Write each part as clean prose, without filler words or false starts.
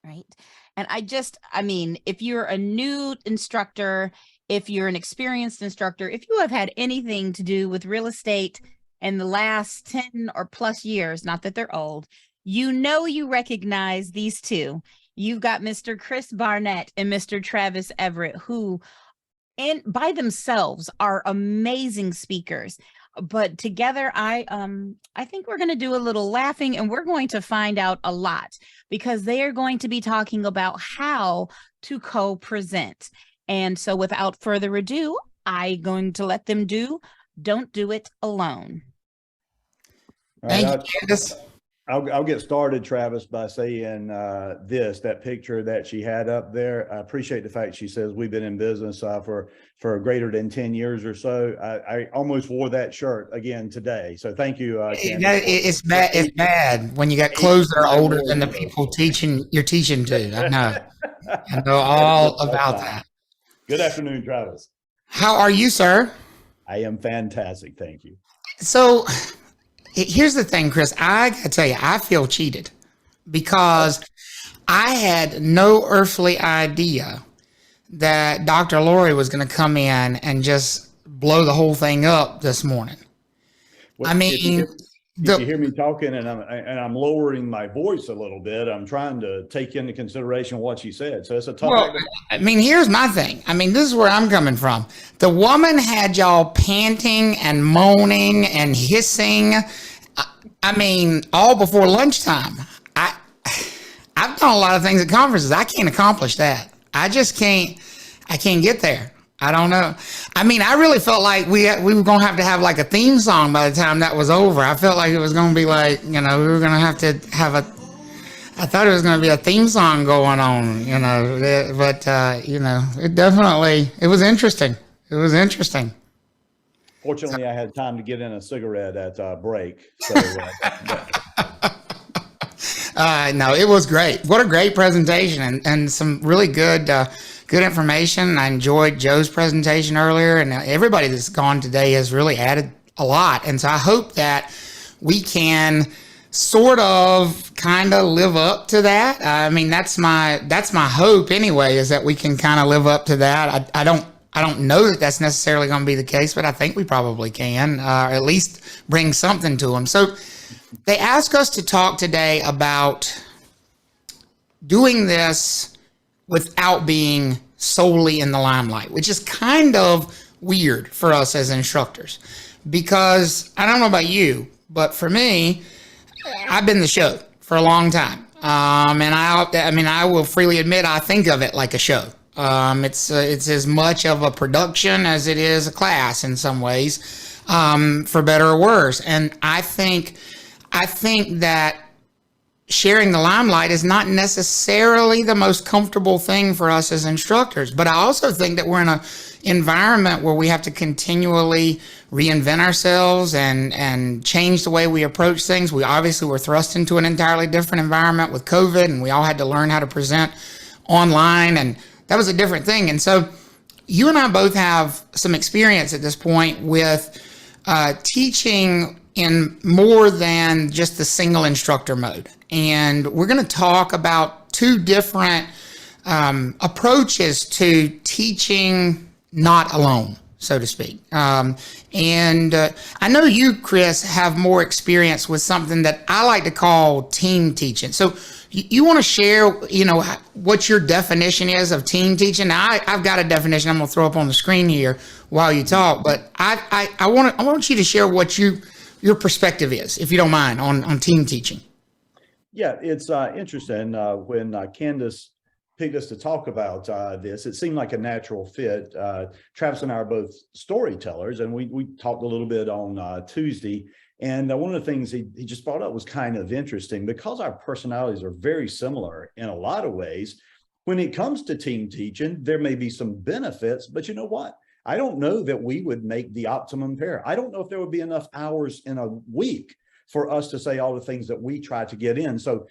right? And I mean, if you're a new instructor, if you're an experienced instructor, if you have had anything to do with real estate in the last 10 or plus years, not that they're old, you recognize these two. You've got Mr. Chris Barnett and Mr. Travis Everett, who and by themselves are amazing speakers, but together I think we're going to do a little laughing, and we're going to find out a lot because they are going to be talking about how to co-present. And so without further ado, I'm going to let them do Don't Do It Alone. All right, Thank you, Candace. I'll get started, Travis, by saying that picture that she had up there. I appreciate the fact she says we've been in business for greater than 10 years or so. I almost wore that shirt again today. So thank you, Candace. It's bad. It's bad when you got clothes that are older than the people you're teaching to. I know all about that. Good afternoon, Travis. How are you, sir? I am fantastic. Thank you. So here's the thing, Chris. I gotta tell you, I feel cheated because I had no earthly idea that Dr. Lori was going to come in and just blow the whole thing up this morning. Well, I mean, if you hear me talking and I'm lowering my voice a little bit, I'm trying to take into consideration what she said. So it's a tough. Well, I mean, here's my thing. I mean, this is where I'm coming from. The woman had y'all panting and moaning and hissing. I mean, all before lunchtime. I've done a lot of things at conferences. I can't accomplish that. I just can't. I can't get there. I don't know. I mean, I really felt like we were going to have like a theme song by the time that was over. I felt like it was going to be like, we were going to have I thought it was going to be a theme song going on, but it was interesting. It was interesting. Fortunately, I had time to get in a cigarette at break. So, no, it was great. What a great presentation and some really good information. I enjoyed Joe's presentation earlier, and everybody that's gone today has really added a lot. And so I hope that we can sort of kind of live up to that. I mean, that's my hope anyway, is that we can kind of live up to that. I don't know that that's necessarily going to be the case, but I think we probably can, or at least bring something to them. So they asked us to talk today about doing this without being solely in the limelight, which is kind of weird for us as instructors, because I don't know about you, but for me, I've been the show for a long time. And I will freely admit, I think of it like a show. It's as much of a production as it is a class in some ways, for better or worse. And I think that sharing the limelight is not necessarily the most comfortable thing for us as instructors. But I also think that we're in an environment where we have to continually reinvent ourselves and change the way we approach things. We obviously were thrust into an entirely different environment with COVID, and we all had to learn how to present online, and that was a different thing. And so you and I both have some experience at this point with teaching in more than just the single instructor mode. And we're going to talk about two different approaches to teaching not alone, so to speak. And I know you, Chris, have more experience with something that I like to call team teaching. So you want to share, what your definition is of team teaching? Now, I've got a definition I'm going to throw up on the screen here while you talk, but I want you to share what your perspective is, if you don't mind, on team teaching. Yeah, it's interesting. When Candace picked us to talk about this, it seemed like a natural fit. Travis and I are both storytellers, and we talked a little bit on Tuesday. And one of the things he just brought up was kind of interesting, because our personalities are very similar in a lot of ways. When it comes to team teaching, there may be some benefits, but you know what? I don't know that we would make the optimum pair. I don't know if there would be enough hours in a week for us to say all the things that we try to get in. So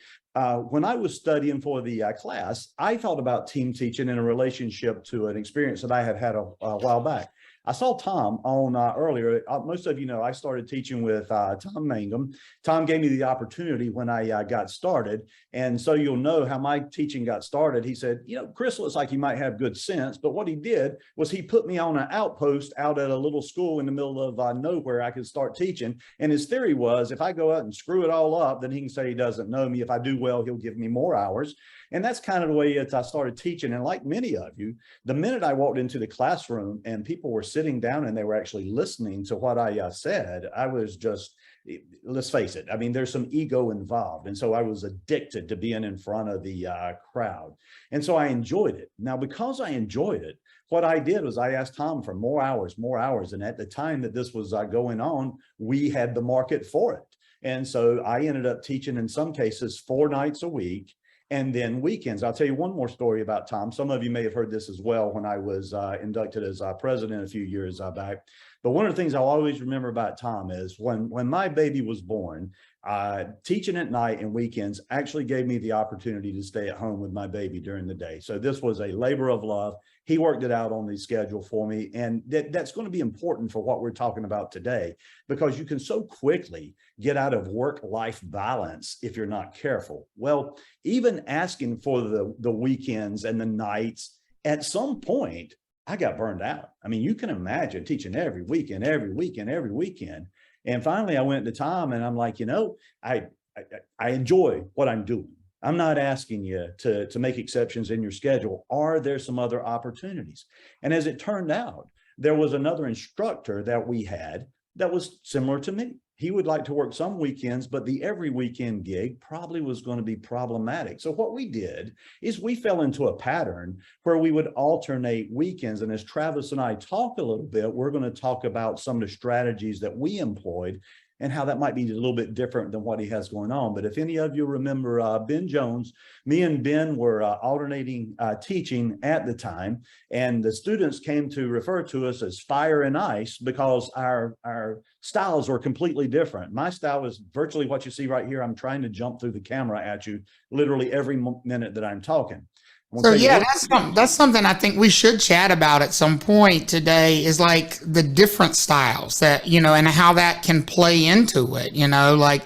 when I was studying for the class, I thought about team teaching in a relationship to an experience that I had a while back. I saw Tom on earlier. Most of you know I started teaching with Tom Mangum. Tom gave me the opportunity when I got started. And so you'll know how my teaching got started. He said, you know, Chris looks like he might have good sense. But what he did was he put me on an outpost out at a little school in the middle of nowhere I could start teaching. And his theory was if I go out and screw it all up, then he can say he doesn't know me. If I do well, he'll give me more hours. And that's kind of the way I started teaching. And like many of you, the minute I walked into the classroom and people were sitting down and they were actually listening to what I said, I was just, let's face it, I mean, there's some ego involved. And so I was addicted to being in front of the crowd. And so I enjoyed it. Now, because I enjoyed it, what I did was I asked Tom for more hours. And at the time that this was going on, we had the market for it. And so I ended up teaching in some cases 4 nights a week. And then weekends. I'll tell you one more story about Tom. Some of you may have heard this as well when I was inducted as president a few years back. But one of the things I'll always remember about Tom is when my baby was born, teaching at night and weekends actually gave me the opportunity to stay at home with my baby during the day. So this was a labor of love. He worked it out on the schedule for me. And that's going to be important for what we're talking about today, because you can so quickly get out of work-life balance if you're not careful. Well, even asking for the weekends and the nights, at some point, I got burned out. I mean, you can imagine teaching every weekend. And finally, I went to Tom and I'm like, you know, I enjoy what I'm doing. I'm not asking you to make exceptions in your schedule. Are there some other opportunities? And as it turned out, there was another instructor that we had that was similar to me. He would like to work some weekends, but the every weekend gig probably was going to be problematic. So what we did is we fell into a pattern where we would alternate weekends. And as Travis and I talk a little bit, we're going to talk about some of the strategies that we employed and how that might be a little bit different than what he has going on. But if any of you remember Ben Jones, me and Ben were alternating teaching at the time, and the students came to refer to us as fire and ice because our styles were completely different. My style is virtually what you see right here. I'm trying to jump through the camera at you literally every minute that I'm talking. So yeah, that's something I think we should chat about at some point today, is like the different styles that, you know, and how that can play into it, you know, like,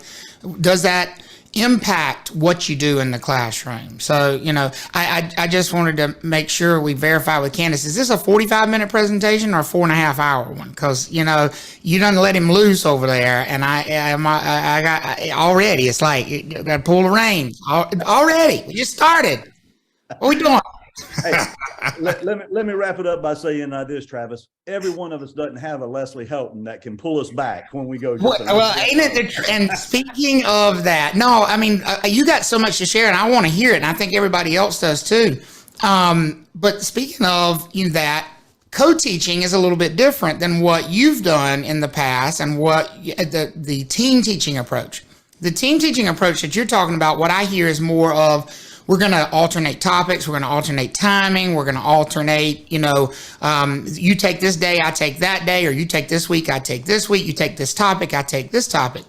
does that impact what you do in the classroom? So, you know, I just wanted to make sure we verify with Candace, is this a 45-minute presentation or a 4.5-hour one? Because, you know, you done let him loose over there, and I got already, it's like, you got to pull the reins already. We just started. What are we doing? Hey, let me wrap it up by saying this, Travis. Every one of us doesn't have a Leslie Helton that can pull us back when we go. Well, ain't it? And speaking of that, no, I mean, you got so much to share, and I want to hear it, and I think everybody else does too. But speaking of that, co-teaching is a little bit different than what you've done in the past, and what the team teaching approach. The team teaching approach that you're talking about, what I hear is more of, we're going to alternate topics. We're going to alternate timing. We're going to alternate, you know, you take this day, I take that day, or you take this week, I take this week, you take this topic, I take this topic.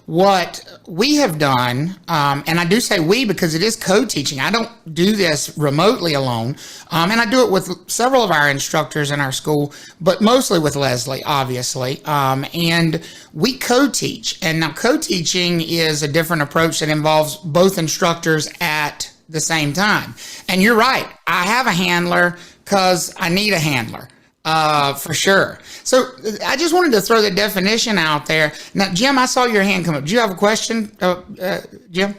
What we have done, and I do say we because it is co-teaching. I don't do this remotely alone, and I do it with several of our instructors in our school, but mostly with Leslie, obviously, and we co-teach. And now co-teaching is a different approach that involves both instructors at the same time. And you're right, I have a handler because I need a handler. For sure. So I just wanted to throw the definition out there. Now, Jim, I saw your hand come up. Do you have a question, Jim?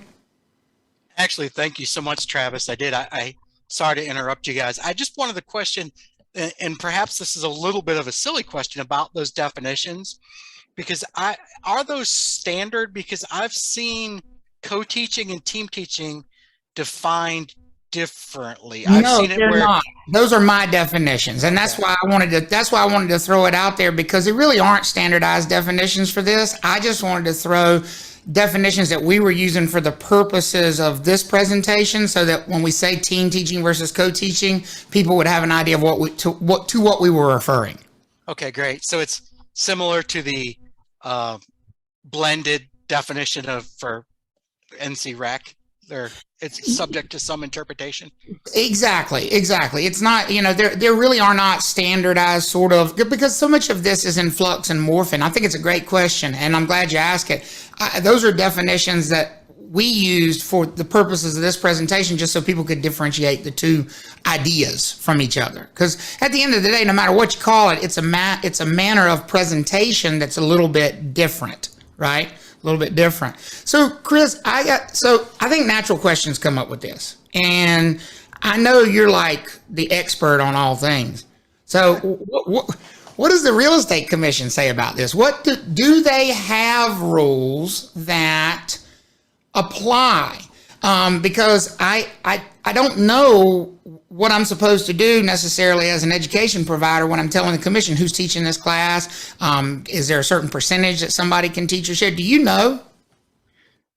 Actually, thank you so much, Travis. I did. I sorry to interrupt you guys. I just wanted to question, and perhaps this is a little bit of a silly question about those definitions, because are those standard? Because I've seen co-teaching and team teaching defined differently. No, they're not. Those are my definitions, and that's why I wanted to throw it out there, because there really aren't standardized definitions for this. I just wanted to throw definitions that we were using for the purposes of this presentation, so that when we say team teaching versus co-teaching, people would have an idea of what we were referring. Okay, great. So it's similar to the blended definition for NC Rec. it's subject to some interpretation. Exactly. It's not, there really are not standardized sort of, because so much of this is in flux and morphing. I think it's a great question, and I'm glad you asked it. Those are definitions that we used for the purposes of this presentation, just so people could differentiate the two ideas from each other. Because at the end of the day, no matter what you call it, it's a manner of presentation that's a little bit different, right? A little bit different. So, Chris, I think natural questions come up with this, and I know you're like the expert on all things. So, what does the Real Estate Commission say about this? What do they have rules that apply? Because I don't know what I'm supposed to do necessarily as an education provider when I'm telling the commission who's teaching this class. Is there a certain percentage that somebody can teach or share? Do you know?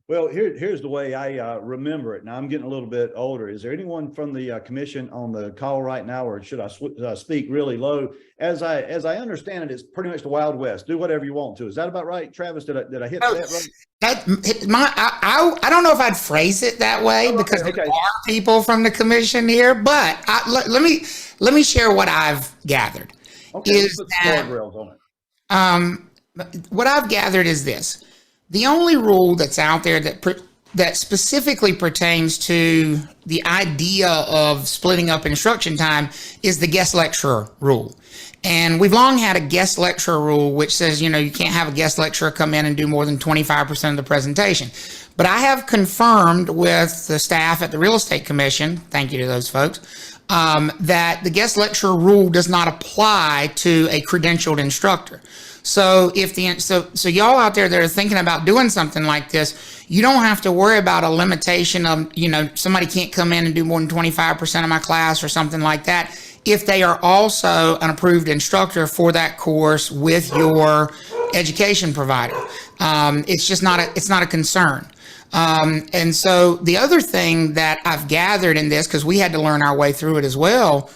Well, here's the way I remember it. Now, I'm getting a little bit older. Is there anyone from the commission on the call right now, or should I speak really low? As I understand it, it's pretty much the Wild West. Do whatever you want to. Is that about right, Travis? Did I hit that right? I don't know if I'd phrase it that way, because there are people from the commission here, but let me share what I've gathered. Okay, let's put guardrails on it. What I've gathered is this. The only rule that's out there that specifically pertains to the idea of splitting up instruction time is the guest lecturer rule. And we've long had a guest lecturer rule, which says, you can't have a guest lecturer come in and do more than 25% of the presentation. But I have confirmed with the staff at the Real Estate Commission, thank you to those folks, that the guest lecturer rule does not apply to a credentialed instructor. So so y'all out there that are thinking about doing something like this, you don't have to worry about a limitation of, somebody can't come in and do more than 25% of my class or something like that, if they are also an approved instructor for that course with your education provider. It's not a concern. And so the other thing that I've gathered in this, because we had to learn our way through it as well,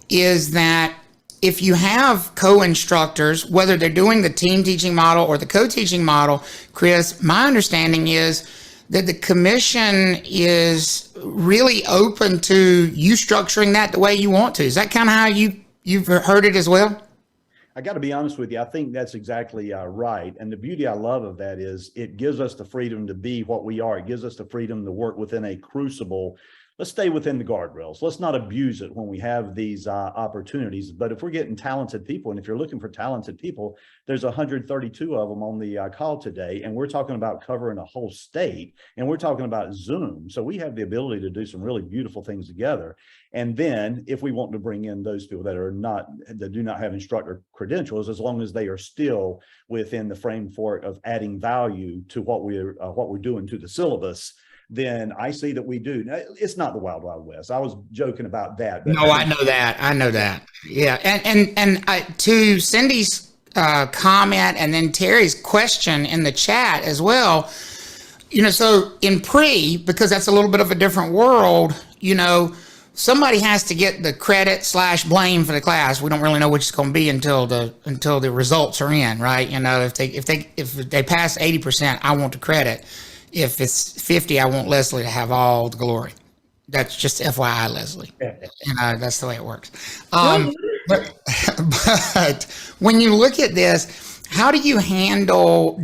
is that if you have co-instructors, whether they're doing the team teaching model or the co-teaching model, Chris, my understanding is that the commission is really open to you structuring that the way you want to. Is that kind of how you've heard it as well? I got to be honest with you. I think that's exactly right. And the beauty I love of that is it gives us the freedom to be what we are. It gives us the freedom to work within a crucible. Let's stay within the guardrails. Let's not abuse it when we have these opportunities. But if we're getting talented people, and if you're looking for talented people, there's 132 of them on the call today. And we're talking about covering a whole state, and we're talking about Zoom. So we have the ability to do some really beautiful things together. And then if we want to bring in those people that do not have instructor credentials, as long as they are still within the framework of adding value to what we're doing to the syllabus, then I see that we do. It's not the Wild Wild West. I was joking about that. But no, I know that. Yeah. And to Cindy's comment, and then Terry's question in the chat as well, so in because that's a little bit of a different world, somebody has to get the credit / blame for the class. We don't really know which it's going to be until the results are in, right? If they pass 80%, I want the credit. If it's 50, I want Leslie to have all the glory. That's just FYI, Leslie. That's the way it works. But when you look at this, how do you handle,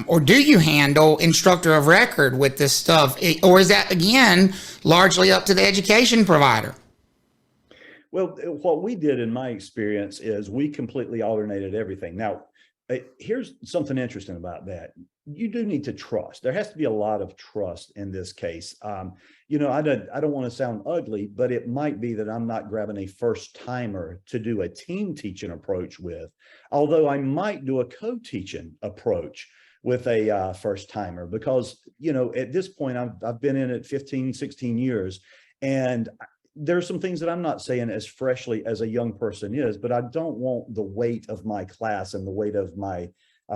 or do you handle instructor of record with this stuff? Or is that, again, largely up to the education provider? Well, what we did in my experience is we completely alternated everything. Now, here's something interesting about that. You do need to trust. There has to be a lot of trust in this case. I don't want to sound ugly, but it might be that I'm not grabbing a first timer to do a team teaching approach with, although I might do a co-teaching approach with a first timer, because, at this point, I've been in it 15, 16 years, and there are some things that I'm not saying as freshly as a young person is, but I don't want the weight of my class and the weight of my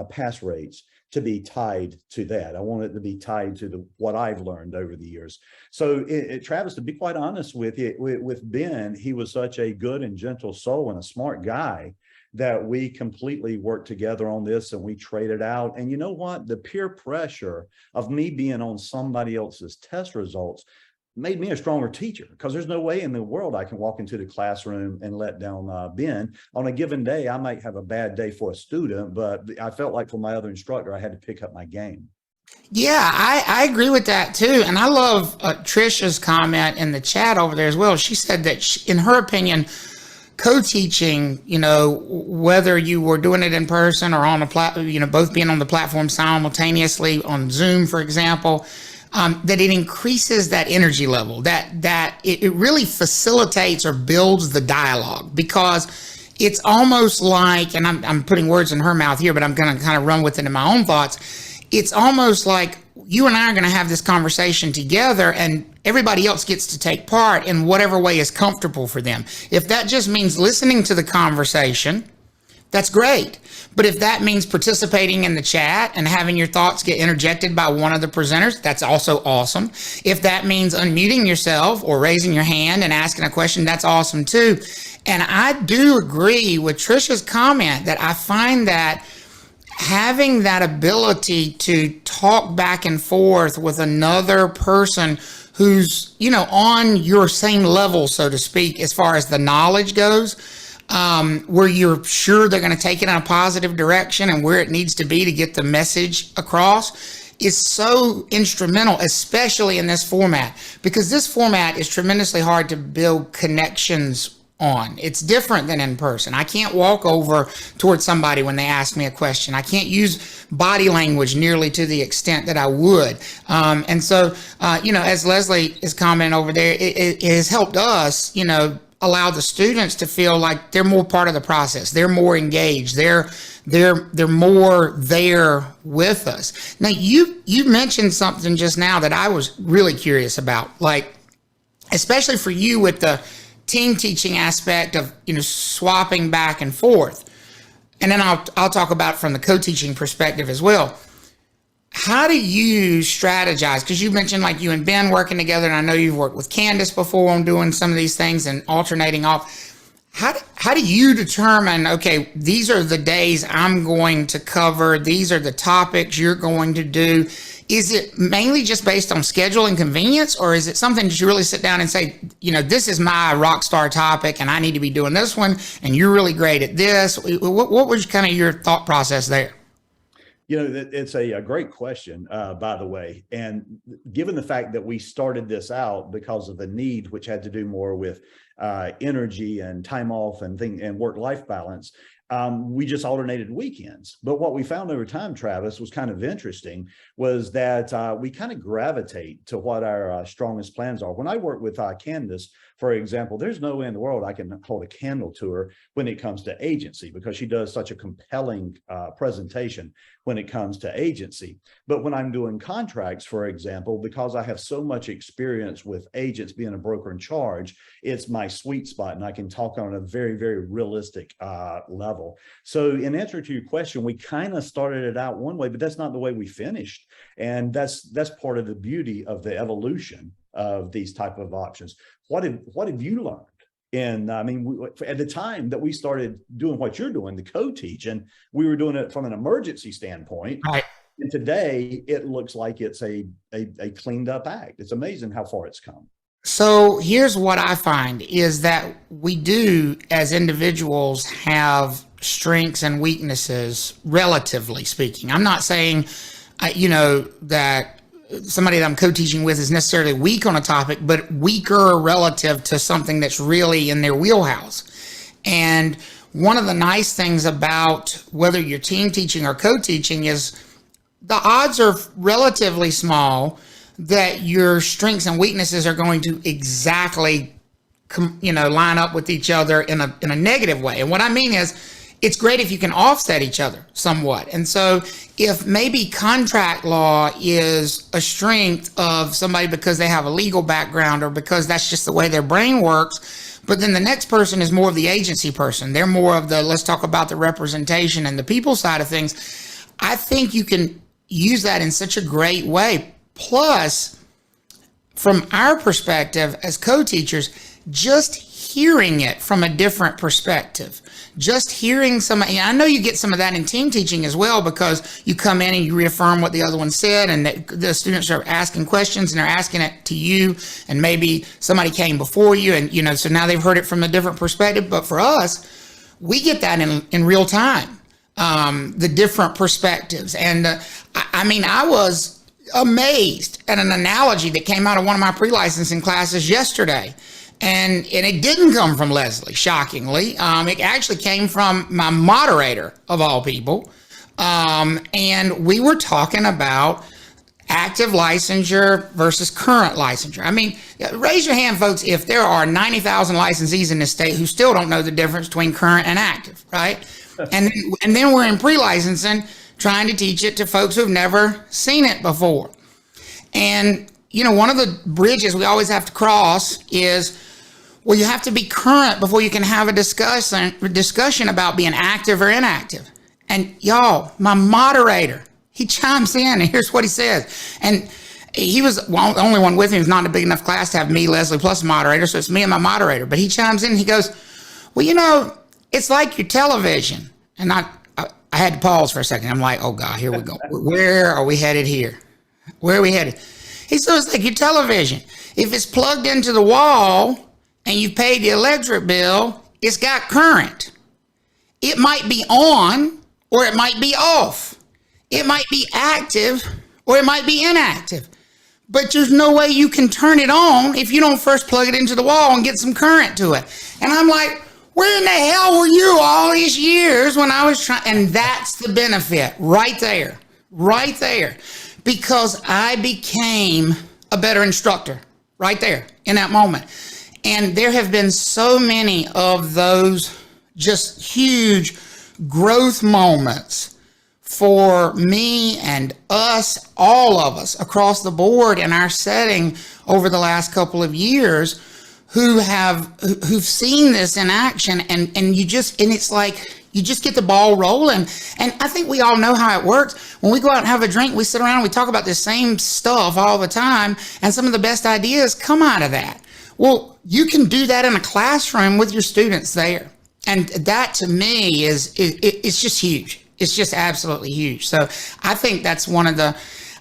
pass rates to be tied to that. I want it to be tied to what I've learned over the years. So Travis, to be quite honest with you, with Ben, he was such a good and gentle soul and a smart guy that we completely worked together on this, and we traded out. And you know what? The peer pressure of me being on somebody else's test results made me a stronger teacher, because there's no way in the world I can walk into the classroom and let down Ben. On a given day, I might have a bad day for a student, but I felt like for my other instructor, I had to pick up my game. Yeah, I agree with that too. And I love Trisha's comment in the chat over there as well. She said that in her opinion, co-teaching, whether you were doing it in person or on a both being on the platform simultaneously on Zoom, for example, that it increases that energy level, that it really facilitates or builds the dialogue, because it's almost like, and I'm putting words in her mouth here, but I'm going to kind of run with it in my own thoughts. It's almost like you and I are going to have this conversation together, and everybody else gets to take part in whatever way is comfortable for them. If that just means listening to the conversation, that's great. But if that means participating in the chat and having your thoughts get interjected by one of the presenters, that's also awesome. If that means unmuting yourself or raising your hand and asking a question, that's awesome too. And I do agree with Trisha's comment that I find that having that ability to talk back and forth with another person who's, on your same level, so to speak, as far as the knowledge goes, where you're sure they're going to take it in a positive direction and where it needs to be to get the message across, is so instrumental, especially in this format, because this format is tremendously hard to build connections on. It's different than in person. I can't walk over towards somebody when they ask me a question. I can't use body language nearly to the extent that I would. And so, as Leslie is commenting over there, it has helped us, allow the students to feel like they're more part of the process. They're more engaged. They're more there with us. Now, you mentioned something just now that I was really curious about, like, especially for you with the team teaching aspect of, swapping back and forth. And then I'll talk about it from the co-teaching perspective as well. How do you strategize? Because you mentioned like you and Ben working together, and I know you've worked with Candace before on doing some of these things and alternating off. How do you determine, okay, these are the days I'm going to cover, these are the topics you're going to do? Is it mainly just based on schedule and convenience, or is it something that you really sit down and say, this is my rock star topic and I need to be doing this one, and you're really great at this? What was kind of your thought process there? It's a great question, by the way. And given the fact that we started this out because of the need, which had to do more with energy and time off and work-life balance, we just alternated weekends. But what we found over time, Travis, was kind of interesting, was that we kind of gravitate to what our strongest plans are. When I work with Candace, for example, there's no way in the world I can hold a candle to her when it comes to agency, because she does such a compelling presentation when it comes to agency. But when I'm doing contracts, for example, because I have so much experience with agents being a broker in charge, it's my sweet spot, and I can talk on a very, very realistic level. So in answer to your question, we kind of started it out one way, but that's not the way we finished. And that's part of the beauty of the evolution of these type of options. What have you learned? And at the time that we started doing what you're doing, the co-teach, and we were doing it from an emergency standpoint. Right. And today it looks like it's a cleaned up act. It's amazing how far it's come. So here's what I find is that we do, as individuals, have strengths and weaknesses, relatively speaking. I'm not saying, that somebody that I'm co-teaching with is necessarily weak on a topic, but weaker relative to something that's really in their wheelhouse. And one of the nice things about whether you're team teaching or co-teaching is the odds are relatively small that your strengths and weaknesses are going to exactly, line up with each other in a negative way. And what I mean is, it's great if you can offset each other somewhat. And so if maybe contract law is a strength of somebody because they have a legal background or because that's just the way their brain works, but then the next person is more of the agency person. They're more of the, let's talk about the representation and the people side of things. I think you can use that in such a great way. Plus, from our perspective as co-teachers, just hearing it from a different perspective, just hearing somebody. I know you get some of that in team teaching as well, because you come in and you reaffirm what the other one said, and the students are asking questions and they're asking it to you, and maybe somebody came before you, and so now they've heard it from a different perspective. But for us, we get that in real time, the different perspectives. And I was amazed at an analogy that came out of one of my pre-licensing classes yesterday. And it didn't come from Leslie, shockingly. It actually came from my moderator, of all people. And we were talking about active licensure versus current licensure. I mean, raise your hand, folks, if there are 90,000 licensees in this state who still don't know the difference between current and active, right? And then we're in pre-licensing trying to teach it to folks who've never seen it before. And, one of the bridges we always have to cross is, well, you have to be current before you can have a discussion about being active or inactive. And y'all, my moderator, he chimes in, and here's what he says. And he was the only one with me. It was not a big enough class to have me, Leslie, plus a moderator. So it's me and my moderator. But he chimes in and he goes, well, it's like your television. And I had to pause for a second. I'm like, oh God, here we go. Where are we headed here? Where are we headed? He said, it's like your television. If it's plugged into the wall and you paid the electric bill, it's got current. It might be on or it might be off. It might be active or it might be inactive. But there's no way you can turn it on if you don't first plug it into the wall and get some current to it. And I'm like, where in the hell were you all these years when I was trying? And that's the benefit right there, because I became a better instructor right there in that moment. And there have been so many of those just huge growth moments for me and us, all of us across the board in our setting over the last couple of years, who've seen this in action, and it's like you just get the ball rolling. And I think we all know how it works. When we go out and have a drink, we sit around and we talk about the same stuff all the time, and some of the best ideas come out of that. Well, you can do that in a classroom with your students there. And that to me it's just huge. It's just absolutely huge. So I think that's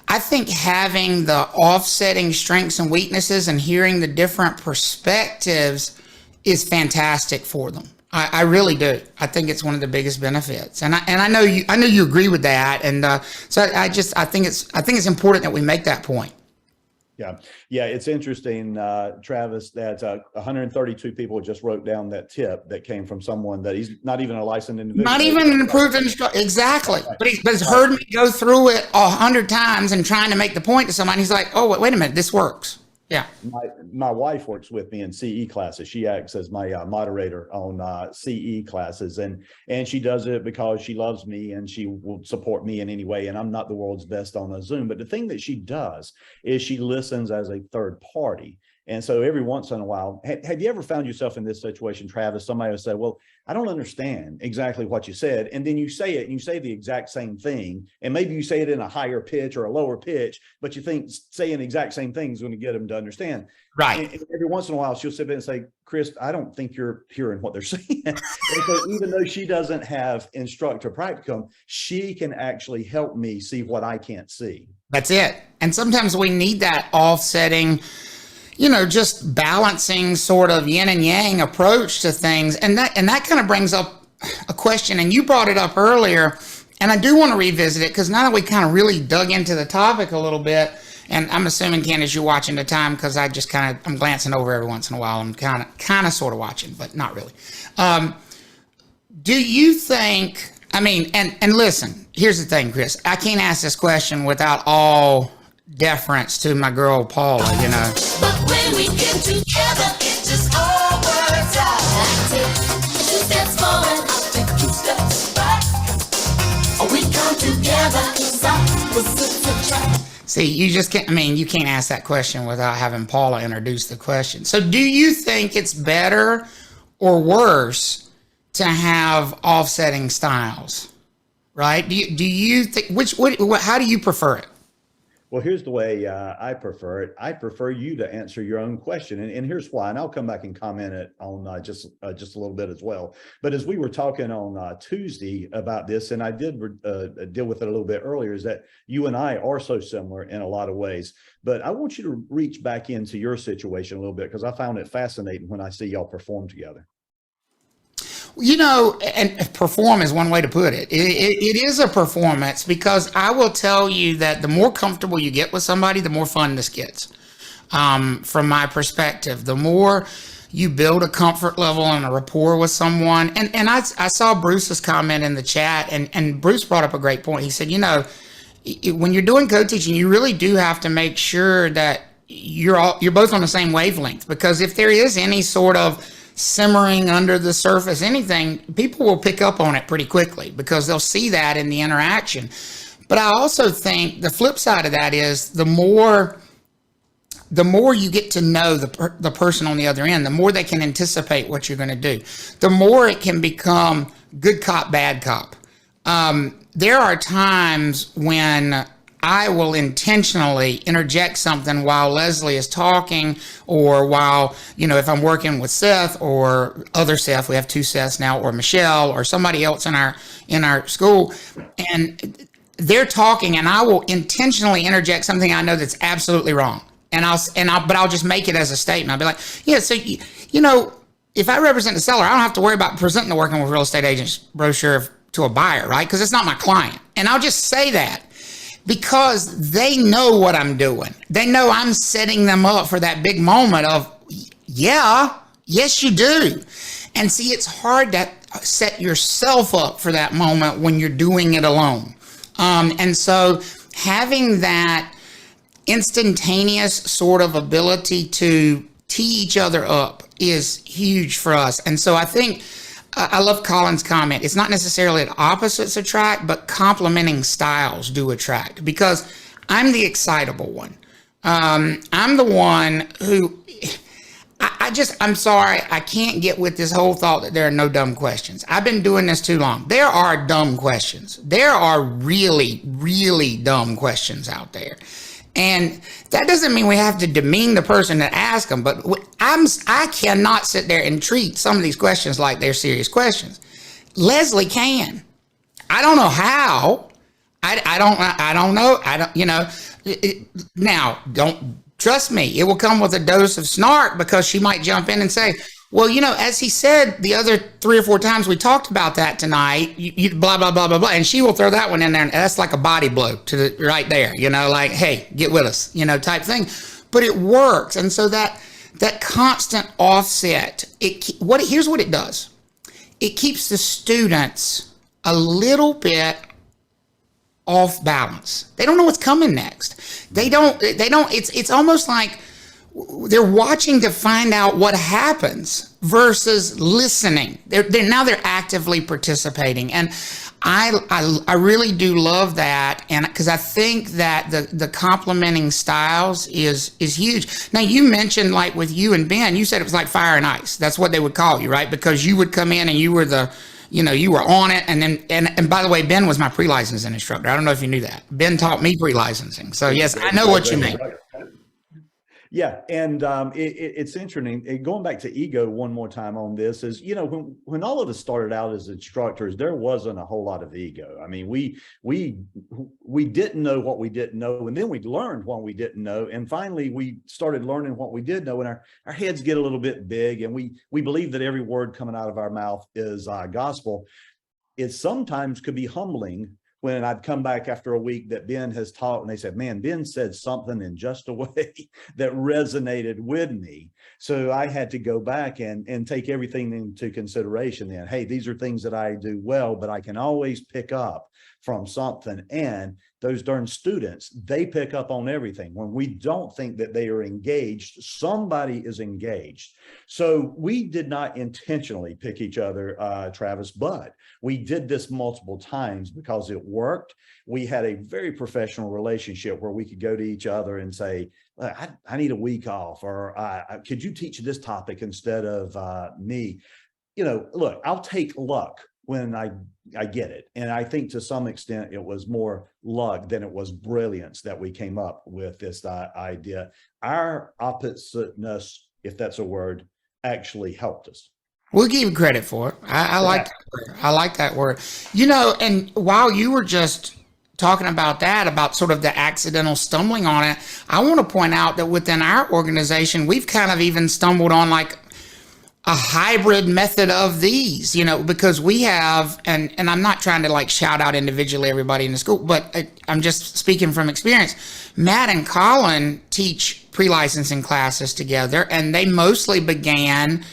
I think having the offsetting strengths and weaknesses and hearing the different perspectives is fantastic for them. I really do. I think it's one of the biggest benefits, and I know you agree with that. And so I think it's important that we make that point. Yeah, it's interesting, Travis, that 132 people just wrote down that tip that came from someone that he's not even a licensed individual. Not even an approved instructor, exactly. Right. But he's heard me go through it 100 times and trying to make the point to somebody. He's like, oh, wait a minute, this works. Yeah. My wife works with me in CE classes. She acts as my moderator on CE classes, and she does it because she loves me and she will support me in any way. And I'm not the world's best on a Zoom, but the thing that she does is she listens as a third party. And so every once in a while, have you ever found yourself in this situation, Travis? Somebody will say, well, I don't understand exactly what you said. And then you say it and you say the exact same thing. And maybe you say it in a higher pitch or a lower pitch, but you think saying the exact same thing is going to get them to understand. Right. And every once in a while, she'll sit there and say, Chris, I don't think you're hearing what they're saying. And so even though she doesn't have instructor practicum, she can actually help me see what I can't see. That's it. And sometimes we need that offsetting, just balancing sort of yin and yang approach to things. And that kind of brings up a question, and you brought it up earlier, and I do want to revisit it because now that we kind of really dug into the topic a little bit, and I'm assuming, Candace, you're watching the time because I'm glancing over every once in a while. I'm kind of sort of watching, but not really. Do you think, and listen, here's the thing, Chris, I can't ask this question without all deference to my girl Paula, But when we get together, it just all works out. Two steps forward, I'll take 2 steps back. We come together, it's opposite attract. See, you just can't, you can't ask that question without having Paula introduce the question. So do you think it's better or worse to have offsetting styles, right? Do you think, how do you prefer it? Well, here's the way I prefer it. I prefer you to answer your own question, and here's why. And I'll come back and comment it on just a little bit as well. But as we were talking on Tuesday about this, and I did deal with it a little bit earlier, is that you and I are so similar in a lot of ways. But I want you to reach back into your situation a little bit, because I found it fascinating when I see y'all perform together. You know, and perform is one way to put it. It is a performance, because I will tell you that the more comfortable you get with somebody, the more fun this gets. From my perspective, the more you build a comfort level and a rapport with someone. And I saw Bruce's comment in the chat, and Bruce brought up a great point. He said, you know, when you're doing co-teaching, you really do have to make sure that you're both on the same wavelength, because if there is any sort of simmering under the surface, anything, people will pick up on it pretty quickly, because they'll see that in the interaction. But I also think the flip side of that is the more you get to know the person on the other end, the more they can anticipate what you're going to do, the more it can become good cop, bad cop. There are times when I will intentionally interject something while Leslie is talking, or while, you know, if I'm working with Seth or other Seth, we have two Seths now, or Michelle or somebody else in our school, and they're talking, and I will intentionally interject something I know that's absolutely wrong. But I'll just make it as a statement. I'll be like, yeah, so, you know, if I represent the seller, I don't have to worry about presenting the Working with Real Estate Agents brochure to a buyer, right? Because it's not my client. And I'll just say that, because they know what I'm doing. They know I'm setting them up for that big moment of, yes, you do. And see, it's hard to set yourself up for that moment when you're doing it alone. And so having that instantaneous sort of ability to tee each other up is huge for us. And so I think, I love Colin's comment. It's not necessarily that opposites attract, but complementing styles do attract, because I'm the excitable one. I'm the one who, I'm sorry, I can't get with this whole thought that there are no dumb questions. I've been doing this too long. There are dumb questions. There are really, really dumb questions out there. And that doesn't mean we have to demean the person that asks them, but I cannot sit there and treat some of these questions like they're serious questions. Leslie can. I don't know how. I don't know. Now, don't trust me. It will come with a dose of snark, because she might jump in and say, well, you know, as he said the other 3 or 4 times we talked about that tonight, you blah, blah, blah, blah, blah. And she will throw that one in there. And that's like a body blow to the right there, you know, like, hey, get with us, you know, type thing. But it works. And so that constant offset, here's what it does. It keeps the students a little bit off balance. They don't know what's coming next. It's almost like they're watching to find out what happens versus listening. Now they're actively participating. And I really do love that. And because I think that the complementing styles is huge. Now, you mentioned, like with you and Ben, you said it was like fire and ice. That's what they would call you, right? Because you would come in and you were you were on it. And by the way, Ben was my pre-licensing instructor. I don't know if you knew that. Ben taught me pre-licensing. So yes, I know what you mean. Yeah, and it's interesting. Going back to ego one more time on this is, you know, when all of us started out as instructors, there wasn't a whole lot of ego. I mean, we didn't know what we didn't know, and then we learned what we didn't know, and finally we started learning what we did know, and our heads get a little bit big, and we believe that every word coming out of our mouth is gospel. It sometimes could be humbling when I'd come back after a week that Ben has taught, and they said, man, Ben said something in just a way that resonated with me. So I had to go back and take everything into consideration then. Hey, these are things that I do well, but I can always pick up from something. And those darn students, they pick up on everything. When we don't think that they are engaged, somebody is engaged. So we did not intentionally pick each other, Travis, but we did this multiple times because it worked. We had a very professional relationship where we could go to each other and say, I need a week off, or could you teach this topic instead of me? You know, look, I'll take luck when I get it. And I think to some extent it was more luck than it was brilliance that we came up with this idea. Our oppositeness, if that's a word, actually helped us. We'll give you credit for it. I like that word. I like that word. And while you were just talking about that, about sort of the accidental stumbling on it, I want to point out that within our organization, we've kind of even stumbled on like a hybrid method of these, because we have, and I'm not trying to like shout out individually everybody in the school, but I'm just speaking from experience. Matt and Colin teach pre-licensing classes together, and they mostly began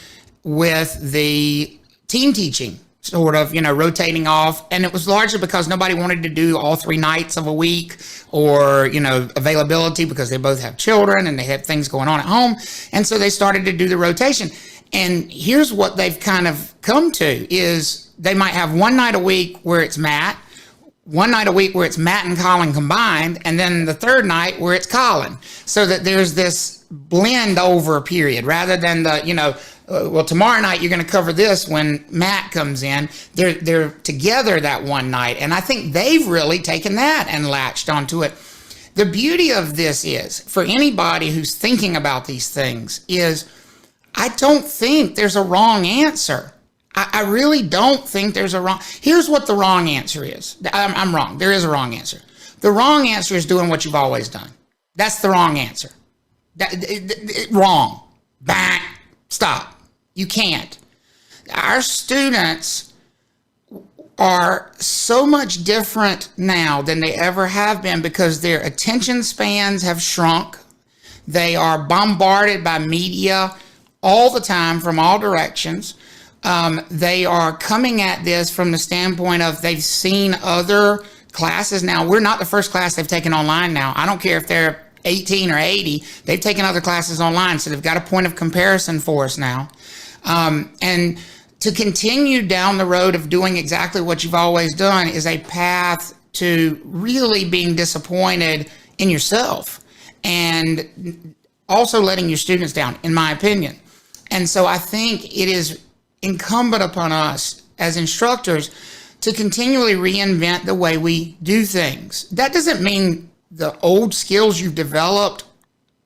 with the team teaching, sort of, rotating off. And it was largely because nobody wanted to do all 3 nights of a week or, availability, because they both have children and they have things going on at home. And so they started to do the rotation. And here's what they've kind of come to is they might have 1 night a week where it's Matt, 1 night a week where it's Matt and Colin combined, and then the 3rd night where it's Colin, so that there's this blend over period rather than the, well, tomorrow night you're going to cover this when Matt comes in. They're together that 1 night. And I think they've really taken that and latched onto it. The beauty of this is, for anybody who's thinking about these things, is I don't think there's a wrong answer. I really don't think there's a wrong. Here's what the wrong answer is. I'm wrong. There is a wrong answer. The wrong answer is doing what you've always done. That's the wrong answer. Wrong. Bang. Stop. You can't. Our students are so much different now than they ever have been because their attention spans have shrunk. They are bombarded by media all the time from all directions. They are coming at this from the standpoint of they've seen other classes. Now, we're not the first class they've taken online now. I don't care if they're 18 or 80. They've taken other classes online, so they've got a point of comparison for us now. And to continue down the road of doing exactly what you've always done is a path to really being disappointed in yourself and also letting your students down, in my opinion. And so I think it is incumbent upon us as instructors to continually reinvent the way we do things. That doesn't mean the old skills you've developed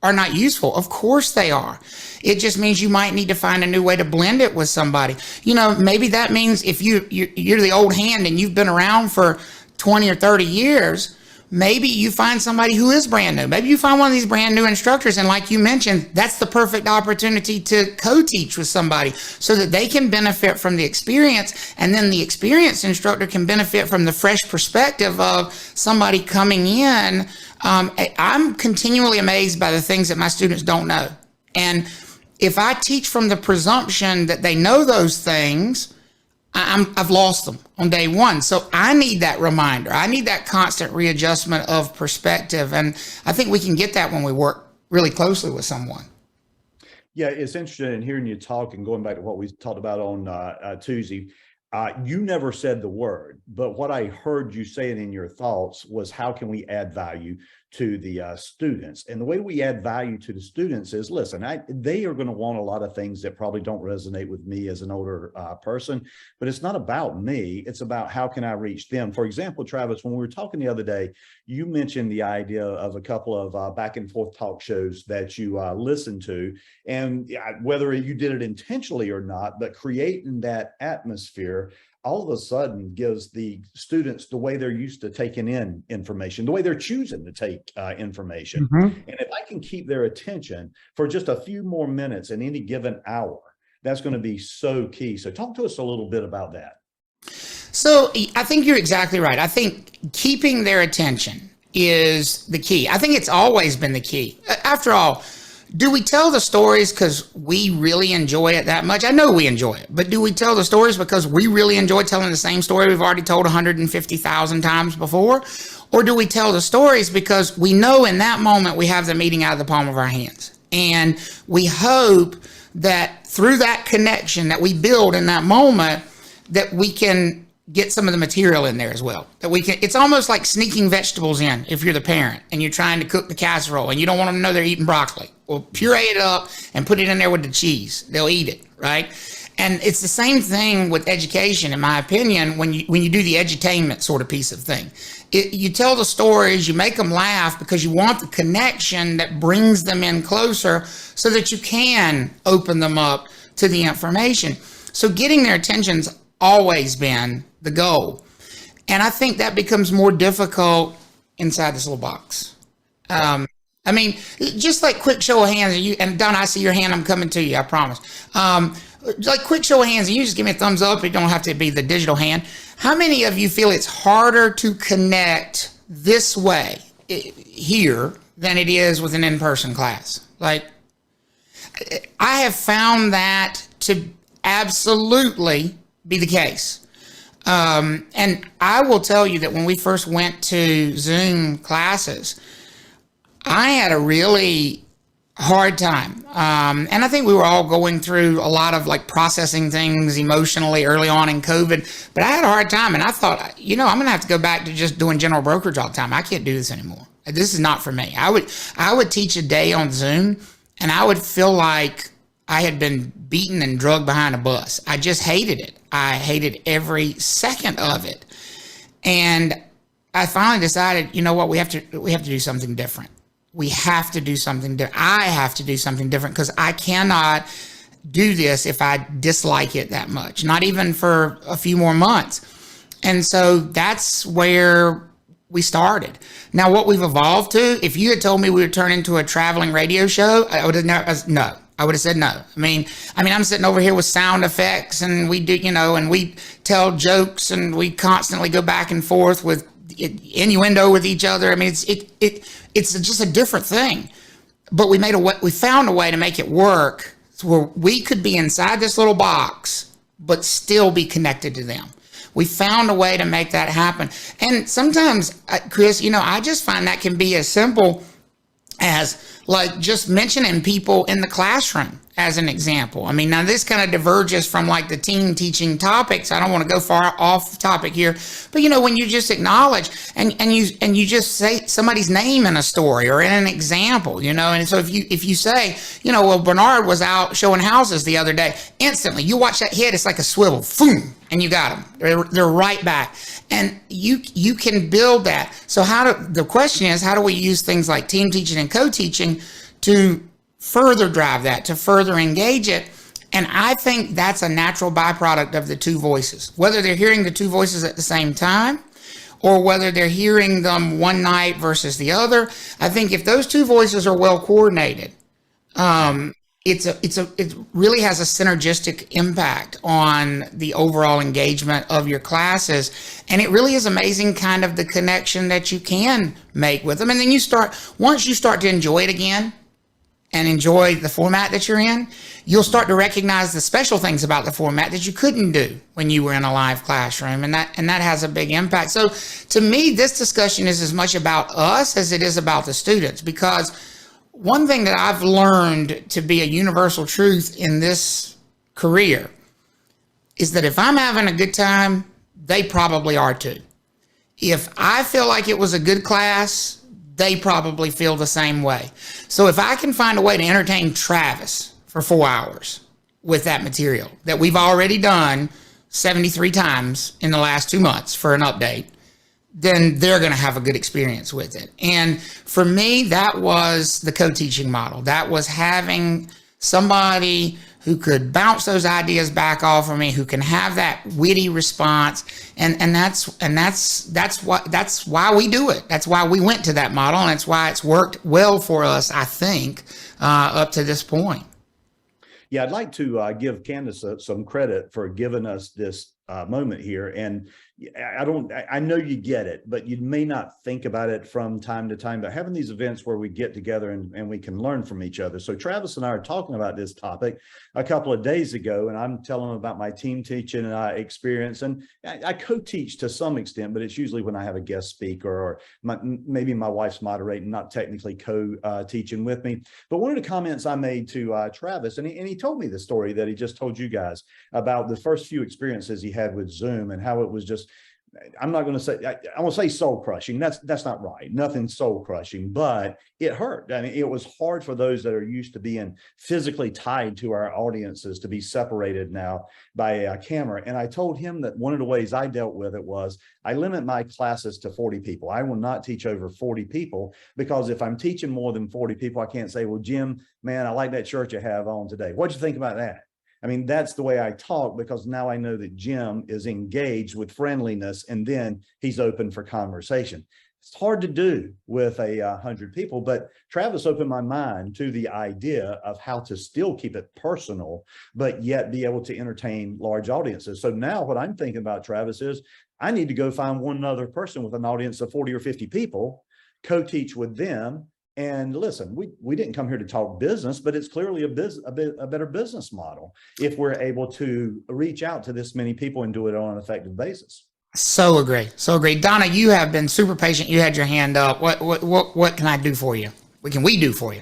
are not useful. Of course they are. It just means you might need to find a new way to blend it with somebody. Maybe that means if you're the old hand and you've been around for 20 or 30 years, maybe you find somebody who is brand new. Maybe you find one of these brand new instructors, and like you mentioned, that's the perfect opportunity to co-teach with somebody so that they can benefit from the experience, and then the experienced instructor can benefit from the fresh perspective of somebody coming in. I'm continually amazed by the things that my students don't know. And if I teach from the presumption that they know those things, I've lost them on day one. So I need that reminder. I need that constant readjustment of perspective. And I think we can get that when we work really closely with someone. Yeah, it's interesting in hearing you talk and going back to what we talked about on Tuesday. You never said the word, but what I heard you saying in your thoughts was, how can we add value to the students? And the way we add value to the students is, listen, they are going to want a lot of things that probably don't resonate with me as an older person, but it's not about me. It's about how can I reach them? For example, Travis, when we were talking the other day, you mentioned the idea of a couple of back and forth talk shows that you listened to, and whether you did it intentionally or not, but creating that atmosphere all of a sudden gives the students the way they're used to taking in information, the way they're choosing to take information. And if I can keep their attention for just a few more minutes in any given hour, that's going to be so key. So talk to us a little bit about that. So I think you're exactly right. I think keeping their attention is the key. I think it's always been the key. After all, do we tell the stories because we really enjoy it that much? I know we enjoy it, but do we tell the stories because we really enjoy telling the same story we've already told 150,000 times before? Or do we tell the stories because we know in that moment we have the meeting out of the palm of our hands? And we hope that through that connection that we build in that moment, that we can get some of the material in there as well. That we can, it's almost like sneaking vegetables in if you're the parent and you're trying to cook the casserole and you don't want them to know they're eating broccoli. Well, puree it up and put it in there with the cheese. They'll eat it, right? And it's the same thing with education, in my opinion, when you do the edutainment sort of piece of thing. You tell the stories, you make them laugh because you want the connection that brings them in closer so that you can open them up to the information. So getting their attention's always been the goal. And I think that becomes more difficult inside this little box. I mean, just like quick show of hands, and Don, I see your hand, I'm coming to you, I promise. Like quick show of hands, and you just give me a thumbs up, it don't have to be the digital hand. How many of you feel it's harder to connect this way here than it is with an in-person class? Like, I have found that to absolutely be the case. And I will tell you that when we first went to Zoom classes, I had a really hard time. And I think we were all going through a lot of like processing things emotionally early on in COVID, but I had a hard time, and I thought, I'm going to have to go back to just doing general brokerage all the time. I can't do this anymore. This is not for me. I would teach a day on Zoom, and I would feel like I had been beaten and drugged behind a bus. I just hated it. I hated every second of it. And I finally decided, you know what, we have to do something different. We have to do something different. I have to do something different because I cannot do this if I dislike it that much, not even for a few more months. And so that's where we started. Now, what we've evolved to, if you had told me we would turn into a traveling radio show, I would have no. I would have said no. I mean, I'm sitting over here with sound effects, and we do, and we tell jokes, and we constantly go back and forth with innuendo with each other. I mean, it's just a different thing. But we found a way to make it work where we could be inside this little box, but still be connected to them. We found a way to make that happen. And sometimes, Chris, I just find that can be as simple as like just mentioning people in the classroom as an example. I mean, now this kind of diverges from like the team teaching topics. I don't want to go far off topic here, but when you just acknowledge and you just say somebody's name in a story or in an example, and so if you say, well, Bernard was out showing houses the other day, instantly you watch that hit, it's like a swivel, boom, and you got them. They're right back. And you can build that. So the question is, how do we use things like team teaching and co-teaching to further drive that, to further engage it? And I think that's a natural byproduct of the two voices, whether they're hearing the two voices at the same time or whether they're hearing them one night versus the other. I think if those two voices are well coordinated, it really has a synergistic impact on the overall engagement of your classes. And it really is amazing kind of the connection that you can make with them. And then once you start to enjoy it again and enjoy the format that you're in, you'll start to recognize the special things about the format that you couldn't do when you were in a live classroom. And that has a big impact. So to me, this discussion is as much about us as it is about the students, because one thing that I've learned to be a universal truth in this career is that if I'm having a good time, they probably are too. If I feel like it was a good class, they probably feel the same way. So if I can find a way to entertain Travis for 4 hours with that material that we've already done 73 times in the last 2 months for an update, then they're going to have a good experience with it. And for me, that was the co-teaching model. That was having somebody who could bounce those ideas back off of me, who can have that witty response. And that's why we do it. That's why we went to that model. And that's why it's worked well for us, I think, up to this point. Yeah, I'd like to give Candace some credit for giving us this moment here. And I know you get it, but you may not think about it from time to time, but having these events where we get together and we can learn from each other. So Travis and I are talking about this topic a couple of days ago, and I'm telling him about my team teaching experience. And I co-teach to some extent, but it's usually when I have a guest speaker or maybe my wife's moderating, not technically co-teaching with me. But one of the comments I made to Travis, and he told me the story that he just told you guys about the first few experiences he had with Zoom and how it was just I'm not going to say, I won't say soul crushing. That's not right. Nothing soul crushing, but it hurt. I mean, it was hard for those that are used to being physically tied to our audiences to be separated now by a camera. And I told him that one of the ways I dealt with it was I limit my classes to 40 people. I will not teach over 40 people, because if I'm teaching more than 40 people, I can't say, well, Jim, man, I like that shirt you have on today. What'd you think about that? I mean, that's the way I talk, because now I know that Jim is engaged with friendliness, and then he's open for conversation. It's hard to do with 100 people, but Travis opened my mind to the idea of how to still keep it personal, but yet be able to entertain large audiences. So now what I'm thinking about, Travis, is I need to go find one other person with an audience of 40 or 50 people, co-teach with them. And listen, we didn't come here to talk business, but it's clearly a better business model if we're able to reach out to this many people and do it on an effective basis. So agree. So agree. Donna, you have been super patient. You had your hand up. What can I do for you? What can we do for you?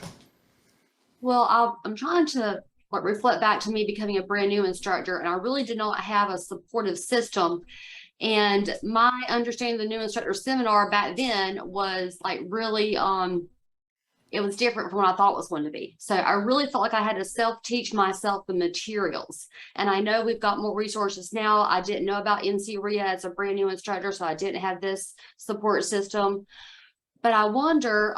Well, I'm trying to reflect back to me becoming a brand new instructor, and I really did not have a supportive system. And my understanding of the new instructor seminar back then was like really, it was different from what I thought it was going to be. So I really felt like I had to self-teach myself the materials. And I know we've got more resources now. I didn't know about NCREA as a brand new instructor, so I didn't have this support system. But I wonder,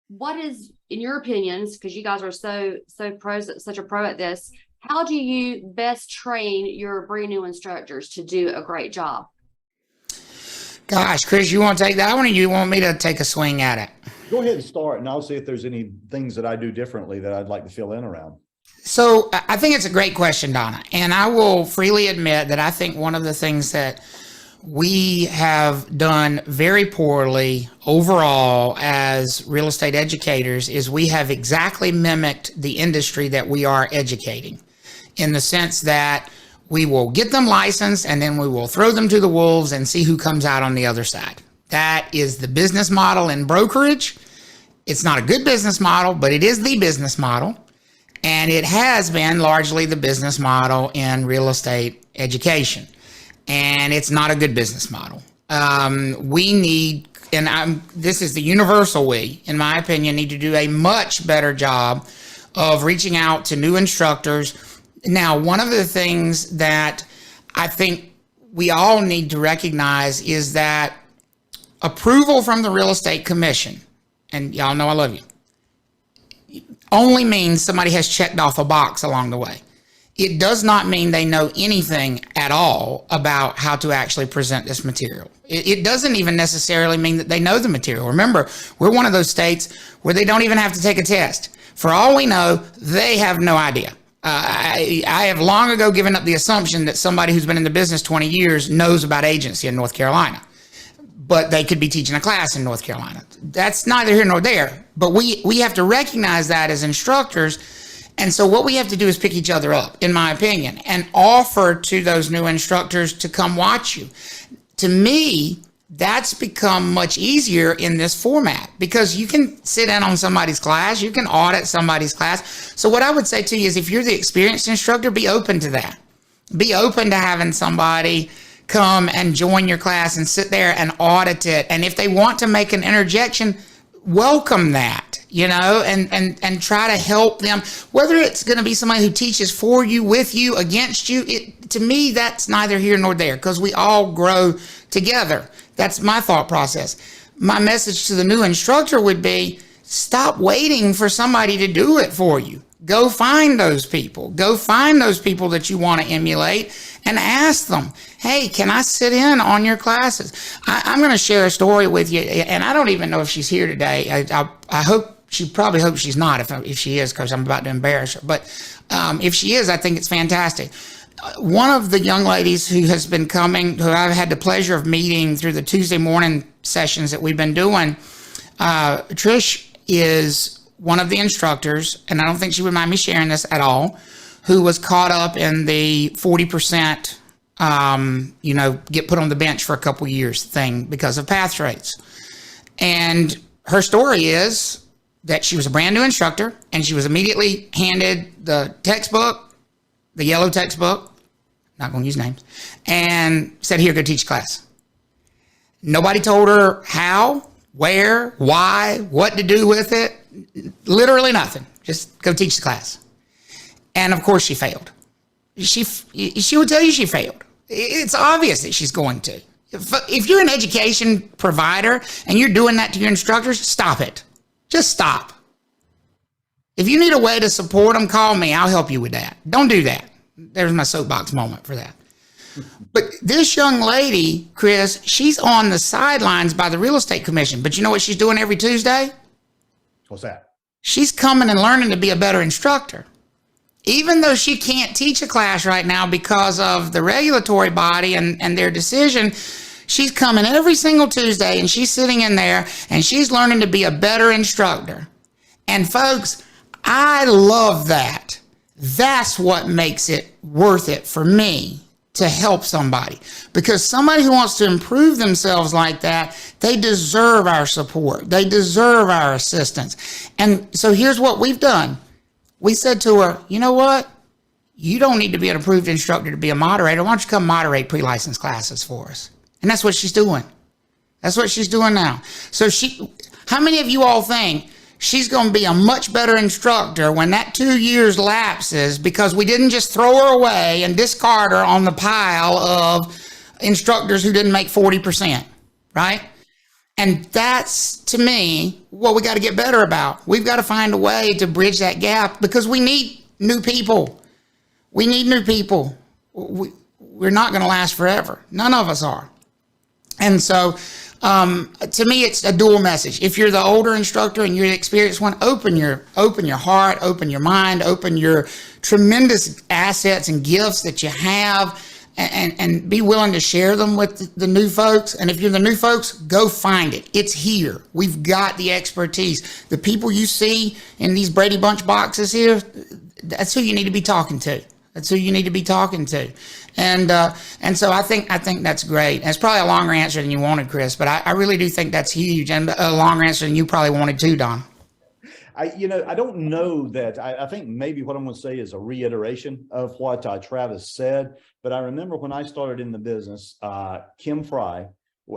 what is, in your opinions, because you guys are so pros, such a pro at this, how do you best train your brand new instructors to do a great job? Gosh, Chris, you want to take that one, or you want me to take a swing at it? Go ahead and start, and I'll see if there's any things that I do differently that I'd like to fill in around. So I think it's a great question, Donna. And I will freely admit that I think one of the things that we have done very poorly overall as real estate educators is we have exactly mimicked the industry that we are educating, in the sense that we will get them licensed and then we will throw them to the wolves and see who comes out on the other side. That is the business model in brokerage. It's not a good business model, but it is the business model. And it has been largely the business model in real estate education. And it's not a good business model. We need, and this is the universal we, in my opinion, need to do a much better job of reaching out to new instructors. Now, one of the things that I think we all need to recognize is that approval from the real estate commission, and y'all know I love you, only means somebody has checked off a box along the way. It does not mean they know anything at all about how to actually present this material. It doesn't even necessarily mean that they know the material. Remember, we're one of those states where they don't even have to take a test. For all we know, they have no idea. I have long ago given up the assumption that somebody who's been in the business 20 years knows about agency in North Carolina, but they could be teaching a class in North Carolina. That's neither here nor there, but we have to recognize that as instructors. And so what we have to do is pick each other up, in my opinion, and offer to those new instructors to come watch you. To me, that's become much easier in this format, because you can sit in on somebody's class, you can audit somebody's class. So what I would say to you is, if you're the experienced instructor, be open to that. Be open to having somebody come and join your class and sit there and audit it. And if they want to make an interjection, welcome that, and try to help them, whether it's going to be somebody who teaches for you, with you, against you. To me, that's neither here nor there, because we all grow together. That's my thought process. My message to the new instructor would be, stop waiting for somebody to do it for you. Go find those people. Go find those people that you want to emulate and ask them, hey, can I sit in on your classes? I'm going to share a story with you, and I don't even know if she's here today. I hope, she probably hopes she's not, if she is, because I'm about to embarrass her. But if she is, I think it's fantastic. One of the young ladies who has been coming, who I've had the pleasure of meeting through the Tuesday morning sessions that we've been doing, Trish is one of the instructors, and I don't think she would mind me sharing this at all, who was caught up in the 40%, get put on the bench for a couple years thing because of pass rates. And her story is that she was a brand new instructor, and she was immediately handed the textbook, the yellow textbook, not going to use names, and said, here, go teach class. Nobody told her how, where, why, what to do with it. Literally nothing. Just go teach the class. And of course she failed. She would tell you she failed. It's obvious that she's going to. If you're an education provider and you're doing that to your instructors, stop it. Just stop. If you need a way to support them, call me. I'll help you with that. Don't do that. There's my soapbox moment for that. But this young lady, Chris, she's on the sidelines by the real estate commission. But you know what she's doing every Tuesday? What's that? She's coming and learning to be a better instructor. Even though she can't teach a class right now because of the regulatory body and their decision, she's coming every single Tuesday and she's sitting in there and she's learning to be a better instructor. And folks, I love that. That's what makes it worth it for me to help somebody, because somebody who wants to improve themselves like that, they deserve our support. They deserve our assistance. And so here's what we've done. We said to her, you know what? You don't need to be an approved instructor to be a moderator. Why don't you come moderate pre-licensed classes for us? And that's what she's doing. That's what she's doing now. So how many of you all think she's going to be a much better instructor when that 2 years lapses, because we didn't just throw her away and discard her on the pile of instructors who didn't make 40%, right? And that's, to me, what we got to get better about. We've got to find a way to bridge that gap, because we need new people. We need new people. We're not going to last forever. None of us are. And so, to me, it's a dual message. If you're the older instructor and you're the experienced one, open your heart, open your mind, open your tremendous assets and gifts that you have, and be willing to share them with the new folks. And if you're the new folks, go find it. It's here. We've got the expertise. The people you see in these Brady Bunch boxes here, that's who you need to be talking to. That's who you need to be talking to. And so I think that's great. And it's probably a longer answer than you wanted, Chris, but I really do think that's huge, and a longer answer than you probably wanted too, Don. I don't know that. I think maybe what I'm going to say is a reiteration of what Travis said. But I remember when I started in the business, Kim Fry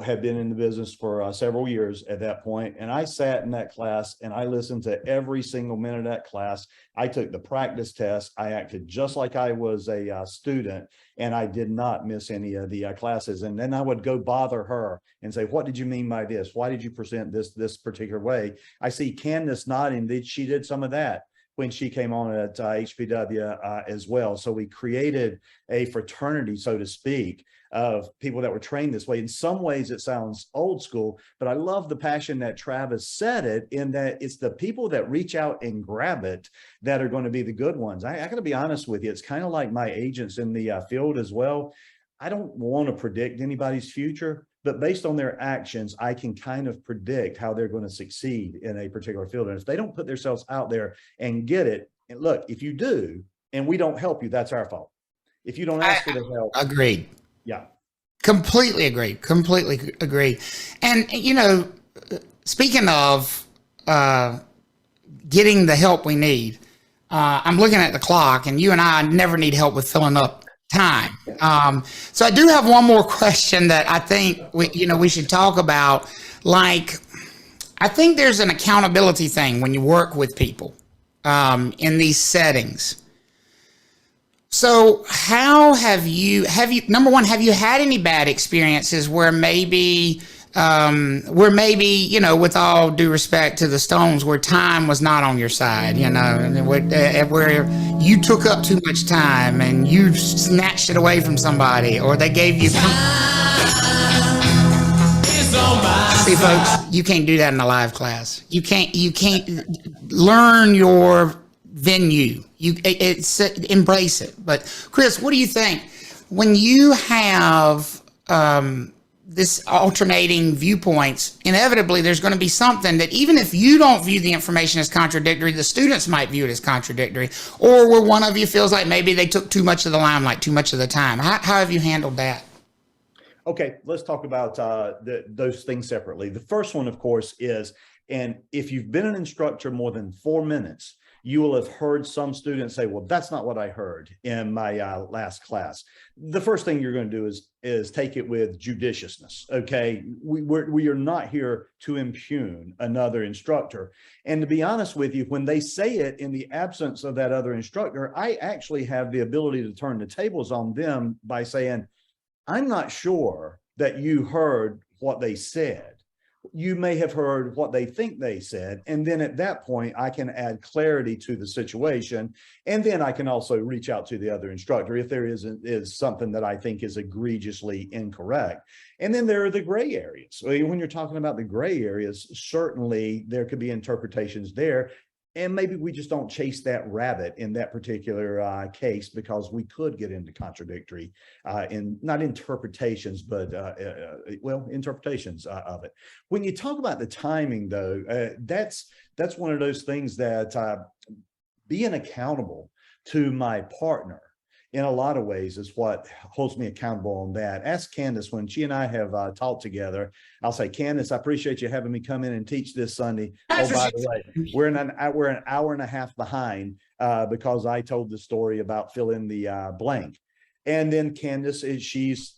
had been in the business for several years at that point. And I sat in that class and I listened to every single minute of that class. I took the practice test. I acted just like I was a student, and I did not miss any of the classes. And then I would go bother her and say, what did you mean by this? Why did you present this particular way? I see Candace nodding that she did some of that when she came on at HPW as well. So we created a fraternity, so to speak, of people that were trained this way. In some ways it sounds old school, but I love the passion that Travis said it, in that it's the people that reach out and grab it that are going to be the good ones. I got to be honest with you. It's kind of like my agents in the field as well. I don't want to predict anybody's future, but based on their actions, I can kind of predict how they're going to succeed in a particular field. And if they don't put themselves out there and get it, and look, if you do, and we don't help you, that's our fault. If you don't ask for the help. Agreed. Yeah. Completely agree. Completely agree. And, speaking of getting the help we need, I'm looking at the clock, and you and I never need help with filling up time. So I do have one more question that I think we should talk about. Like, I think there's an accountability thing when you work with people in these settings. So how have you, number one, have you had any bad experiences where maybe, with all due respect to the Stones, where time was not on your side, where you took up too much time and you snatched it away from somebody, or they gave you... See, folks, you can't do that in a live class. You can't learn your venue. Embrace it. But Chris, what do you think when you have this alternating viewpoints? Inevitably, there's going to be something that, even if you don't view the information as contradictory, the students might view it as contradictory, or where one of you feels like maybe they took too much of the limelight, too much of the time. How have you handled that? Okay, let's talk about those things separately. The first one, of course, is, and if you've been an instructor more than 4 minutes, you will have heard some students say, well, that's not what I heard in my last class. The first thing you're going to do is take it with judiciousness. Okay. We are not here to impugn another instructor. And to be honest with you, when they say it in the absence of that other instructor, I actually have the ability to turn the tables on them by saying, I'm not sure that you heard what they said. You may have heard what they think they said. And then at that point, I can add clarity to the situation. And then I can also reach out to the other instructor if there is something that I think is egregiously incorrect. And then there are the gray areas. When you're talking about the gray areas, certainly there could be interpretations there. And maybe we just don't chase that rabbit in that particular case, because we could get into contradictory not interpretations, but interpretations of it. When you talk about the timing, though, that's one of those things that being accountable to my partner in a lot of ways is what holds me accountable on that. Ask Candace, when she and I have talked together, I'll say, Candace, I appreciate you having me come in and teach this Sunday. Oh, by the way, we're an hour and a half behind because I told the story about fill in the blank. And then Candace, she's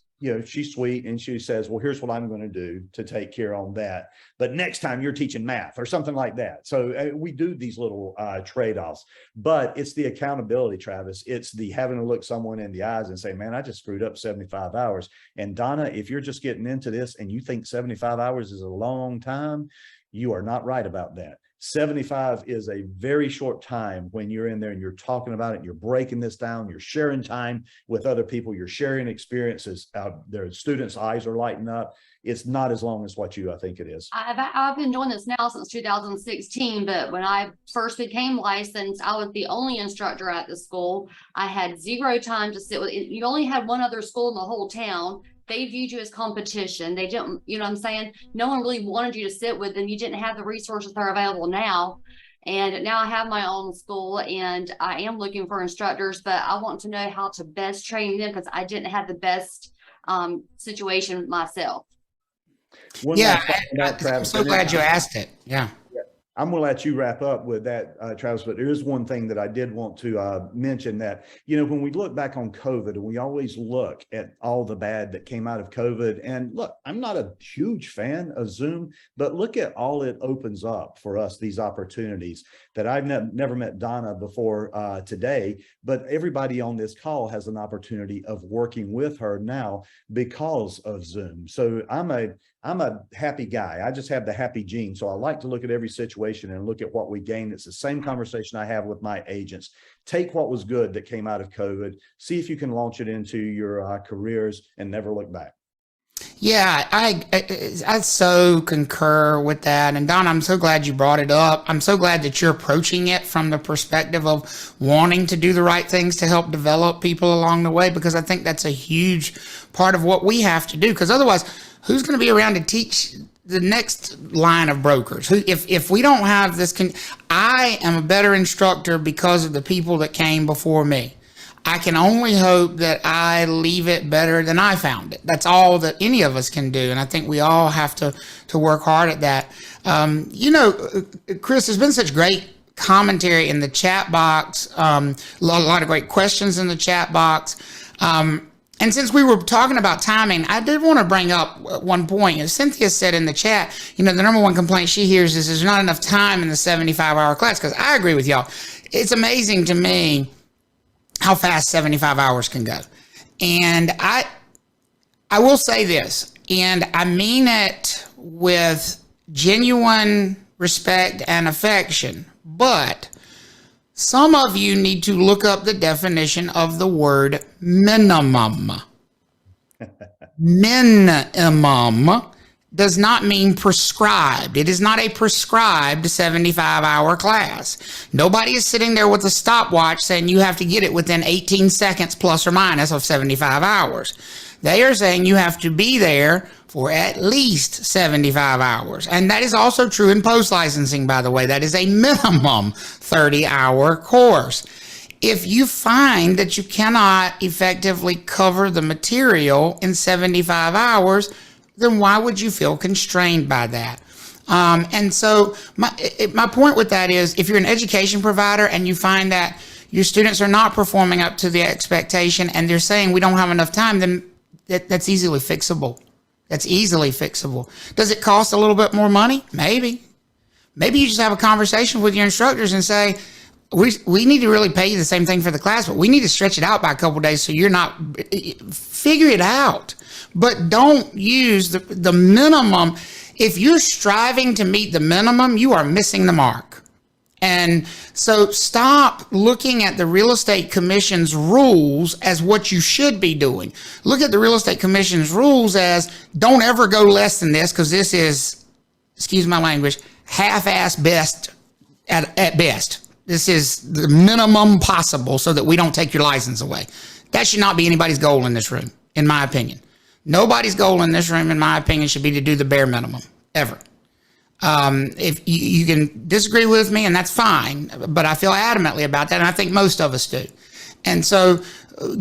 sweet, and she says, well, here's what I'm going to do to take care on that. But next time you're teaching math or something like that. So we do these little trade-offs, but it's the accountability, Travis. It's the having to look someone in the eyes and say, man, I just screwed up 75 hours. And Donna, if you're just getting into this and you think 75 hours is a long time, you are not right about that. 75 is a very short time when you're in there and you're talking about it, you're breaking this down, you're sharing time with other people, you're sharing experiences. Their students' eyes are lighting up. It's not as long as what I think it is. I've been doing this now since 2016, but when I first became licensed, I was the only instructor at the school. I had zero time to sit with. You only had one other school in the whole town. They viewed you as competition. They didn't, you know what I'm saying? No one really wanted you to sit with them. You didn't have the resources that are available now. And now I have my own school and I am looking for instructors, but I want to know how to best train them because I didn't have the best situation myself. I'm so glad you asked it. Yeah. I'm going to let you wrap up with that, Travis, but there is one thing that I did want to mention that, when we look back on COVID, and we always look at all the bad that came out of COVID. And look, I'm not a huge fan of Zoom, but look at all it opens up for us, these opportunities that I've never met Donna before today, but everybody on this call has an opportunity of working with her now because of Zoom. So I'm a happy guy. I just have the happy gene. So I like to look at every situation and look at what we gain. It's the same conversation I have with my agents. Take what was good that came out of COVID, see if you can launch it into your careers and never look back. Yeah, I so concur with that. And Don, I'm so glad you brought it up. I'm so glad that you're approaching it from the perspective of wanting to do the right things to help develop people along the way, because I think that's a huge part of what we have to do. Because otherwise, who's going to be around to teach the next line of brokers? If we don't have this, I am a better instructor because of the people that came before me. I can only hope that I leave it better than I found it. That's all that any of us can do. And I think we all have to work hard at that. Chris, there's been such great commentary in the chat box, a lot of great questions in the chat box. And since we were talking about timing, I did want to bring up one point. As Cynthia said in the chat, the number one complaint she hears is there's not enough time in the 75-hour class, because I agree with y'all. It's amazing to me how fast 75 hours can go. And I will say this, and I mean it with genuine respect and affection, but some of you need to look up the definition of the word minimum. Minimum does not mean prescribed. It is not a prescribed 75-hour class. Nobody is sitting there with a stopwatch saying you have to get it within 18 seconds plus or minus of 75 hours. They are saying you have to be there for at least 75 hours. And that is also true in post-licensing, by the way. That is a minimum 30-hour course. If you find that you cannot effectively cover the material in 75 hours, then why would you feel constrained by that? And so my point with that is, if you're an education provider and you find that your students are not performing up to the expectation and they're saying we don't have enough time, then that's easily fixable. That's easily fixable. Does it cost a little bit more money? Maybe. Maybe you just have a conversation with your instructors and say, we need to really pay you the same thing for the class, but we need to stretch it out by a couple of days so you're not, figure it out. But don't use the minimum. If you're striving to meet the minimum, you are missing the mark. And so stop looking at the Real Estate Commission's rules as what you should be doing. Look at the Real Estate Commission's rules as don't ever go less than this, because this is, excuse my language, half-ass best at best. This is the minimum possible so that we don't take your license away. That should not be anybody's goal in this room, in my opinion. Nobody's goal in this room, in my opinion, should be to do the bare minimum, ever. If you can disagree with me, and that's fine, but I feel adamantly about that, and I think most of us do. And so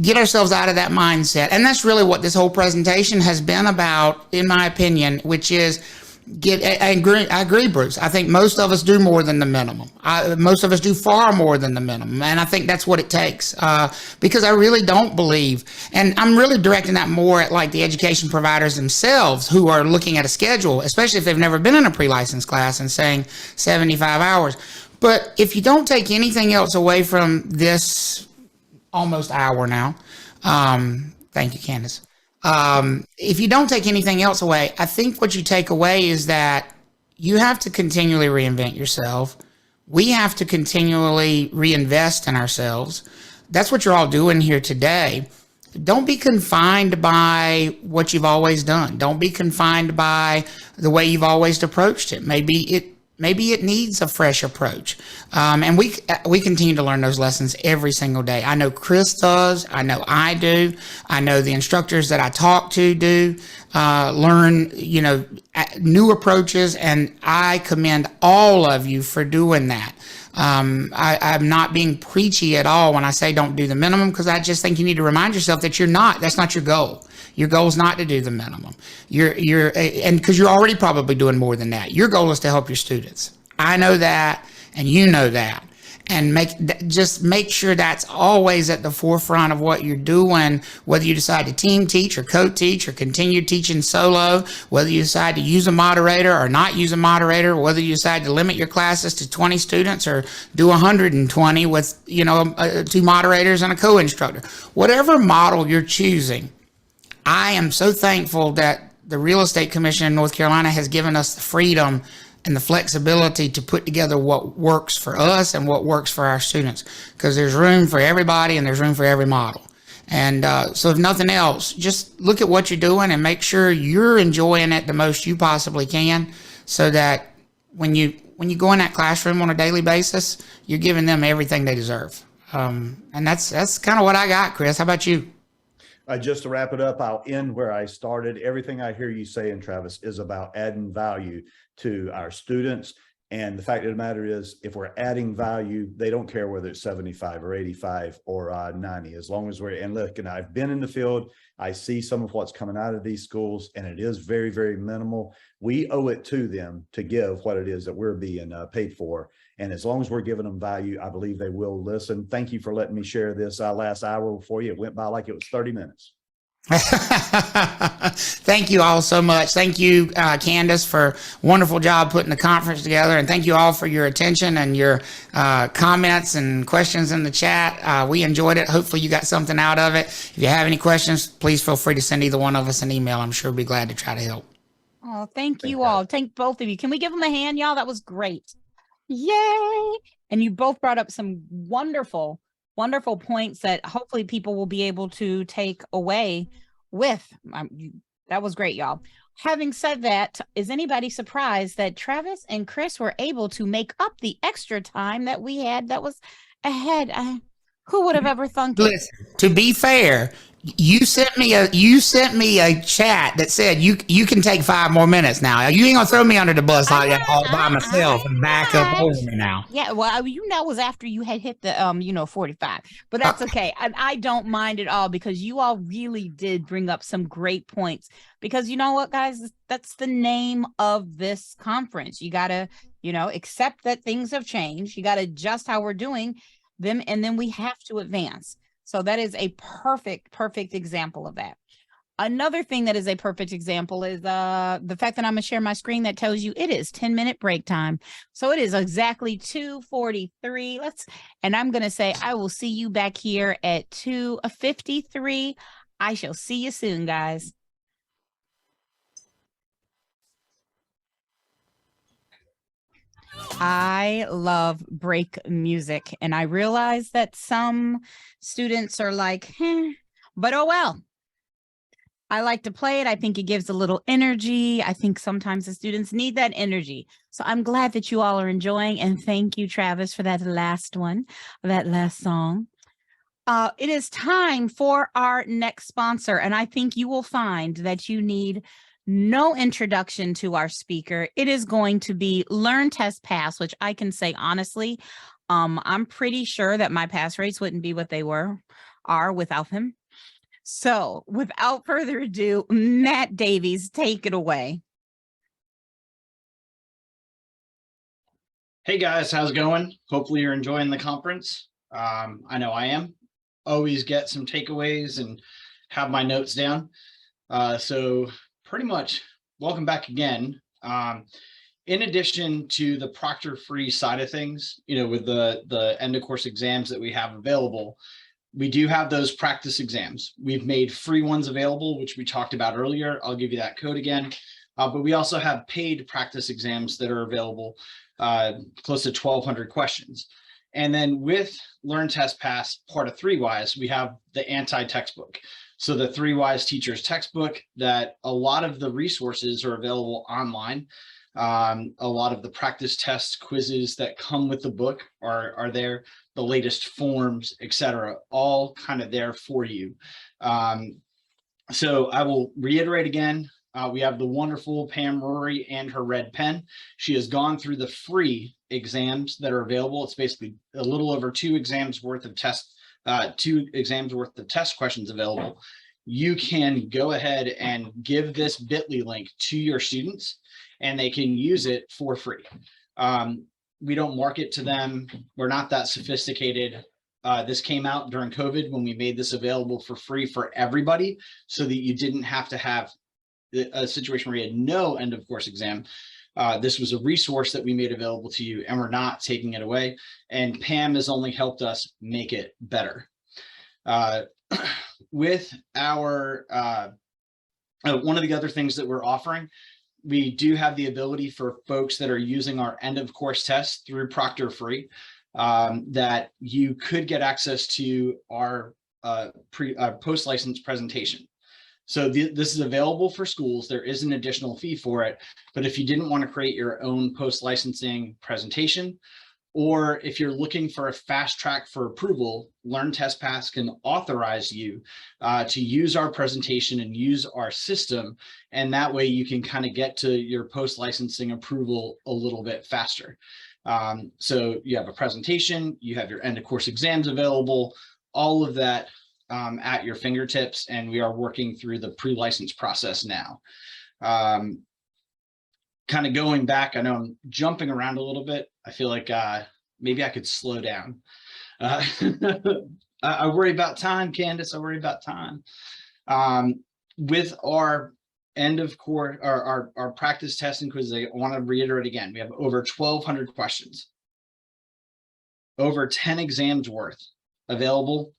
get ourselves out of that mindset. And that's really what this whole presentation has been about, in my opinion, which is I agree, Bruce. I think most of us do more than the minimum. Most of us do far more than the minimum. And I think that's what it takes, because I really don't believe, and I'm really directing that more at like the education providers themselves who are looking at a schedule, especially if they've never been in a pre-license class, and saying 75 hours. But if you don't take anything else away from this almost hour now, thank you, Candace. If you don't take anything else away, I think what you take away is that you have to continually reinvent yourself. We have to continually reinvest in ourselves. That's what you're all doing here today. Don't be confined by what you've always done. Don't be confined by the way you've always approached it. Maybe it needs a fresh approach. And we continue to learn those lessons every single day. I know Chris does. I know I do. I know the instructors that I talk to do learn, new approaches, and I commend all of you for doing that. I'm not being preachy at all when I say don't do the minimum, because I just think you need to remind yourself that that's not your goal. Your goal is not to do the minimum. And because you're already probably doing more than that. Your goal is to help your students. I know that, and you know that. And just make sure that's always at the forefront of what you're doing, whether you decide to team teach or co-teach or continue teaching solo, whether you decide to use a moderator or not use a moderator, whether you decide to limit your classes to 20 students or do 120 with, 2 moderators and a co-instructor. Whatever model you're choosing, I am so thankful that the Real Estate Commission in North Carolina has given us the freedom and the flexibility to put together what works for us and what works for our students, because there's room for everybody and there's room for every model. And so if nothing else, just look at what you're doing and make sure you're enjoying it the most you possibly can, so that when you go in that classroom on a daily basis, you're giving them everything they deserve. And that's kind of what I got, Chris. How about you? Just to wrap it up, I'll end where I started. Everything I hear you saying, Travis, is about adding value to our students. And the fact of the matter is, if we're adding value, they don't care whether it's 75 or 85 or 90, as long as and look, and I've been in the field, I see some of what's coming out of these schools, and it is very, very minimal. We owe it to them to give what it is that we're being paid for. And as long as we're giving them value, I believe they will listen. Thank you for letting me share this last hour for you. It went by like it was 30 minutes. Thank you all so much. Thank you, Candace, for wonderful job putting the conference together. And thank you all for your attention and your comments and questions in the chat. We enjoyed it. Hopefully you got something out of it. If you have any questions, please feel free to send either one of us an email. I'm sure we'll be glad to try to help. Oh, thank you all. Thank both of you. Can we give them a hand, y'all? That was great. Yay. And you both brought up some wonderful points that hopefully people will be able to take away with. That was great, y'all. Having said that, is anybody surprised that Travis and Chris were able to make up the extra time that we had that was ahead? Who would have ever thunk it? Listen, to be fair, you sent me a chat that said you can take 5 more minutes now. You ain't gonna throw me under the bus like that all by myself and back up over me now. Yeah, well, that was after you had hit the 45, but that's okay. I don't mind at all because you all really did bring up some great points. Because you know what, guys, that's the name of this conference. You gotta, accept that things have changed. You gotta adjust how we're doing them, and then we have to advance. So that is a perfect example of that. Another thing that is a perfect example is the fact that I'm gonna share my screen that tells you it is 10-minute break time. So it is exactly 2:43. And I'm gonna say I will see you back here at 2:53. I shall see you soon, guys. I love break music, and I realize that some students are like, but oh well. I like to play it. I think it gives a little energy. I think sometimes the students need that energy. So I'm glad that you all are enjoying, and thank you, Travis, for that last song. It is time for our next sponsor, and I think you will find that you need no introduction to our speaker. It is going to be Learn Test Pass, which I can say honestly, I'm pretty sure that my pass rates wouldn't be what they are without him. So without further ado, Matt Davies, take it away. Hey guys, how's it going? Hopefully you're enjoying the conference. I know I am. Always get some takeaways and have my notes down. So pretty much welcome back again. In addition to the proctor free side of things, with the end of course exams that we have available, we do have those practice exams. We've made free ones available, which we talked about earlier. I'll give you that code again. But we also have paid practice exams that are available, close to 1,200 questions. And then with Learn Test Pass, part of 3Wise, we have the anti-textbook. So the 3Wise Teachers Textbook, that a lot of the resources are available online. A lot of the practice tests, quizzes that come with the book are there, the latest forms, etc., all kind of there for you. So I will reiterate again, we have the wonderful Pam Rory and her red pen. She has gone through the free exams that are available. It's basically a little over 2 exams worth of test questions available. You can go ahead and give this bit.ly link to your students and they can use it for free. We don't market to them. We're not that sophisticated. This came out during COVID when we made this available for free for everybody so that you didn't have to have a situation where you had no end of course exam. This was a resource that we made available to you and we're not taking it away. And Pam has only helped us make it better. With our, one of the other things that we're offering, we do have the ability for folks that are using our end of course test through Proctor Free, that you could get access to our post-license presentation. So this is available for schools. There is an additional fee for it, but if you didn't want to create your own post-licensing presentation, or if you're looking for a fast track for approval, Learn Test Pass can authorize you to use our presentation and use our system. And that way you can kind of get to your post-licensing approval a little bit faster. So you have a presentation, you have your end of course exams available, all of that at your fingertips. And we are working through the pre-license process now. Kind of going back, I know I'm jumping around a little bit. I feel like maybe I could slow down. I worry about time, Candace. I worry about time. With our end of course, our practice testing quizzes, I want to reiterate again, we have over 1,200 questions, over 10 exams worth available.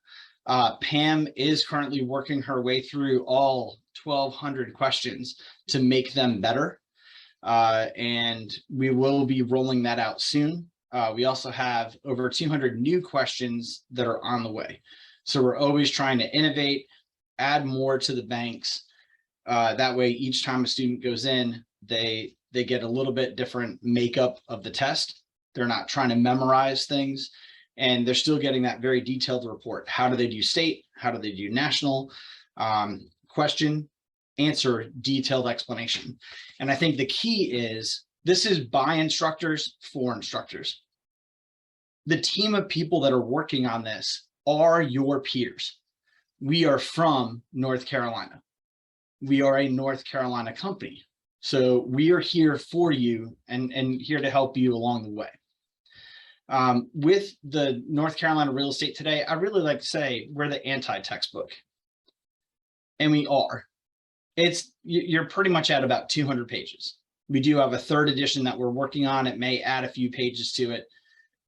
Pam is currently working her way through all 1,200 questions to make them better. And we will be rolling that out soon. We also have over 200 new questions that are on the way. So we're always trying to innovate, add more to the banks. That way, each time a student goes in, they get a little bit different makeup of the test. They're not trying to memorize things. and they're still getting that very detailed report. How do they do state? How do they do national? Question, answer, detailed explanation. And I think the key is this is by instructors for instructors. The team of people that are working on this are your peers. We are from North Carolina. We are a North Carolina company. So we are here for you and here to help you along the way. With the North Carolina Real Estate Today, I really like to say we're the anti-textbook. And we are. You're pretty much at about 200 pages. We do have a third edition that we're working on. It may add a few pages to it,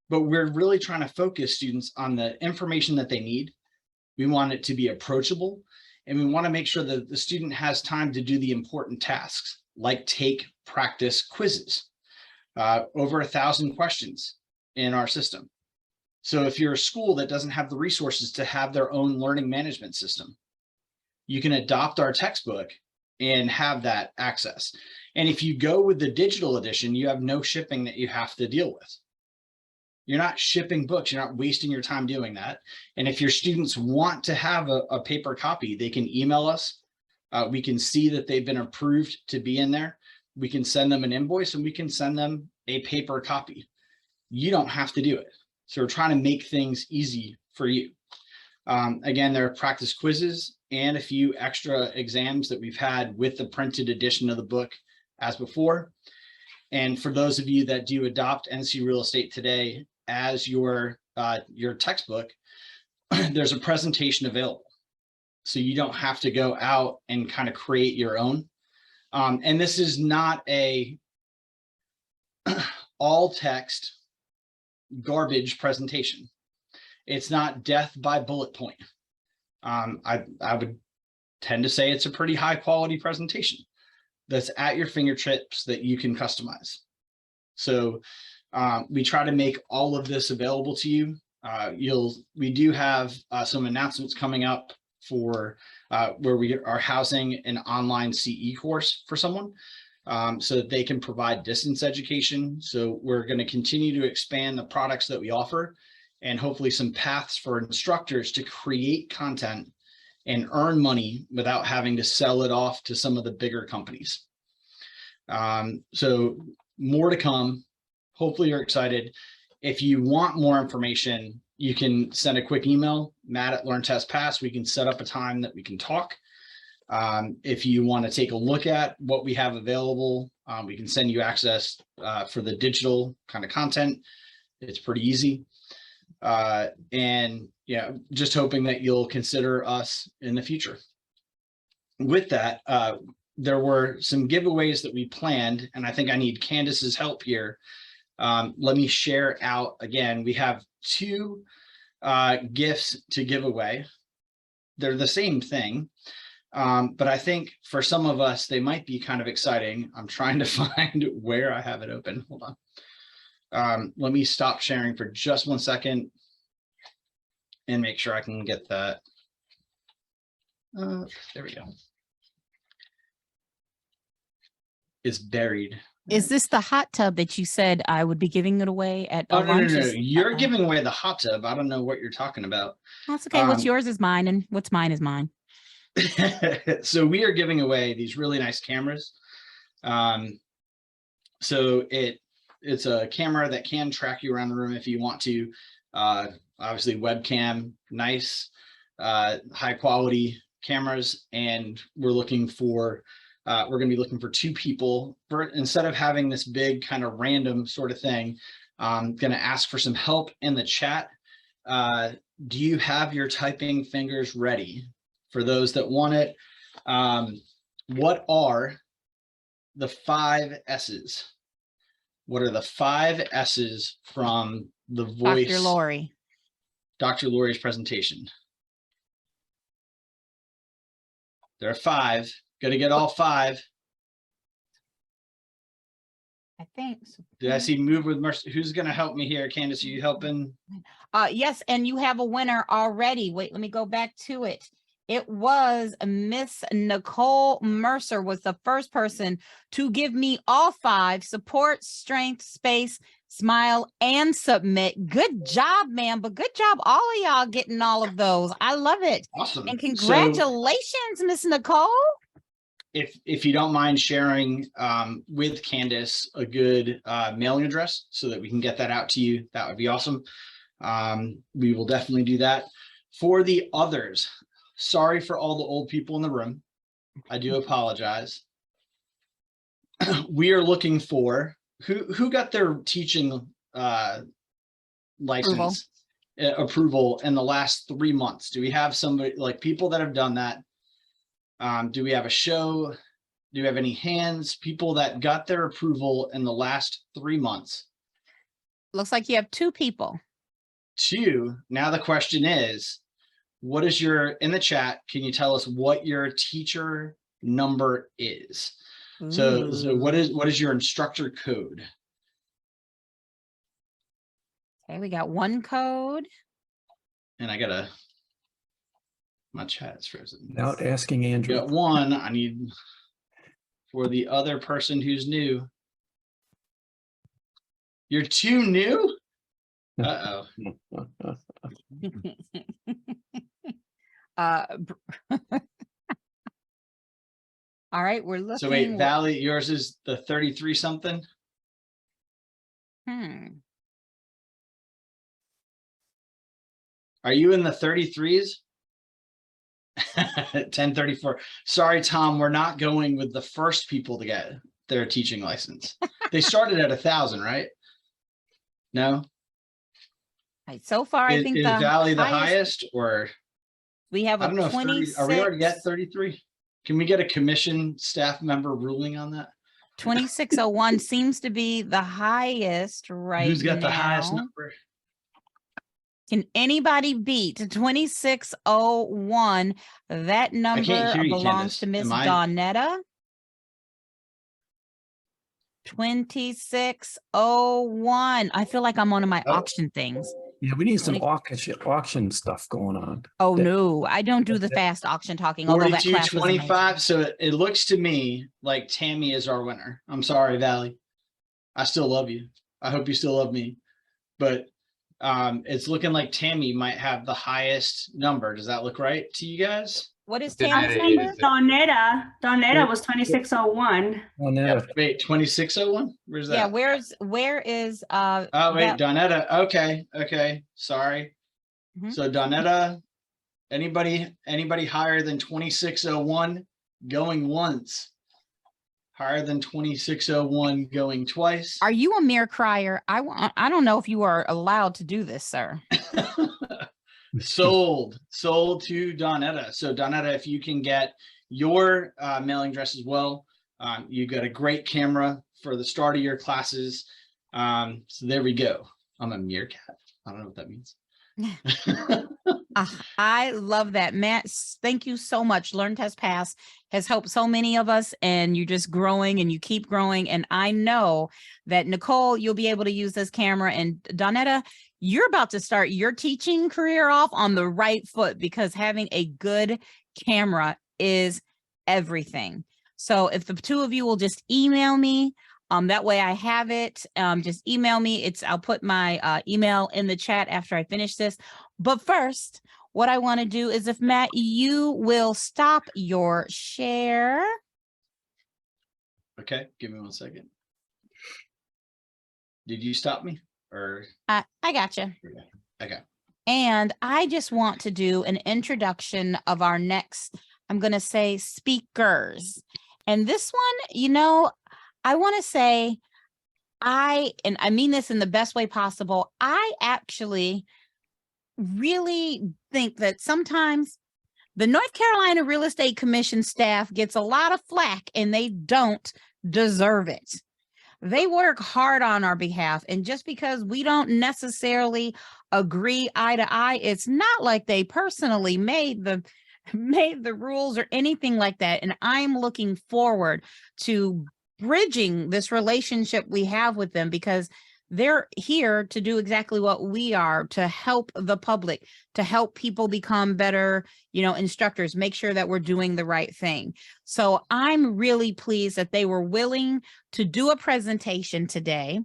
but we're really trying to focus students on the information that they need. We want it to be approachable, and we want to make sure that the student has time to do the important tasks, like take practice quizzes, over 1,000 questions in our system. So if you're a school that doesn't have the resources to have their own learning management system, you can adopt our textbook and have that access. And if you go with the digital edition, you have no shipping that you have to deal with. You're not shipping books. You're not wasting your time doing that. And if your students want to have a paper copy, they can email us. We can see that they've been approved to be in there. We can send them an invoice and we can send them a paper copy. You don't have to do it. So we're trying to make things easy for you. Again, there are practice quizzes and a few extra exams that we've had with the printed edition of the book as before. And for those of you that do adopt NC Real Estate Today as your textbook, there's a presentation available. So you don't have to go out and kind of create your own. And this is not a all text garbage presentation. It's not death by bullet point. I would tend to say it's a pretty high quality presentation that's at your fingertips that you can customize. So we try to make all of this available to you. We do have some announcements coming up for where we are housing an online CE course for someone so that they can provide distance education. So we're going to continue to expand the products that we offer and hopefully some paths for instructors to create content and earn money without having to sell it off to some of the bigger companies. So more to come. Hopefully you're excited. If you want more information, you can send a quick email, Matt@LearnTestPass. We can set up a time that we can talk. If you want to take a look at what we have available, we can send you access for the digital kind of content. It's pretty easy. And yeah, just hoping that you'll consider us in the future. With that, there were some giveaways that we planned, and I think I need Candace's help here. Let me share out again. We have two gifts to give away. They're the same thing, but I think for some of us, they might be kind of exciting. I'm trying to find where I have it open. Hold on. Let me stop sharing for just 1 second and make sure I can get that. There we go. It's buried. Is this the hot tub that you said I would be giving it away at? Oh, no. lunches? You're giving away the hot tub. I don't know what you're talking about. That's okay. What's yours is mine, and what's mine is mine. So we are giving away these really nice cameras. So it's a camera that can track you around the room if you want to. Obviously webcam, nice, high quality cameras. And we're looking for, we're going to be looking for 2 people instead of having this big kind of random sort of thing. I'm going to ask for some help in the chat. Do you have your typing fingers ready for those that want it? What are the 5 S's? What are the 5 S's from the voice? Dr. Lori. Dr. Lori's presentation. There are 5. Got to get all 5. I think so. Did I see move with mercy? Who's going to help me here? Candace, are you helping? Yes, and you have a winner already. Wait, let me go back to it. It was Miss Nicole Mercer was the first person to give me all 5: support, strength, space, smile, and submit. Good job, man. But good job, all of y'all getting all of those. I love it. Awesome. And So congratulations, Miss Nicole. if you don't mind sharing with Candace a good mailing address so that we can get that out to you, that would be awesome. We will definitely do that. For the others, sorry for all the old people in the room. I do apologize. We are looking for who got their teaching license approval in the last 3 months. Do we have somebody, like people that have done that? Do we have a show? Do we have any hands, people that got their approval in the last 3 months? Looks like you have 2 people. 2. Now the question is, what is your, in the chat, can you tell us what your teacher number is? So what is your instructor code? Okay, we got 1 code. And my chat's frozen. Without asking Andrew. Got 1. I need for the other person who's new. You're too new? Uh-oh. All right, we're looking. So wait, Valley, yours is the 33 something? Are you in the 33s? 1034. Sorry, Tom, we're not going with the first people to get their teaching license. They started at 1,000, right? No? Right, so far, I think is the Valley the highest, or we have I a don't know, 26. are we already at 33? Can we get a commission staff member ruling on that? 2601 seems to be the highest right Who's got the highest now. number? Can anybody beat 2601? That number hear you, belongs Candace. to Miss Am I- Dawnetta. 2601. I feel like I'm one of my Oh. auction things. Yeah, we need some 20 auction stuff going on. Oh That- no, I don't do the fast auction talking. Although that class was amazing. 4225. So it looks to me like Tammy is our winner. I'm sorry, Valley. I still love you. I hope you still love me. But it's looking like Tammy might have the highest number. Does that look right to you guys? What is Did Tammy's I- number? Donetta was 2601. Oh, no. Wait, 2601? Where's that? Yeah, where is Oh, wait, that- Donetta. Okay. Sorry. Mhm. So Donetta, anybody higher than 2601 going once? Higher than 2601 going twice? Are you a mere crier? I don't know if you are allowed to do this, sir. Sold to Donetta. So Donetta, if you can get your mailing address as well, you got a great camera for the start of your classes. So there we go. I'm a meerkat. I don't know what that means. I love that, Matt. Thank you so much. Learn Test Pass has helped so many of us, and you're just growing and you keep growing. And I know that Nicole, you'll be able to use this camera, and Donetta, you're about to start your teaching career off on the right foot, because having a good camera is everything. So if the 2 of you will just email me, that way I have it. Just email me. I'll put my email in the chat after I finish this. But first, what I want to do is, if Matt, you will stop your share. Okay, give me 1 second. Did you stop me or? I got you. Okay. And I just want to do an introduction of our next, I'm going to say, speakers. And this one, I want to say, and I mean this in the best way possible, I actually really think that sometimes the North Carolina Real Estate Commission staff gets a lot of flack, and they don't deserve it. They work hard on our behalf, and just because we don't necessarily agree eye to eye, it's not like they personally made the rules or anything like that. And I'm looking forward to bridging this relationship we have with them, because they're here to do exactly what we are, to help the public, to help people become better, instructors, make sure that we're doing the right thing. So I'm really pleased that they were willing to do a presentation today.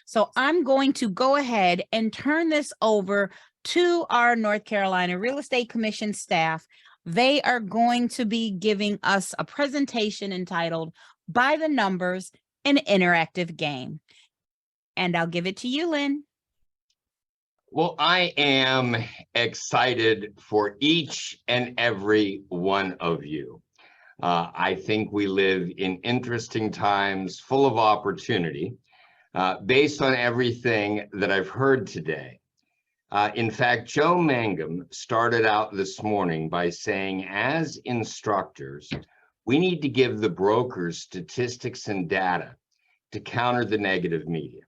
So I'm going to go ahead and turn this over to our North Carolina Real Estate Commission staff. They are going to be giving us a presentation entitled By the Numbers, an Interactive Game. And I'll give it to you, Lynn. Well, I am excited for each and every one of you. I think we live in interesting times full of opportunity based on everything that I've heard today. In fact, Joe Mangum started out this morning by saying, as instructors, we need to give the brokers statistics and data to counter the negative media.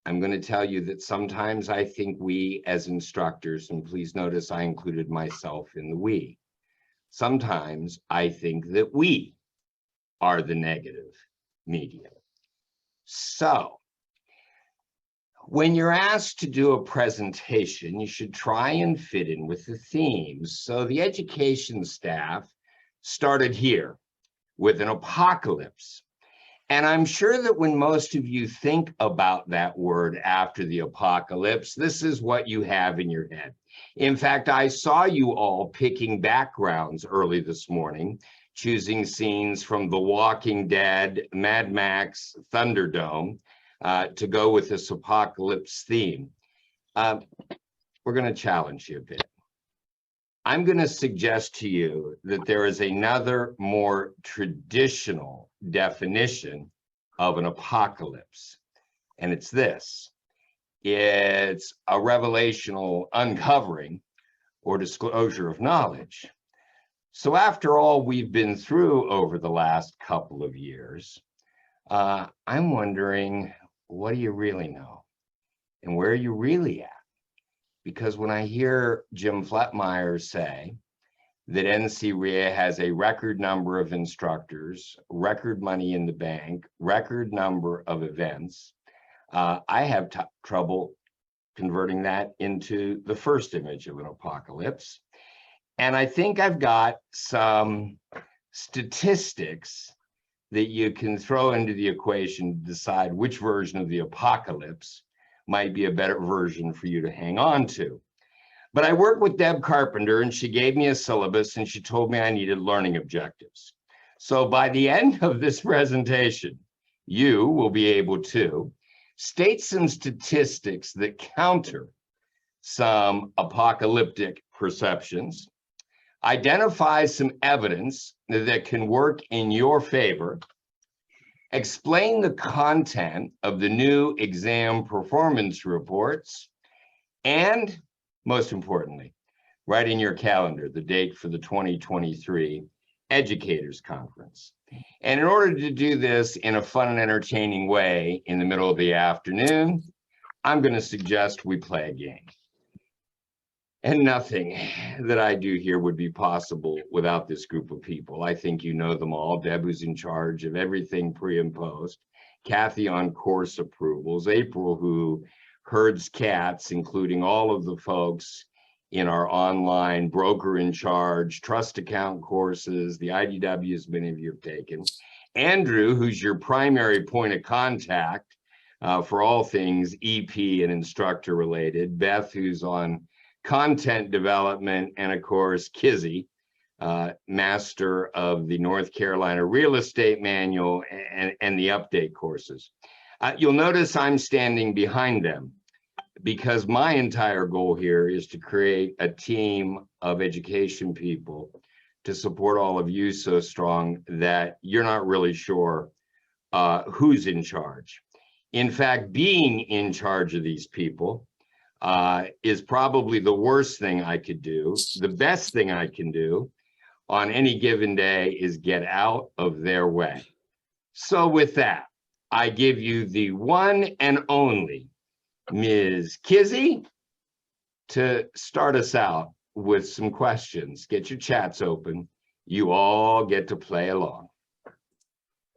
I'm going to tell you that sometimes I think we as instructors, and please notice I included myself in the we, sometimes I think that we are the negative media. So when you're asked to do a presentation, you should try and fit in with the themes. So the education staff started here with an apocalypse. And I'm sure that when most of you think about that word after the apocalypse, this is what you have in your head. In fact, I saw you all picking backgrounds early this morning, choosing scenes from The Walking Dead, Mad Max, Thunderdome, to go with this apocalypse theme. We're going to challenge you a bit. I'm going to suggest to you that there is another more traditional definition of an apocalypse, and it's this. It's a revelational uncovering or disclosure of knowledge. So after all we've been through over the last couple of years, I'm wondering, what do you really know? And where are you really at? Because when I hear Jim Fletmeyer say that NCREA has a record number of instructors, record money in the bank, record number of events, I have trouble converting that into the first image of an apocalypse. And I think I've got some statistics that you can throw into the equation to decide which version of the apocalypse might be a better version for you to hang on to. But I worked with Deb Carpenter, and she gave me a syllabus, and she told me I needed learning objectives. So by the end of this presentation, you will be able to state some statistics that counter some apocalyptic perceptions, identify some evidence that can work in your favor, explain the content of the new exam performance reports, and most importantly, write in your calendar the date for the 2023 Educators Conference. And in order to do this in a fun and entertaining way in the middle of the afternoon, I'm going to suggest we play a game. And nothing that I do here would be possible without this group of people. I think you know them all. Deb, who's in charge of everything pre and post. Kathy on course approvals. April, who herds cats, including all of the folks in our online broker in charge, trust account courses, the IDWs many of you have taken. Andrew, who's your primary point of contact for all things EP and instructor related. Beth, who's on content development, and of course, Kizzy, master of the North Carolina Real Estate Manual and the update courses. You'll notice I'm standing behind them because my entire goal here is to create a team of education people to support all of you so strong that you're not really sure who's in charge. In fact, being in charge of these people is probably the worst thing I could do. The best thing I can do on any given day is get out of their way. So with that, I give you the one and only Ms. Kizzy to start us out with some questions. Get your chats open. You all get to play along.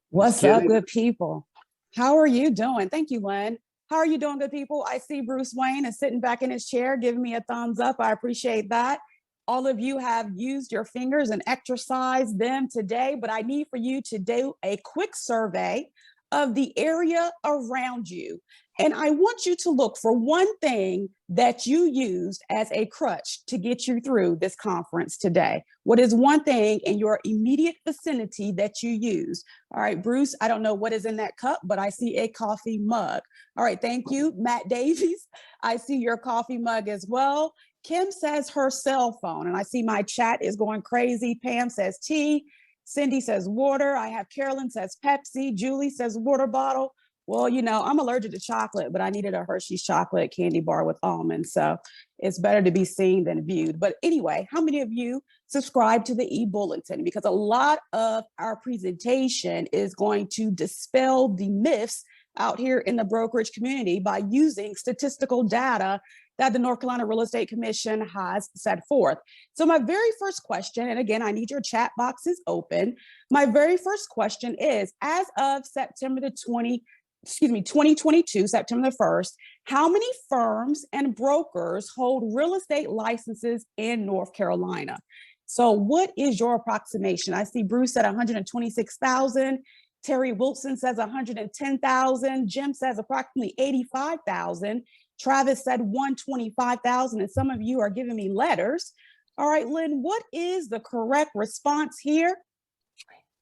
What's up, good people? How are you doing? Thank you, Lynn. How are you doing, good people? I see Bruce Wayne is sitting back in his chair, giving me a thumbs up. I appreciate that. All of you have used your fingers and exercised them today, but I need for you to do a quick survey of the area around you. And I want you to look for one thing that you used as a crutch to get you through this conference today. What is one thing in your immediate vicinity that you use? All right, Bruce, I don't know what is in that cup, but I see a coffee mug. All right, thank you. Matt Davies, I see your coffee mug as well. Kim says her cell phone, and I see my chat is going crazy. Pam says tea. Cindy says water. I have Carolyn says Pepsi. Julie says water bottle. Well, you know, I'm allergic to chocolate, but I needed a Hershey's chocolate candy bar with almonds. So it's better to be seen than viewed. But anyway, how many of you subscribe to the e-bulletin? Because a lot of our presentation is going to dispel the myths out here in the brokerage community by using statistical data that the North Carolina Real Estate Commission has set forth. So my very first question, and again, I need your chat boxes open. My very first question is, as of September the 2022, September the 1st, how many firms and brokers hold real estate licenses in North Carolina? So what is your approximation? I see Bruce at 126,000. Terry Wilson says 110,000. Jim says approximately 85,000. Travis said 125,000, and some of you are giving me letters. All right, Lynn, what is the correct response here?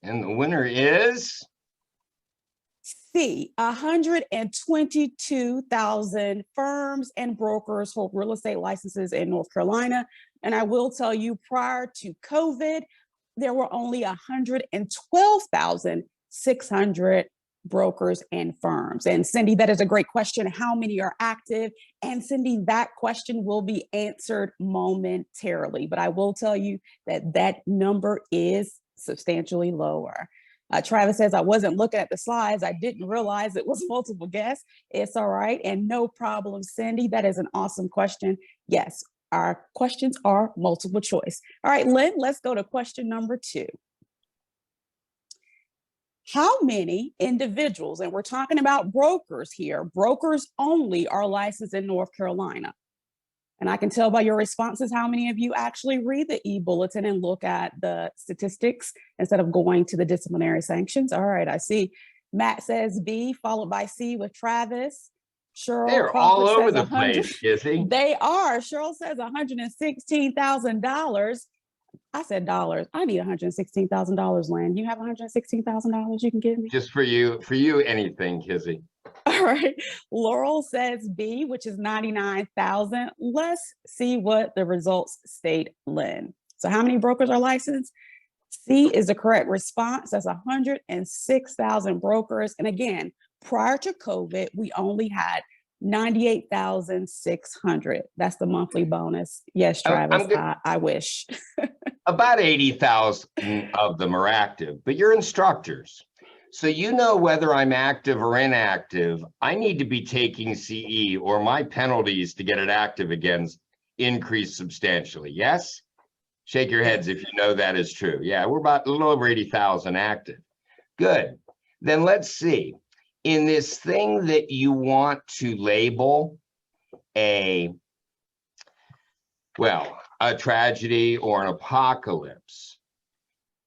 And the winner is? C, 122,000 firms and brokers hold real estate licenses in North Carolina. And I will tell you, prior to COVID, there were only 112,600 brokers and firms. And Cindy, that is a great question. How many are active? And Cindy, that question will be answered momentarily, but I will tell you that that number is substantially lower. Travis says, I wasn't looking at the slides. I didn't realize it was multiple guests. It's all right. And no problem, Cindy. That is an awesome question. Yes, our questions are multiple choice. All right, Lynn, let's go to question number 2. How many individuals, and we're talking about brokers here, brokers only are licensed in North Carolina? And I can tell by your responses how many of you actually read the e-bulletin and look at the statistics instead of going to the disciplinary sanctions. All right, I see Matt says B, followed by C with Travis. Cheryl They're Crawford all over says the 100. place, Kissy. They are. Cheryl says $116,000. I said dollars. I need $116,000, Lynn. You have $116,000 you can give me? Just for you, anything, Kissy. All right. Laurel says B, which is 99,000. Let's see what the results state, Lynn. So how many brokers are licensed? C is the correct response. That's 106,000 brokers. And again, prior to COVID, we only had 98,600. That's the monthly bonus. Yes, Travis, I wish. About 80,000 of them are active, but you're instructors. So you know whether I'm active or inactive. I need to be taking CE, or my penalties to get it active again increase substantially. Yes? Shake your heads if you know that is true. Yeah, we're about a little over 80,000 active. Good. Then let's see. In this thing that you want to label a tragedy or an apocalypse,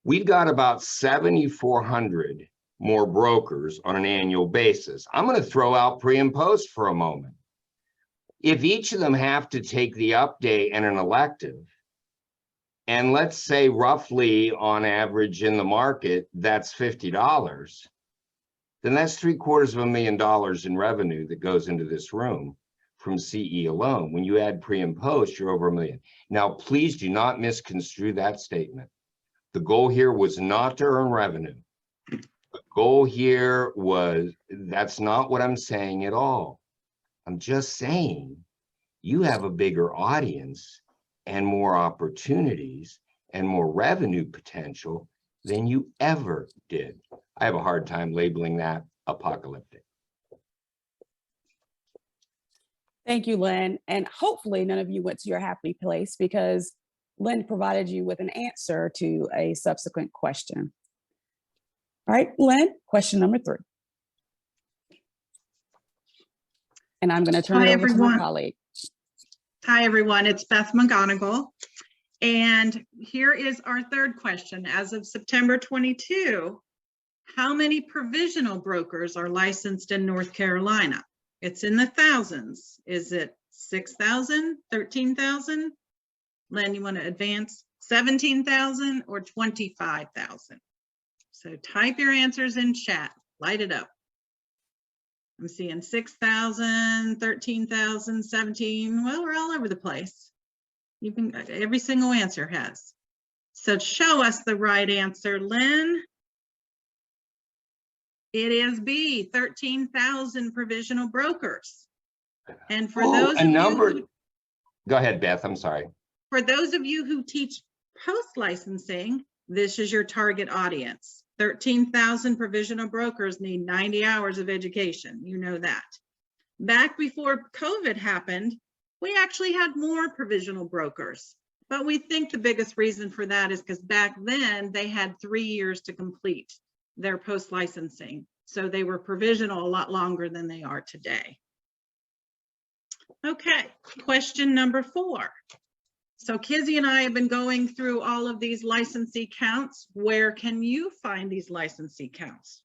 we've got about 7,400 more brokers on an annual basis. I'm going to throw out pre and post for a moment. If each of them have to take the update and an elective, and let's say roughly on average in the market, that's $50, then that's $750,000 in revenue that goes into this room from CE alone. When you add pre and post, you're over $1 million. Now, please do not misconstrue that statement. The goal here was not to earn revenue. The goal here was, that's not what I'm saying at all. I'm just saying you have a bigger audience and more opportunities and more revenue potential than you ever did. I have a hard time labeling that apocalyptic. Thank you, Lynn. And hopefully none of you went to your happy place because Lynn provided you with an answer to a subsequent question. All right, Lynn, question number 3. And I'm going to turn Hi, it over to my everyone. colleague. Hi, everyone. It's Beth McGonigal. And here is our third question. As of September 22, how many provisional brokers are licensed in North Carolina? It's in the thousands. Is it 6,000, 13,000? Len, you want to advance? 17,000 or 25,000? So type your answers in chat. Light it up. I'm seeing 6,000, 13,000, 17. Well, we're all over the place. You can, every single answer has. So show us the right answer, Lynn. It is B, 13,000 provisional brokers. And for those of you, Go ahead, Beth, I'm sorry. for those of you who teach post-licensing, this is your target audience. 13,000 provisional brokers need 90 hours of education. You know that. Back before COVID happened, we actually had more provisional brokers, but we think the biggest reason for that is because back then they had 3 years to complete their post-licensing. So they were provisional a lot longer than they are today. Okay, question number 4. So Kizzy and I have been going through all of these licensee counts. Where can you find these licensee counts?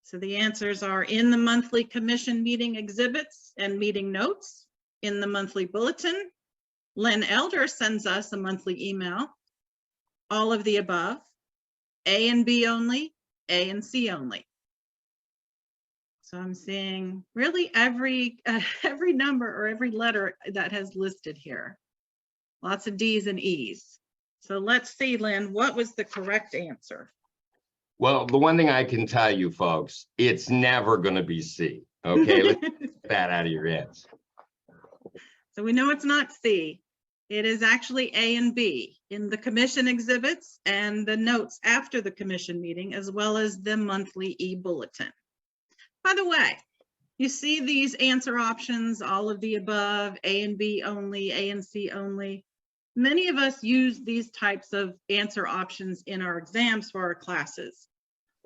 So the answers are in the monthly commission meeting exhibits and meeting notes, in the monthly bulletin. Len Elder sends us a monthly email. All of the above, A and B only, A and C only. So I'm seeing really every number or every letter that has listed here. Lots of D's and E's. So let's see, Lynn, what was the correct answer? Well, the one thing I can tell you folks, it's never going to be C. Okay, let's get that out of your heads. So we know it's not C. It is actually A and B in the commission exhibits and the notes after the commission meeting, as well as the monthly e-bulletin. By the way, you see these answer options, all of the above, A and B only, A and C only. Many of us use these types of answer options in our exams for our classes.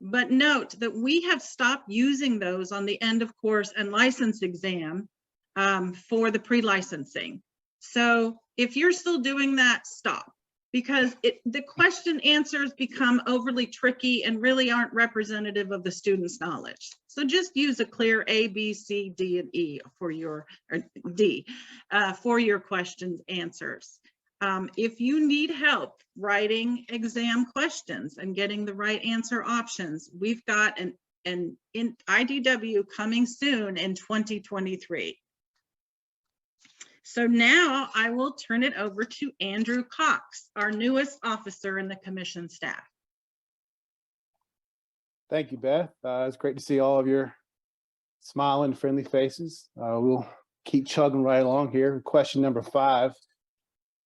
But note that we have stopped using those on the end of course and license exam for the pre-licensing. So if you're still doing that, stop, because the question answers become overly tricky and really aren't representative of the student's knowledge. So just use a clear A, B, C, D, and E for your, or D, for your questions answers. If you need help writing exam questions and getting the right answer options, we've got an IDW coming soon in 2023. So now I will turn it over to Andrew Cox, our newest officer in the commission staff. Thank you, Beth. It's great to see all of your smiling, friendly faces. We'll keep chugging right along here. Question number 5.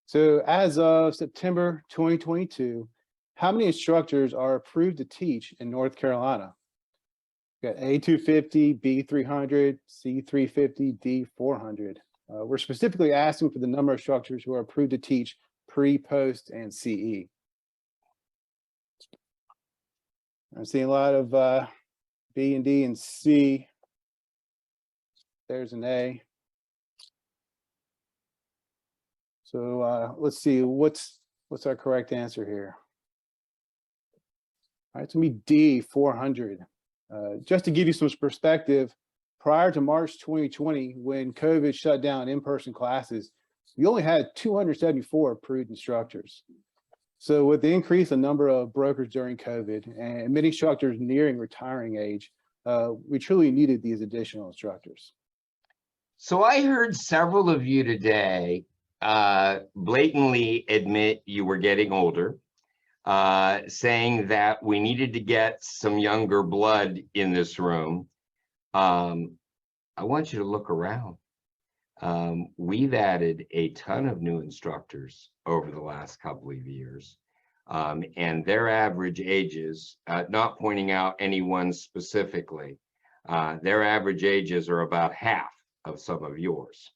So as of September 2022, how many instructors are approved to teach in North Carolina? We got A250, B300, C350, D400. We're specifically asking for the number of instructors who are approved to teach pre, post, and CE. I'm seeing a lot of B and D and C. There's an A. So let's see, what's our correct answer here? All right, it's gonna be D, 400. Just to give you some perspective, prior to March 2020, when COVID shut down in-person classes, we only had 274 approved instructors. So with the increase in number of brokers during COVID and many instructors nearing retiring age, we truly needed these additional instructors. So I heard several of you today blatantly admit you were getting older, saying that we needed to get some younger blood in this room. I want you to look around. We've added a ton of new instructors over the last couple of years, and their average ages, not pointing out anyone specifically, their average ages are about half of some of yours.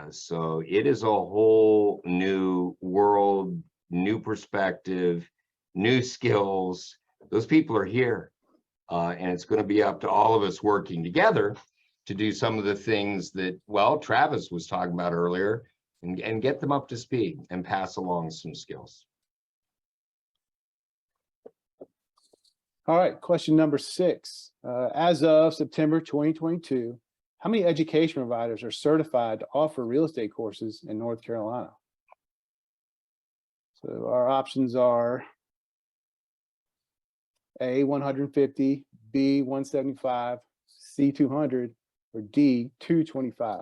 So it is a whole new world, new perspective, new skills. Those people are here, and it's going to be up to all of us working together to do some of the things that, well, Travis was talking about earlier, and get them up to speed and pass along some skills. All right, question number 6. As of September 2022, how many education providers are certified to offer real estate courses in North Carolina? So our options are A, 150, B, 175, C, 200, or D, 225.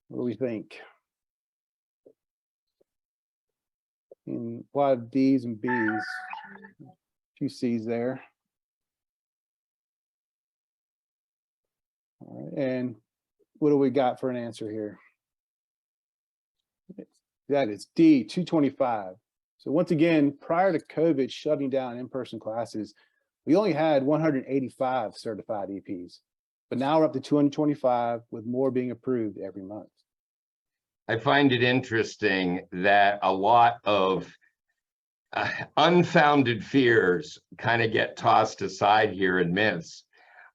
What do we think? And a lot of D's and B's, a few C's there. All right, and what do we got for an answer here? That is D, 225. So once again, prior to COVID shutting down in-person classes, we only had 185 certified EPs, but now we're up to 225 with more being approved every month. I find it interesting that a lot of unfounded fears kind of get tossed aside here in myths.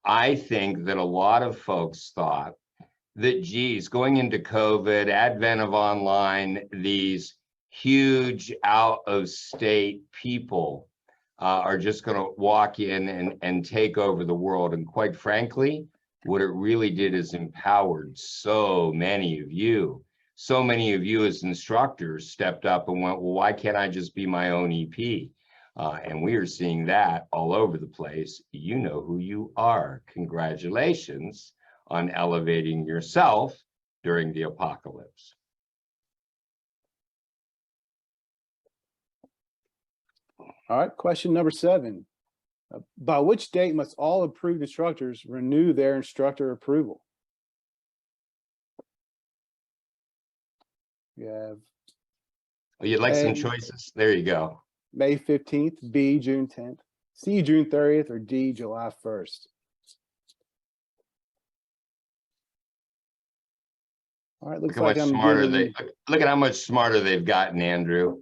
I think that a lot of folks thought that, geez, going into COVID, advent of online, these huge out-of-state people are just going to walk in and take over the world. And quite frankly, what it really did is empowered so many of you. So many of you as instructors stepped up and went, well, why can't I just be my own EP? And we are seeing that all over the place. You know who you are. Congratulations on elevating yourself during the apocalypse. All right, question number 7. By which date must all approved instructors renew their instructor approval? We have Oh, you'd like some A, choices? There you go. May 15th, B, June 10th, C, June 30th, or D, July 1st. All right, looks Look like how much I'm smarter getting, look at how much smarter they've gotten, Andrew.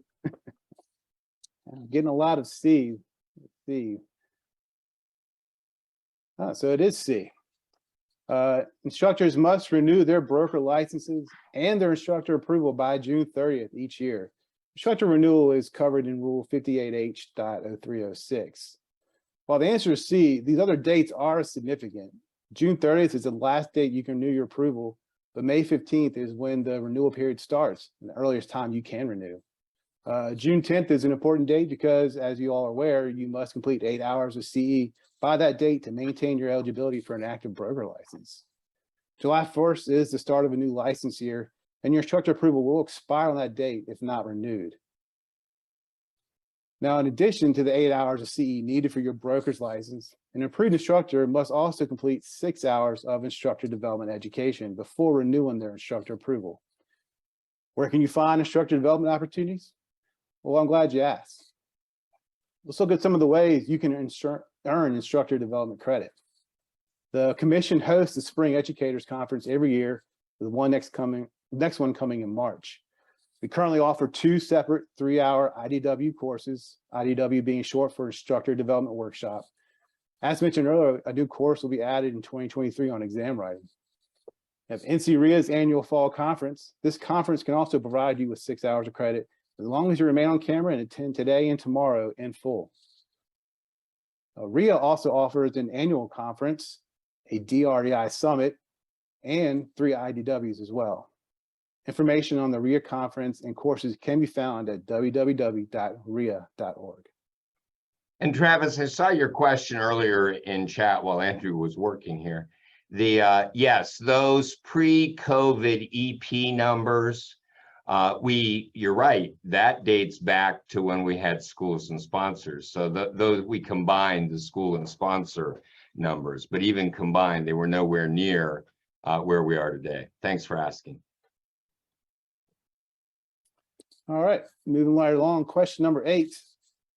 I'm getting a lot of C. C. So it is C. Instructors must renew their broker licenses and their instructor approval by June 30th each year. Instructor renewal is covered in Rule 58H.0306. While the answer is C, these other dates are significant. June 30th is the last date you can renew your approval, but May 15th is when the renewal period starts, and the earliest time you can renew. June 10th is an important date because, as you all are aware, you must complete 8 hours of CE by that date to maintain your eligibility for an active broker license. July 1st is the start of a new license year, and your instructor approval will expire on that date if not renewed. Now, in addition to the 8 hours of CE needed for your broker's license, an approved instructor must also complete 6 hours of instructor development education before renewing their instructor approval. Where can you find instructor development opportunities? Well, I'm glad you asked. Let's look at some of the ways you can earn instructor development credit. The commission hosts the Spring Educators Conference every year, with next one coming in March. We currently offer 2 separate 3-hour IDW courses, IDW being short for Instructor Development Workshop. As mentioned earlier, a new course will be added in 2023 on exam writing. We have NCREA's annual fall conference. This conference can also provide you with 6 hours of credit as long as you remain on camera and attend today and tomorrow in full. REIA also offers an annual conference, a DREI summit, and 3 IDWs as well. Information on the REIA conference and courses can be found at www.reia.org. And Travis, I saw your question earlier in chat while Andrew was working here. Yes, those pre-COVID EP numbers, you're right, that dates back to when we had schools and sponsors. So those, we combined the school and sponsor numbers, but even combined, they were nowhere near where we are today. Thanks for asking. All right, moving right along. Question number 8.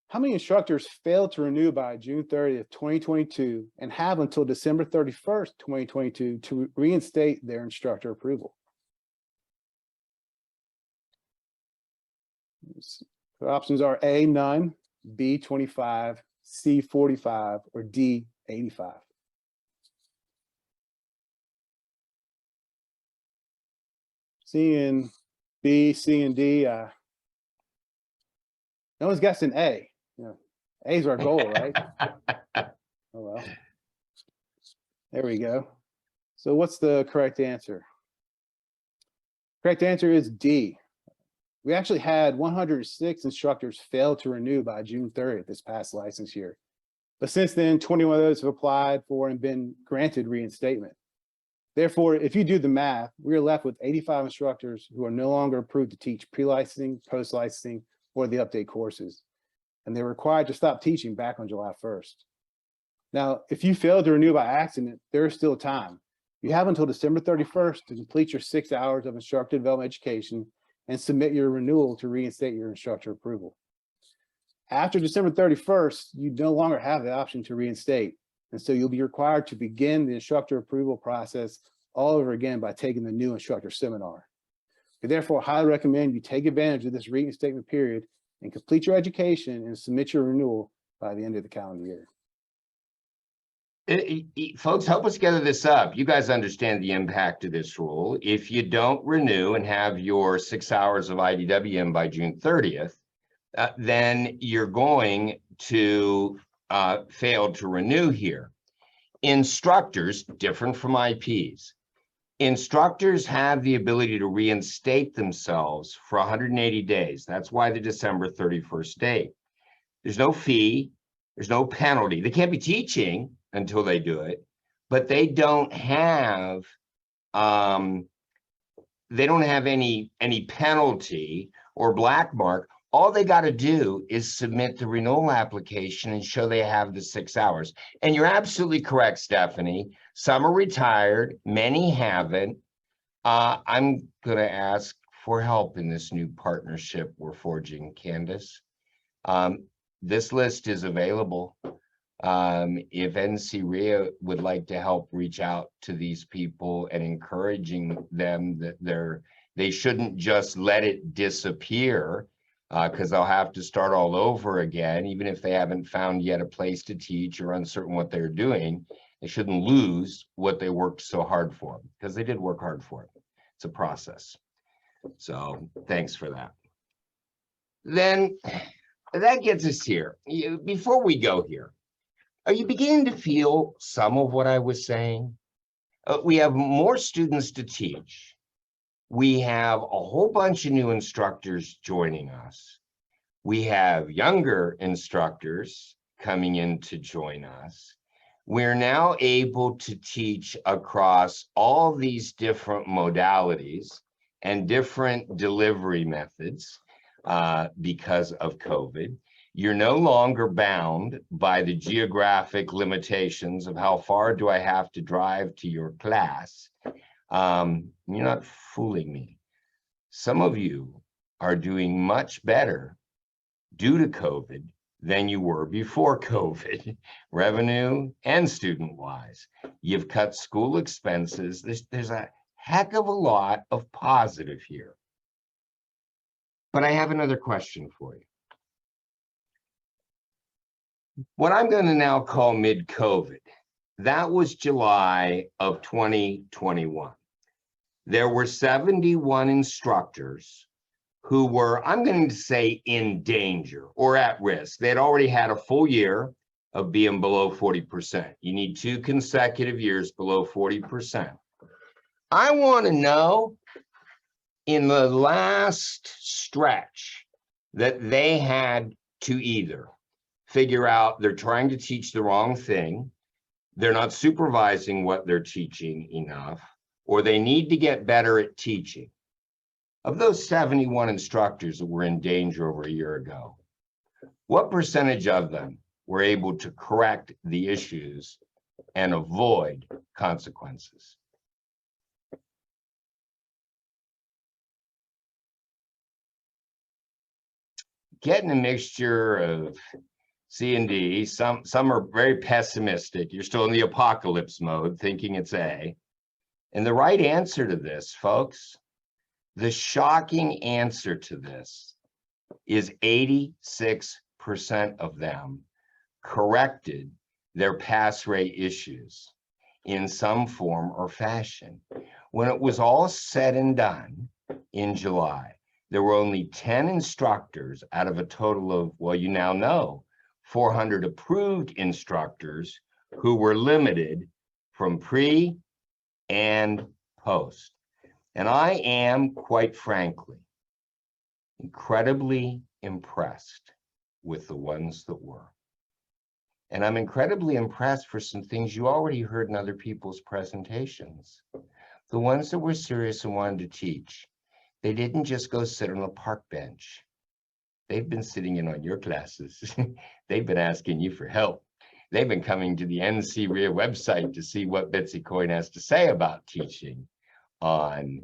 How many instructors failed to renew by June 30th, 2022 and have until December 31st, 2022 to reinstate their instructor approval? The options are A, none, B, 25, C, 45, or D, 85. Seeing B, C, and D. No one's guessing A. You know, A is our goal, right? Oh, well. There we go. So what's the correct answer? Correct answer is D. We actually had 106 instructors fail to renew by June 30th this past license year. But since then, 21 of those have applied for and been granted reinstatement. Therefore, if you do the math, we are left with 85 instructors who are no longer approved to teach pre-licensing, post-licensing, or the update courses. And they're required to stop teaching back on July 1st. Now, if you fail to renew by accident, there is still time. You have until December 31st to complete your 6 hours of instructor development education and submit your renewal to reinstate your instructor approval. After December 31st, you no longer have the option to reinstate. And so you'll be required to begin the instructor approval process all over again by taking the new instructor seminar. We therefore highly recommend you take advantage of this reinstatement period and complete your education and submit your renewal by the end of the calendar year. Folks, help us gather this up. You guys understand the impact of this rule. If you don't renew and have your 6 hours of IDW in by June 30th, then you're going to fail to renew here. Instructors, different from IPs, instructors have the ability to reinstate themselves for 180 days. That's why the December 31st date. There's no fee, there's no penalty. They can't be teaching until they do it, but they don't have any penalty or black mark. All they got to do is submit the renewal application and show they have the 6 hours. And you're absolutely correct, Stephanie. Some are retired, many haven't. I'm going to ask for help in this new partnership we're forging, Candace. This list is available. If NCREA would like to help reach out to these people and encouraging them that they shouldn't just let it disappear, because they'll have to start all over again, even if they haven't found yet a place to teach or uncertain what they're doing. They shouldn't lose what they worked so hard for, because they did work hard for it. It's a process. So thanks for that. Then that gets us here. Before we go here, are you beginning to feel some of what I was saying? We have more students to teach. We have a whole bunch of new instructors joining us. We have younger instructors coming in to join us. We're now able to teach across all these different modalities and different delivery methods because of COVID. You're no longer bound by the geographic limitations of how far do I have to drive to your class. You're not fooling me. Some of you are doing much better due to COVID than you were before COVID, revenue and student-wise. You've cut school expenses. There's a heck of a lot of positive here. But I have another question for you. What I'm going to now call mid-COVID, that was July of 2021. There were 71 instructors who were, I'm going to say, in danger or at risk. They'd already had a full year of being below 40%. You need 2 consecutive years below 40%. I want to know, in the last stretch, that they had to either figure out they're trying to teach the wrong thing, they're not supervising what they're teaching enough, or they need to get better at teaching. Of those 71 instructors that were in danger over a year ago, what percentage of them were able to correct the issues and avoid consequences? Getting a mixture of C and D, some are very pessimistic. You're still in the apocalypse mode, thinking it's A. And the right answer to this, folks, the shocking answer to this is 86% of them corrected their pass rate issues in some form or fashion. When it was all said and done, in July. There were only 10 instructors out of a total of, well, you now know, 400 approved instructors who were limited from pre and post. And I am, quite frankly, incredibly impressed with the ones that were. And I'm incredibly impressed for some things you already heard in other people's presentations. The ones that were serious and wanted to teach, they didn't just go sit on a park bench. They've been sitting in on your classes. They've been asking you for help. They've been coming to the NCREA website to see what Betsy Coyne has to say about teaching on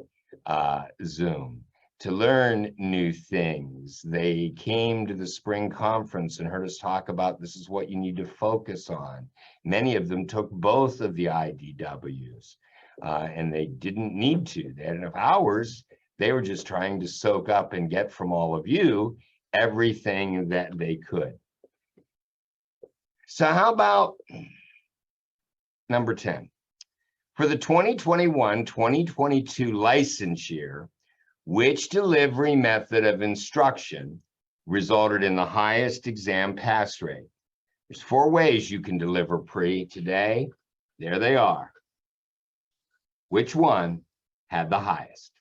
Zoom, to learn new things. They came to the spring conference and heard us talk about this is what you need to focus on. Many of them took both of the IDWs and they didn't need to. They had enough hours. They were just trying to soak up and get from all of you everything that they could. So how about number 10? For the 2021-2022 license year, which delivery method of instruction resulted in the highest exam pass rate? There's 4 ways you can deliver pre today. There they are. Which one had the highest?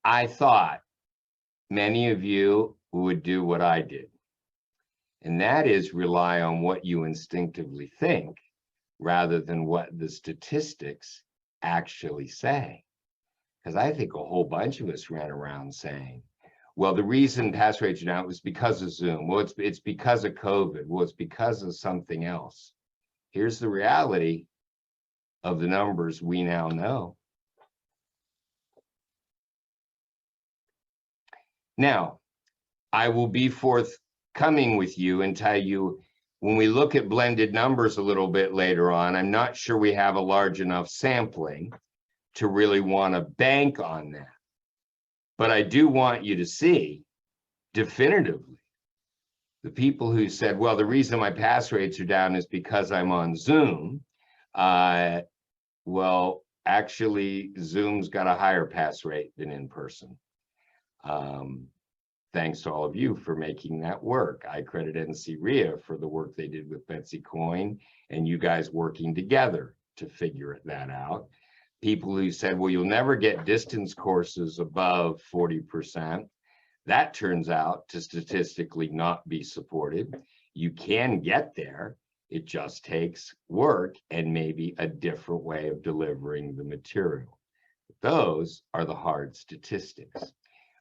I thought many of you would do what I did, and that is rely on what you instinctively think rather than what the statistics actually say. Because I think a whole bunch of us ran around saying, well, the reason pass rates are down was because of Zoom. Well, it's because of COVID. Well, it's because of something else. Here's the reality of the numbers we now know. Now, I will be forthcoming with you and tell you, when we look at blended numbers a little bit later on, I'm not sure we have a large enough sampling to really want to bank on that. But I do want you to see definitively the people who said, well, the reason my pass rates are down is because I'm on Zoom. Well, actually, Zoom's got a higher pass rate than in person. Thanks to all of you for making that work. I credit NCREA for the work they did with Betsy Coyne and you guys working together to figure that out. People who said, well, you'll never get distance courses above 40%. That turns out to statistically not be supported. You can get there. It just takes work and maybe a different way of delivering the material. Those are the hard statistics.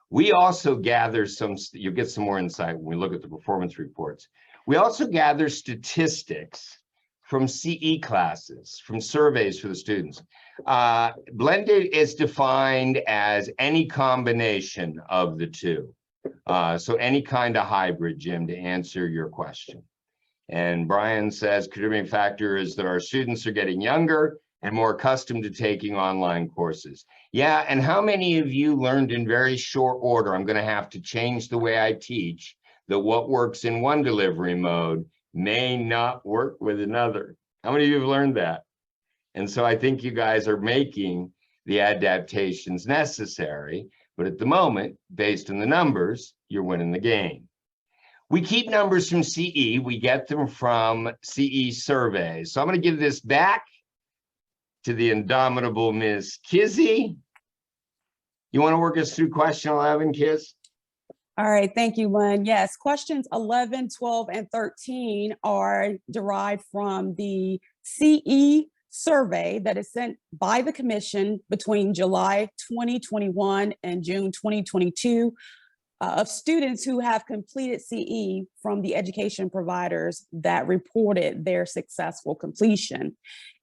We also gather you'll get some more insight when we look at the performance reports. We also gather statistics from CE classes, from surveys for the students. Blended is defined as any combination of the two. So any kind of hybrid, Jim, to answer your question. And Brian says, contributing factor is that our students are getting younger and more accustomed to taking online courses. Yeah, and how many of you learned in very short order, I'm gonna have to change the way I teach, that what works in one delivery mode may not work with another? How many of you have learned that? And so I think you guys are making the adaptations necessary, but at the moment, based on the numbers, you're winning the game. We keep numbers from CE, we get them from CE surveys. So I'm gonna give this back to the indomitable Ms. Kizzy. You want to work us through question 11, Kiz? All right, thank you, Len. Yes, questions 11, 12, and 13 are derived from the CE survey that is sent by the commission between July 2021 and June 2022 of students who have completed CE from the education providers that reported their successful completion.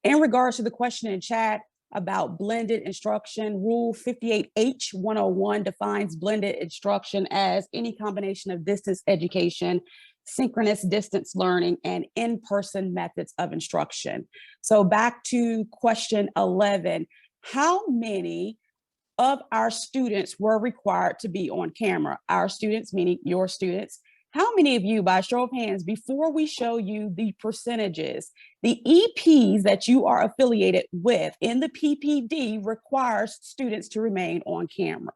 In regards to the question in chat about blended instruction, Rule 58H 101 defines blended instruction as any combination of distance education, synchronous distance learning, and in-person methods of instruction. So back to question 11, how many of our students were required to be on camera? Our students, meaning your students, How many of you, by show of hands, before we show you the percentages, the EPs that you are affiliated with in the PPD requires students to remain on camera?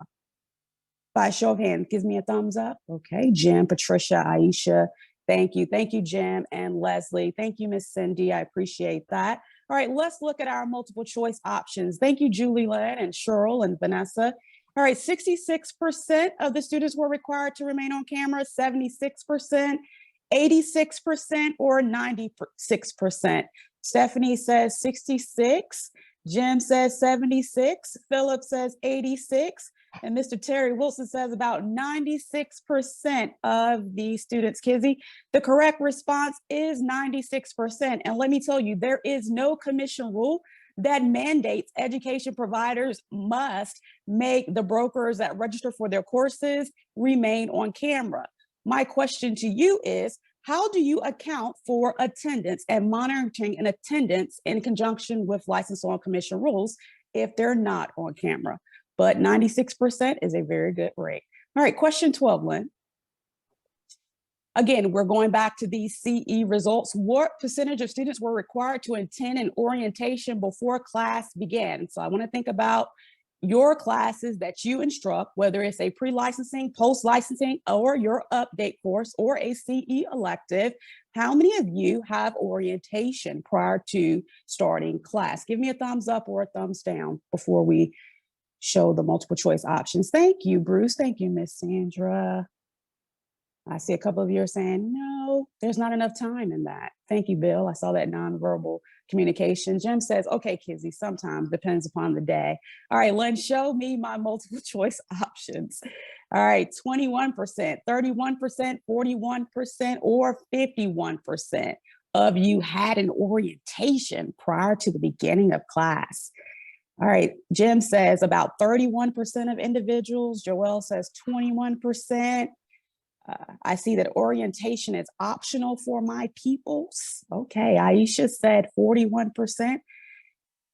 By show of hands, gives me a thumbs up. Okay, Jim, Patricia, Aisha, thank you. Thank you, Jim and Leslie. Thank you, Miss Cindy. I appreciate that. All right, let's look at our multiple choice options. Thank you, Julie Lynn and Cheryl and Vanessa. All right, 66% of the students were required to remain on camera, 76%, 86%, or 96%. Stephanie says 66, Jim says 76, Philip says 86, and Mr. Terry Wilson says about 96% of the students. Kizzy, the correct response is 96%. And let me tell you, there is no commission rule that mandates education providers must make the brokers that register for their courses remain on camera. My question to you is, how do you account for attendance and monitoring an attendance in conjunction with license on commission rules if they're not on camera? But 96% is a very good rate. All right, question 12, Lynn. Again, we're going back to these CE results. What percentage of students were required to attend an orientation before class began? So I want to think about your classes that you instruct, whether it's a pre-licensing, post-licensing, or your update course, or a CE elective. How many of you have orientation prior to starting class? Give me a thumbs up or a thumbs down before we show the multiple choice options. Thank you, Bruce. Thank you, Miss Sandra. I see a couple of you are saying, no, there's not enough time in that. Thank you, Bill. I saw that nonverbal communication. Jim says, okay, Kizzy, sometimes depends upon the day. All right, Lynn, show me my multiple choice options. All right, 21%, 31%, 41%, or 51% of you had an orientation prior to the beginning of class. All right, Jim says about 31% of individuals. Joelle says 21%. I see that orientation is optional for my peoples. Okay, Aisha said 41%.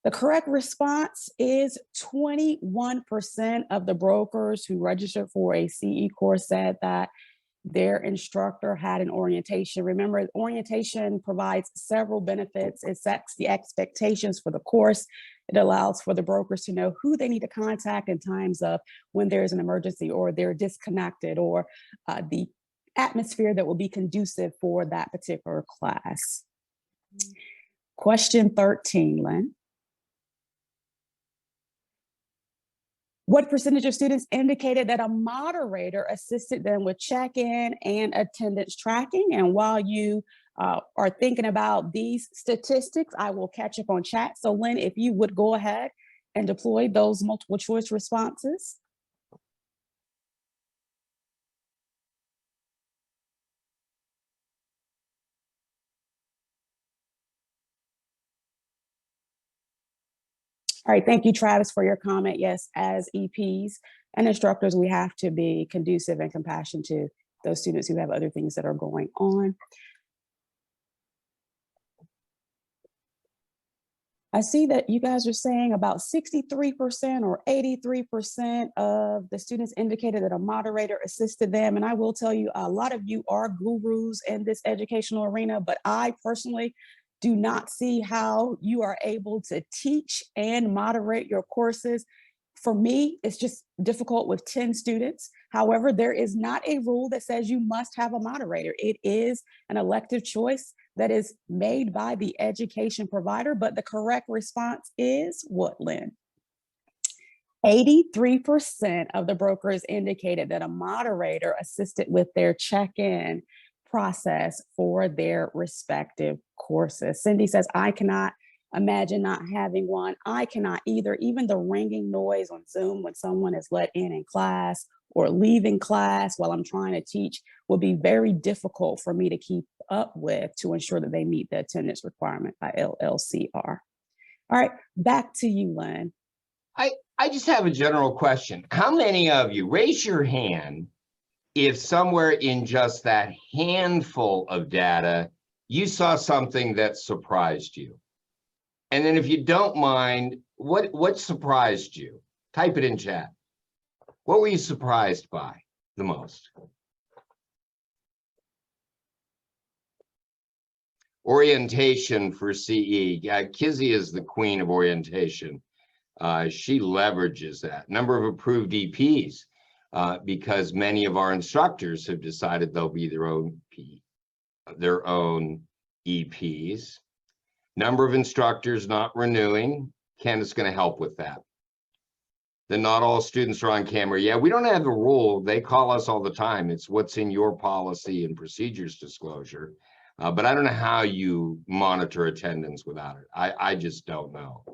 The correct response is 21% of the brokers who registered for a CE course said that their instructor had an orientation. Remember, orientation provides several benefits. It sets the expectations for the course. It allows for the brokers to know who they need to contact in times of when there's an emergency or they're disconnected, or the atmosphere that will be conducive for that particular class. Question 13, Lynn. What percentage of students indicated that a moderator assisted them with check-in and attendance tracking? And while you are thinking about these statistics, I will catch up on chat. So Lynn, if you would go ahead and deploy those multiple choice responses. All right, thank you, Travis, for your comment. Yes, as EPs and instructors, we have to be conducive and compassionate to those students who have other things that are going on. I see that you guys are saying about 63% or 83% of the students indicated that a moderator assisted them. And I will tell you, a lot of you are gurus in this educational arena, but I personally do not see how you are able to teach and moderate your courses. For me, it's just difficult with 10 students. However, there is not a rule that says you must have a moderator. It is an elective choice that is made by the education provider, but the correct response is what, Lynn? 83% of the brokers indicated that a moderator assisted with their check-in process for their respective courses. Cindy says, I cannot imagine not having one. I cannot either. Even the ringing noise on Zoom when someone is let in class or leaving class while I'm trying to teach will be very difficult for me to keep up with to ensure that they meet the attendance requirement by LLCR. All right, back to you, Lynn. I just have a general question. How many of you, raise your hand, if somewhere in just that handful of data, you saw something that surprised you? And then if you don't mind, what surprised you? Type it in chat. What were you surprised by the most? Orientation for CE. Yeah, Kizzy is the queen of orientation. She leverages that. Number of approved EPs, because many of our instructors have decided they'll be their own EPs. Number of instructors not renewing. Candace is going to help with that. Then not all students are on camera. Yeah, we don't have a rule. They call us all the time. It's what's in your policy and procedures disclosure. But I don't know how you monitor attendance without it. I just don't know.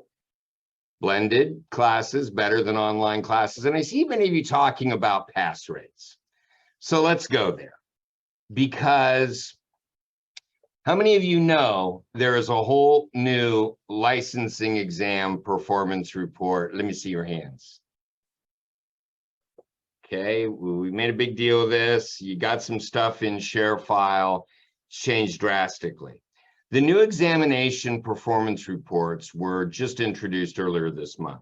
Blended classes better than online classes. And I see many of you talking about pass rates. So let's go there. Because how many of you know there is a whole new licensing exam performance report? Let me see your hands. Okay, we made a big deal of this. You got some stuff in ShareFile, changed drastically. The new examination performance reports were just introduced earlier this month,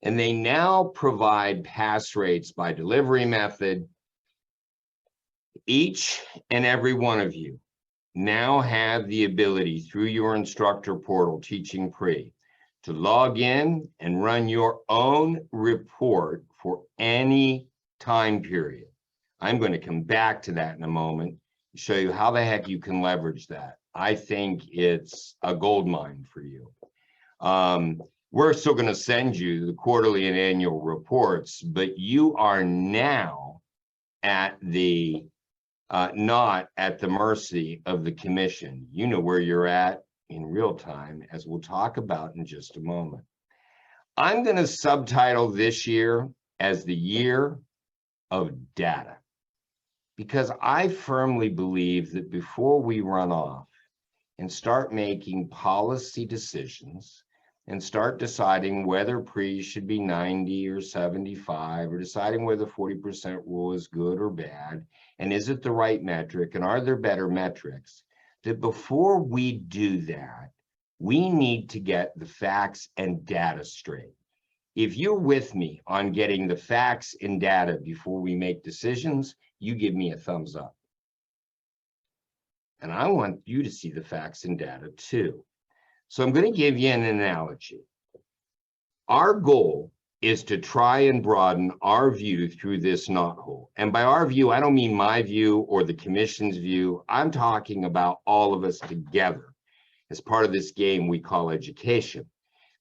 and they now provide pass rates by delivery method. Each and every one of you now have the ability through your instructor portal, Teaching Pre, to log in and run your own report for any time period. I'm going to come back to that in a moment, show you how the heck you can leverage that. I think it's a gold mine for you. We're still going to send you the quarterly and annual reports, but you are now at the not at the mercy of the commission. You know where you're at in real time, as we'll talk about in just a moment. I'm going to subtitle this year as the year of data, because I firmly believe that before we run off and start making policy decisions and start deciding whether pre should be 90 or 75, or deciding whether 40% rule is good or bad, and is it the right metric, and are there better metrics, that before we do that, we need to get the facts and data straight. If you're with me on getting the facts and data before we make decisions, you give me a thumbs up. And I want you to see the facts and data too. So I'm going to give you an analogy. Our goal is to try and broaden our view through this knothole. And by our view, I don't mean my view or the commission's view. I'm talking about all of us together as part of this game we call education.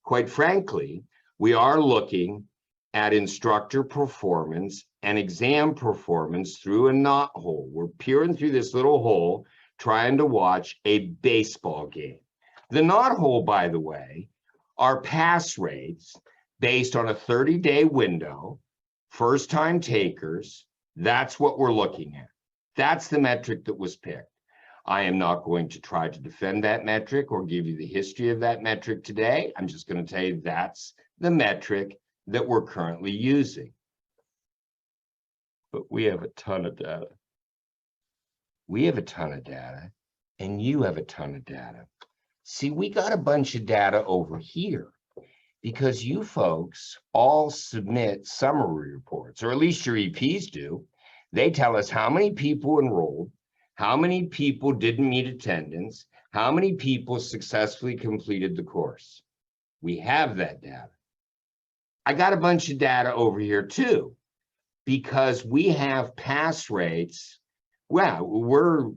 Quite frankly, we are looking at instructor performance and exam performance through a knothole. We're peering through this little hole, trying to watch a baseball game. The knothole, by the way, are pass rates based on a 30-day window, first-time takers. That's what we're looking at. That's the metric that was picked. I am not going to try to defend that metric or give you the history of that metric today. I'm just going to tell you that's the metric that we're currently using. But we have a ton of data. We have a ton of data, and you have a ton of data. See, we got a bunch of data over here because you folks all submit summary reports, or at least your EPs do. They tell us how many people enrolled, how many people didn't meet attendance, how many people successfully completed the course. We have that data. I got a bunch of data over here too, because we have pass rates. Well, we're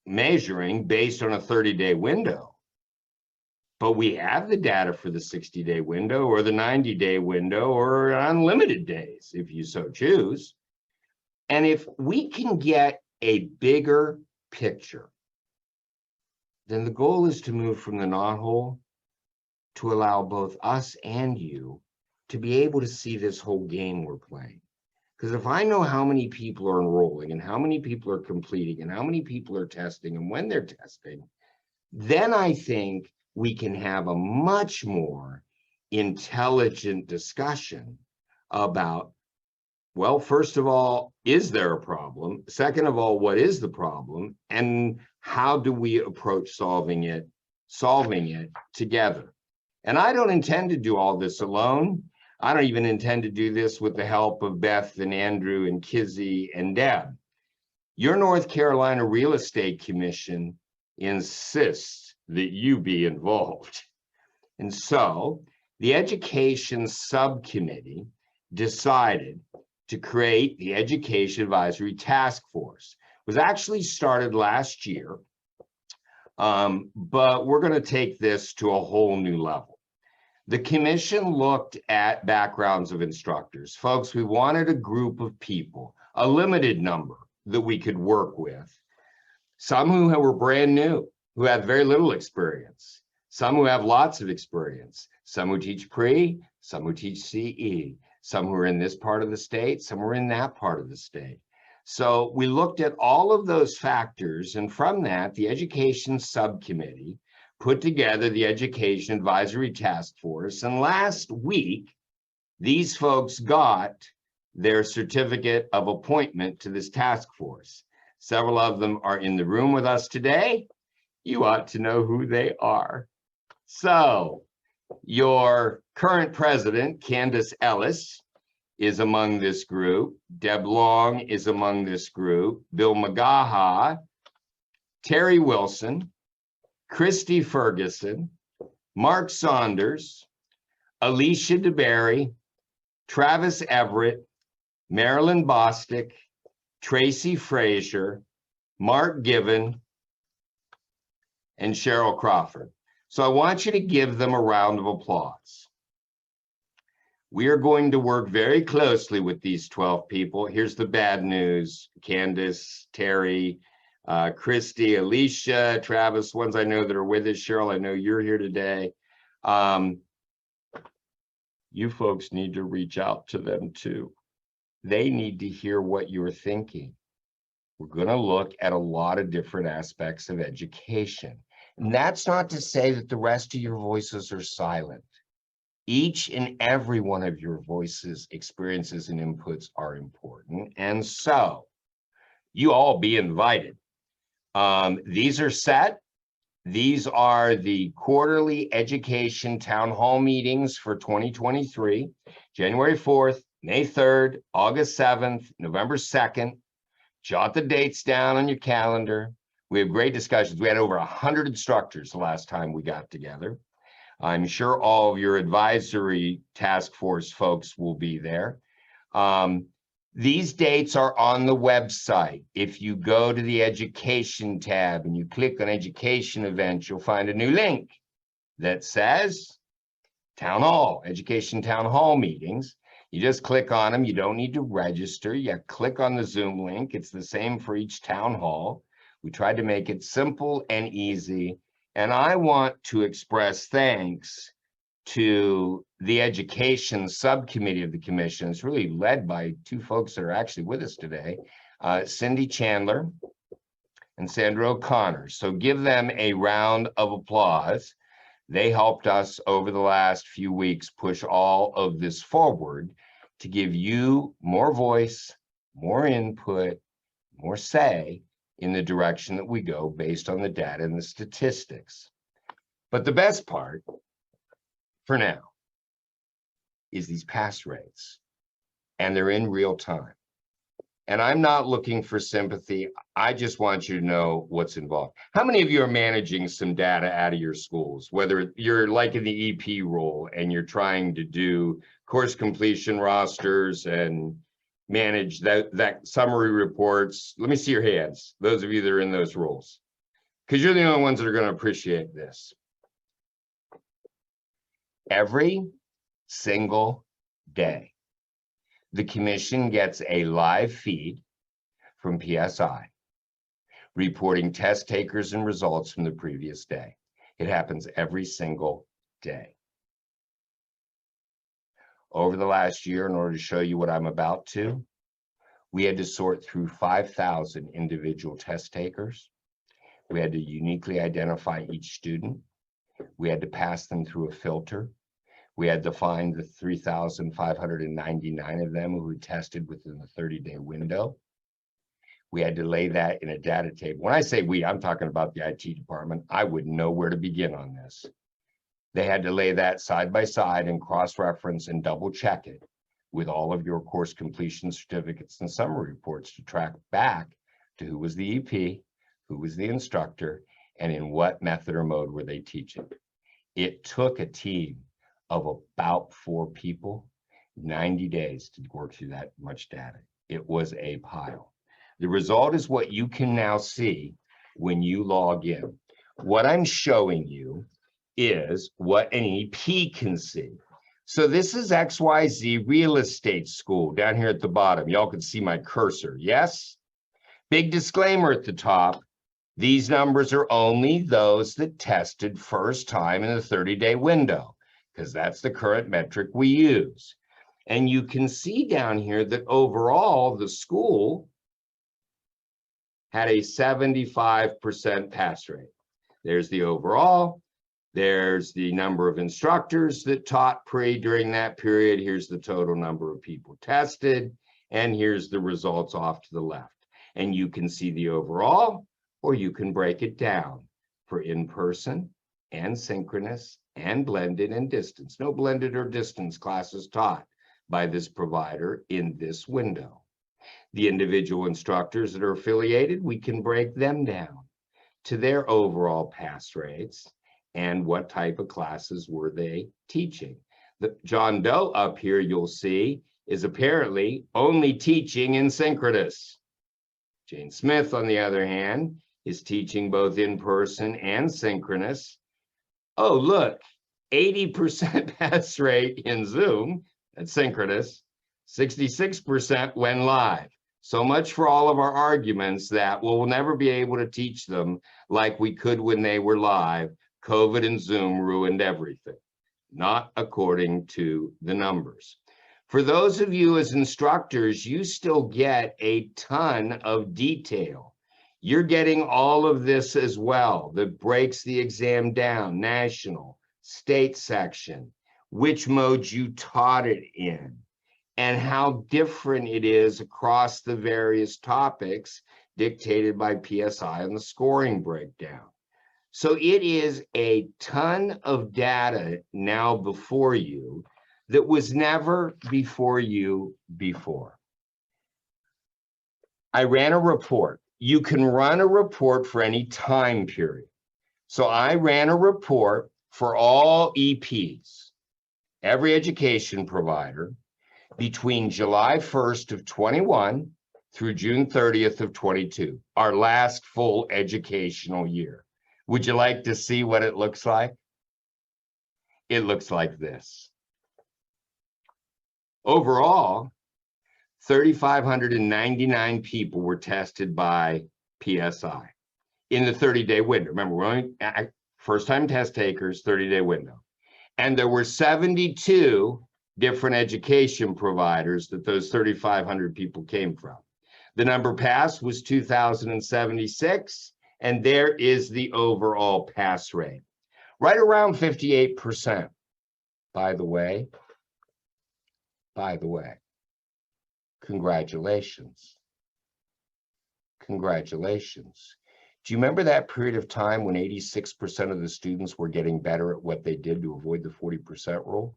measuring based on a 30-day window, but we have the data for the 60-day window or the 90-day window or unlimited days, if you so choose. And if we can get a bigger picture, then the goal is to move from the knothole to allow both us and you to be able to see this whole game we're playing. Because if I know how many people are enrolling and how many people are completing and how many people are testing and when they're testing, then I think we can have a much more intelligent discussion about, well, first of all, is there a problem? Second of all, what is the problem? And how do we approach solving it together? And I don't intend to do all this alone. I don't even intend to do this with the help of Beth and Andrew and Kizzy and Deb. Your North Carolina Real Estate Commission insists that you be involved. And so the Education Subcommittee decided to create the Education Advisory Task Force. It was actually started last year, but we're going to take this to a whole new level. The commission looked at backgrounds of instructors. Folks, we wanted a group of people, a limited number that we could work with. Some who were brand new, who have very little experience. Some who have lots of experience. Some who teach pre, some who teach CE. Some who are in this part of the state, some were in that part of the state. So we looked at all of those factors, and from that, the Education Subcommittee put together the Education Advisory Task Force. And last week, these folks got their certificate of appointment to this task force. Several of them are in the room with us today. You ought to know who they are. So your current president, Candace Ellis, is among this group. Deb Long is among this group. Bill Magaha, Terry Wilson, Christy Ferguson, Mark Saunders, Alicia DeBerry, Travis Everett, Marilyn Bostic, Tracy Frazier, Mark Given, and Cheryl Crawford. So I want you to give them a round of applause. We are going to work very closely with these 12 people. Here's the bad news. Candace, Terry, Christy, Alicia, Travis, ones I know that are with us. Cheryl, I know you're here today. You folks need to reach out to them too. They need to hear what you're thinking. We're going to look at a lot of different aspects of education. And that's not to say that the rest of your voices are silent. Each and every one of your voices, experiences, and inputs are important. And so you all be invited. These are set. These are the quarterly education town hall meetings for 2023, January 4th, May 3rd, August 7th, November 2nd. Jot the dates down on your calendar. We have great discussions. We had over 100 instructors the last time we got together. I'm sure all of your advisory task force folks will be there. These dates are on the website. If you go to the education tab and you click on education events, you'll find a new link that says town hall, education town hall meetings. You just click on them. You don't need to register. You click on the Zoom link. It's the same for each town hall. We tried to make it simple and easy. And I want to express thanks to the education subcommittee of the commission. It's really led by two folks that are actually with us today, Cindy Chandler and Sandra O'Connor. So give them a round of applause. They helped us over the last few weeks push all of this forward to give you more voice, more input, more say in the direction that we go based on the data and the statistics. But the best part for now is these pass rates, and they're in real time. And I'm not looking for sympathy. I just want you to know what's involved. How many of you are managing some data out of your schools, whether you're like in the EP role and you're trying to do course completion rosters and manage that summary reports? Let me see your hands, those of you that are in those roles, because you're the only ones that are going to appreciate this. Every single day, the commission gets a live feed from PSI reporting test takers and results from the previous day. It happens every single day. Over the last year, in order to show you what I'm about to, we had to sort through 5,000 individual test takers. We had to uniquely identify each student. We had to pass them through a filter. We had to find the 3,599 of them who had tested within the 30-day window. We had to lay that in a data table. When I say we, I'm talking about the IT department. I wouldn't know where to begin on this. They had to lay that side by side and cross-reference and double check it with all of your course completion certificates and summary reports to track back to who was the EP, who was the instructor, and in what method or mode were they teaching. It took a team of about 4 people 90 days to work through that much data. It was a pile. The result is what you can now see when you log in. What I'm showing you is what an EP can see. So this is XYZ Real Estate School down here at the bottom. Y'all can see my cursor, yes? Big disclaimer at the top. These numbers are only those that tested first time in the 30-day window, because that's the current metric we use. And you can see down here that overall the school had a 75% pass rate. There's the overall. There's the number of instructors that taught pre during that period. Here's the total number of people tested. And here's the results off to the left. And you can see the overall, or you can break it down for in-person and synchronous and blended and distance. No blended or distance classes taught by this provider in this window. The individual instructors that are affiliated, we can break them down to their overall pass rates and what type of classes were they teaching. The John Doe up here, you'll see, is apparently only teaching in synchronous. Jane Smith, on the other hand, is teaching both in person and synchronous. Oh, look, 80% pass rate in Zoom, that's synchronous, 66% when live. So much for all of our arguments that we'll never be able to teach them like we could when they were live. COVID and Zoom ruined everything. Not according to the numbers. For those of you as instructors, you still get a ton of detail. You're getting all of this as well that breaks the exam down, national, state section, which mode you taught it in, and how different it is across the various topics dictated by PSI and the scoring breakdown. So it is a ton of data now before you that was never before you before. I ran a report. You can run a report for any time period. So I ran a report for all EPs, every education provider, between July 1st of 21 through June 30th of 22, our last full educational year. Would you like to see what it looks like? It looks like this. Overall, 3,599 people were tested by PSI in the 30-day window. Remember, we're only first-time test takers, 30-day window. And there were 72 different education providers that those 3,500 people came from. The number passed was 2,076, and there is the overall pass rate, right around 58%. By the way, congratulations. Congratulations. Do you remember that period of time when 86% of the students were getting better at what they did to avoid the 40% rule?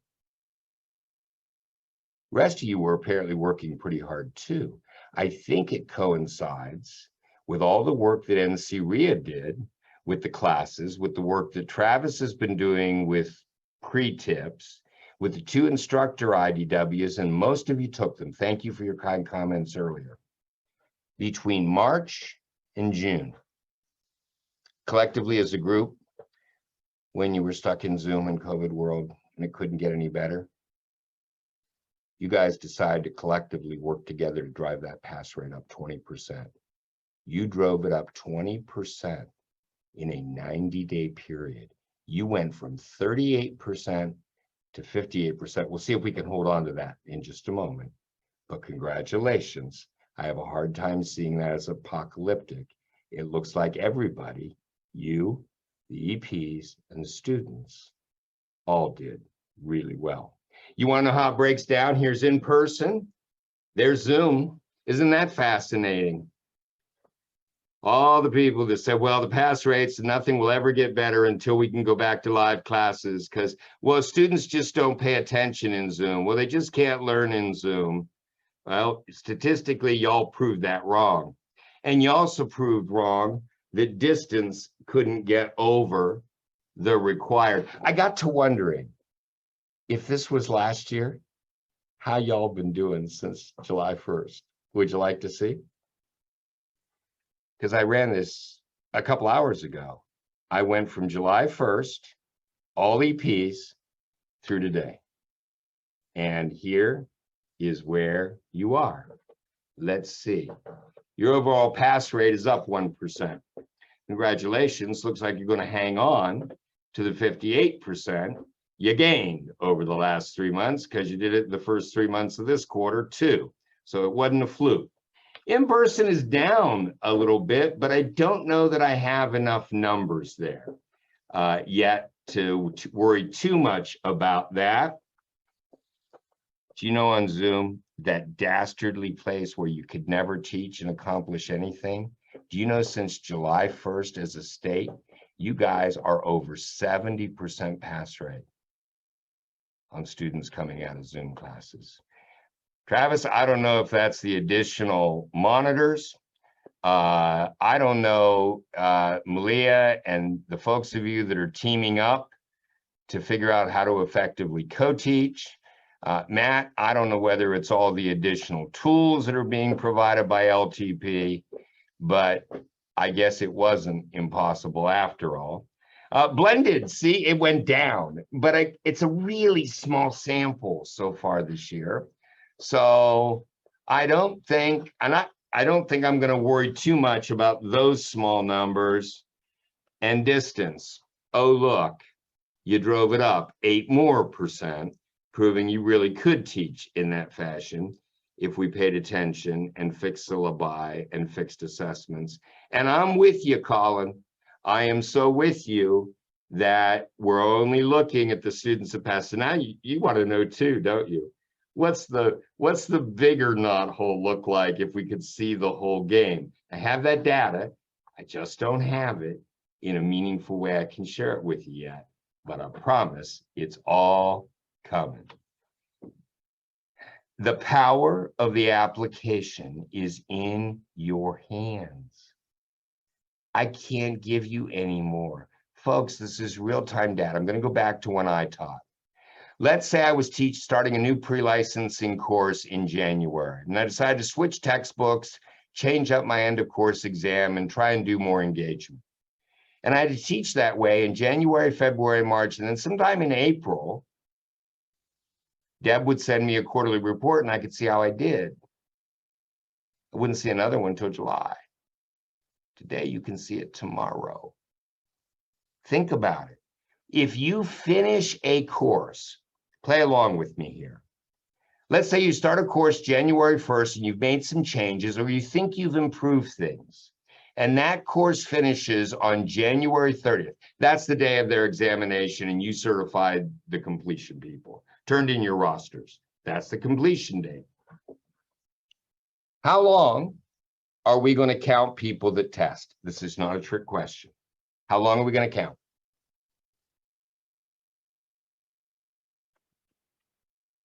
The rest of you were apparently working pretty hard too. I think it coincides with all the work that NCREA did with the classes, with the work that Travis has been doing with pre-tips, with the 2 instructor IDWs, and most of you took them. Thank you for your kind comments earlier. Between March and June, collectively as a group, when you were stuck in Zoom and COVID world and it couldn't get any better, you guys decided to collectively work together to drive that pass rate up 20%. You drove it up 20% in a 90-day period. You went from 38% to 58%. We'll see if we can hold on to that in just a moment. But congratulations. I have a hard time seeing that as apocalyptic. It looks like everybody, you, the EPs, and the students all did really well. You want to know how it breaks down? Here's in person. There's Zoom. Isn't that fascinating? All the people that said, well, the pass rates, nothing will ever get better until we can go back to live classes because, well, students just don't pay attention in Zoom. Well, they just can't learn in Zoom. Well, statistically, y'all proved that wrong. And you also proved wrong that distance couldn't get over the required. I got to wondering if this was last year, how y'all been doing since July 1st? Would you like to see? Because I ran this a couple hours ago. I went from July 1st, all EPs, through today. And here is where you are. Let's see. Your overall pass rate is up 1%. Congratulations. Looks like you're going to hang on to the 58% you gained over the last 3 months, because you did it the first 3 months of this quarter too. So it wasn't a fluke. In-person is down a little bit, but I don't know that I have enough numbers there yet to worry too much about that. Do you know on Zoom, that dastardly place where you could never teach and accomplish anything? Do you know since July 1st as a state, you guys are over 70% pass rate on students coming out of Zoom classes? Travis, I don't know if that's the additional monitors. I don't know, Malia and the folks of you that are teaming up to figure out how to effectively co-teach. Matt, I don't know whether it's all the additional tools that are being provided by LTP, but I guess it wasn't impossible after all. Blended, see, it went down, but it's a really small sample so far this year. So I don't think I'm going to worry too much about those small numbers. And distance. Oh, look, you drove it up 8% more, proving you really could teach in that fashion if we paid attention and fixed syllabi and fixed assessments. And I'm with you, Colin. I am so with you that we're only looking at the students that pass. So now you want to know too, don't you? What's the bigger knot hole look like if we could see the whole game? I have that data. I just don't have it in a meaningful way I can share it with you yet. But I promise it's all coming. The power of the application is in your hands. I can't give you any more. Folks, this is real-time data. I'm going to go back to when I taught. Let's say I was starting a new pre-licensing course in January, and I decided to switch textbooks, change up my end of course exam, and try and do more engagement. And I had to teach that way in January, February, March, and then sometime in April, Deb would send me a quarterly report and I could see how I did. I wouldn't see another one until July. Today, you can see it tomorrow. Think about it. If you finish a course, play along with me here. Let's say you start a course January 1st and you've made some changes, or you think you've improved things, and that course finishes on January 30th. That's the day of their examination, and you certified the completion people, turned in your rosters. That's the completion date. How long are we going to count people that test? This is not a trick question. How long are we going to count?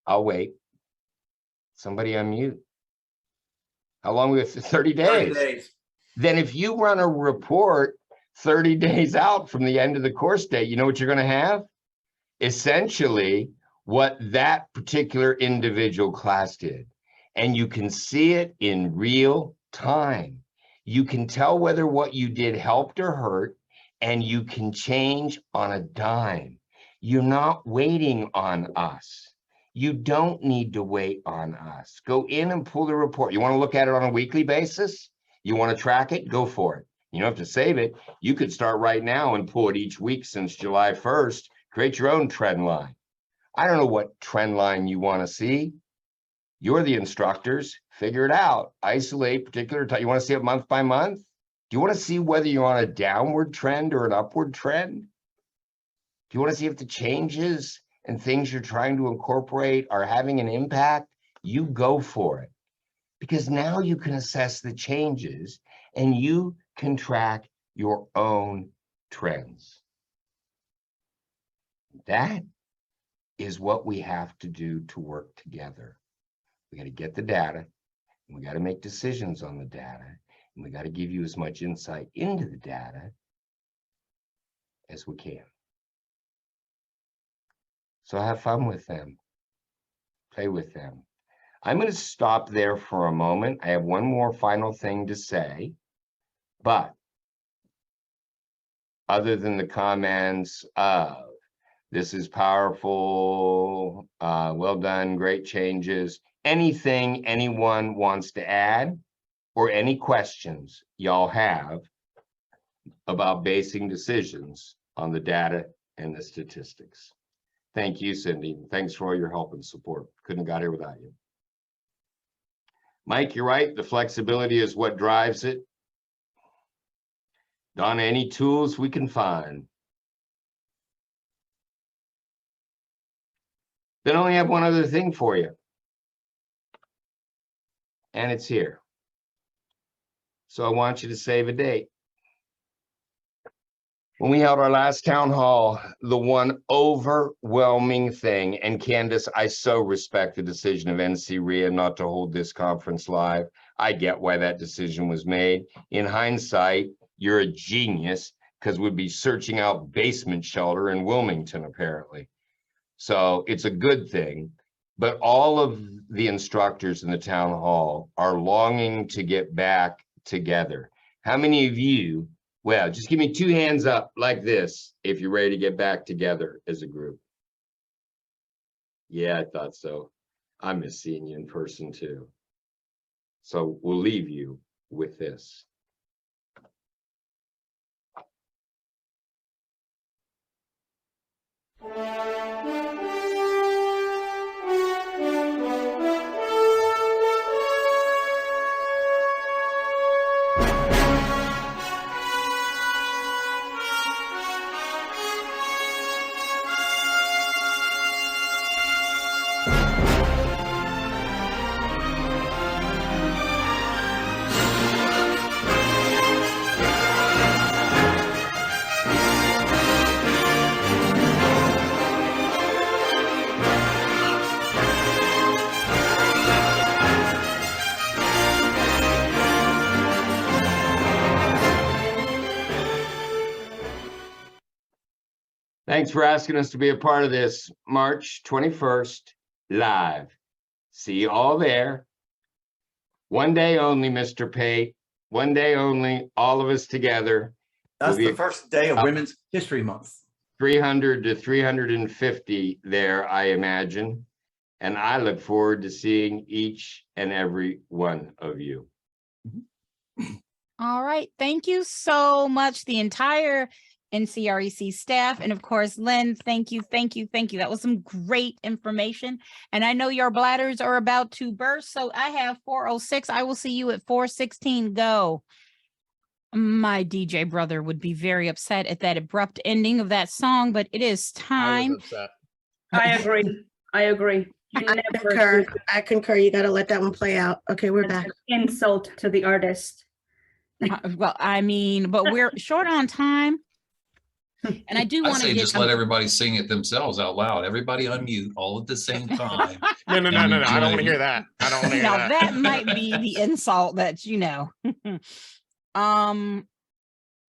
I'll wait. Somebody unmute. How long? We have 30 days. 30 days. Then if you run a report 30 days out from the end of the course date, you know what you're going to have? Essentially, what that particular individual class did. And you can see it in real time. You can tell whether what you did helped or hurt, and you can change on a dime. You're not waiting on us. You don't need to wait on us. Go in and pull the report. You want to look at it on a weekly basis? You want to track it? Go for it. You don't have to save it. You could start right now and pull it each week since July 1st. Create your own trend line. I don't know what trend line you want to see. You're the instructors. Figure it out. Isolate particular time. You want to see it month by month? Do you want to see whether you're on a downward trend or an upward trend? Do you want to see if the changes and things you're trying to incorporate are having an impact? You go for it. Because now you can assess the changes and you can track your own trends. That is what we have to do to work together. We got to get the data, and we got to make decisions on the data, and we got to give you as much insight into the data as we can. So have fun with them. Play with them. I'm going to stop there for a moment. I have one more final thing to say, but other than the comments of this is powerful, well done, great changes, anything anyone wants to add or any questions y'all have about basing decisions on the data and the statistics. Thank you, Cindy. Thanks for all your help and support. Couldn't have got here without you. Mike, you're right. The flexibility is what drives it. Donna, any tools we can find? Then I only have one other thing for you. And it's here. So I want you to save a date. When we held our last town hall, the one overwhelming thing, and Candace, I so respect the decision of NCREA not to hold this conference live. I get why that decision was made. In hindsight, you're a genius because we'd be searching out basement shelter in Wilmington, apparently. So it's a good thing. But all of the instructors in the town hall are longing to get back together. How many of you, well, just give me 2 hands up like this if you're ready to get back together as a group. Yeah, I thought so. I miss seeing you in person too. So we'll leave you with this. Thanks for asking us to be a part of this March 21st live. See you all there. One day only, Mr. Pate. One day only, all of us together. That's the first day of Women's History Month. 300 to 350 there, I imagine. And I look forward to seeing each and every one of you. All right. Thank you so much, the entire NCREC staff. And of course, Lynn, thank you, thank you, thank you. That was some great information. And I know your bladders are about to burst. So I have 4:06. I will see you at 4:16. Go. My DJ brother would be very upset at that abrupt ending of that song, but it is time. I agree. I agree. You never I concur. You got to let that one play out. Okay, we're back. insult to the artist. Well, I mean, but we're short on time. And I do I want to say get just let everybody sing it themselves out loud. Everybody unmute all at the same time. No. I don't want to hear that. I don't want to hear now that. that might be the insult that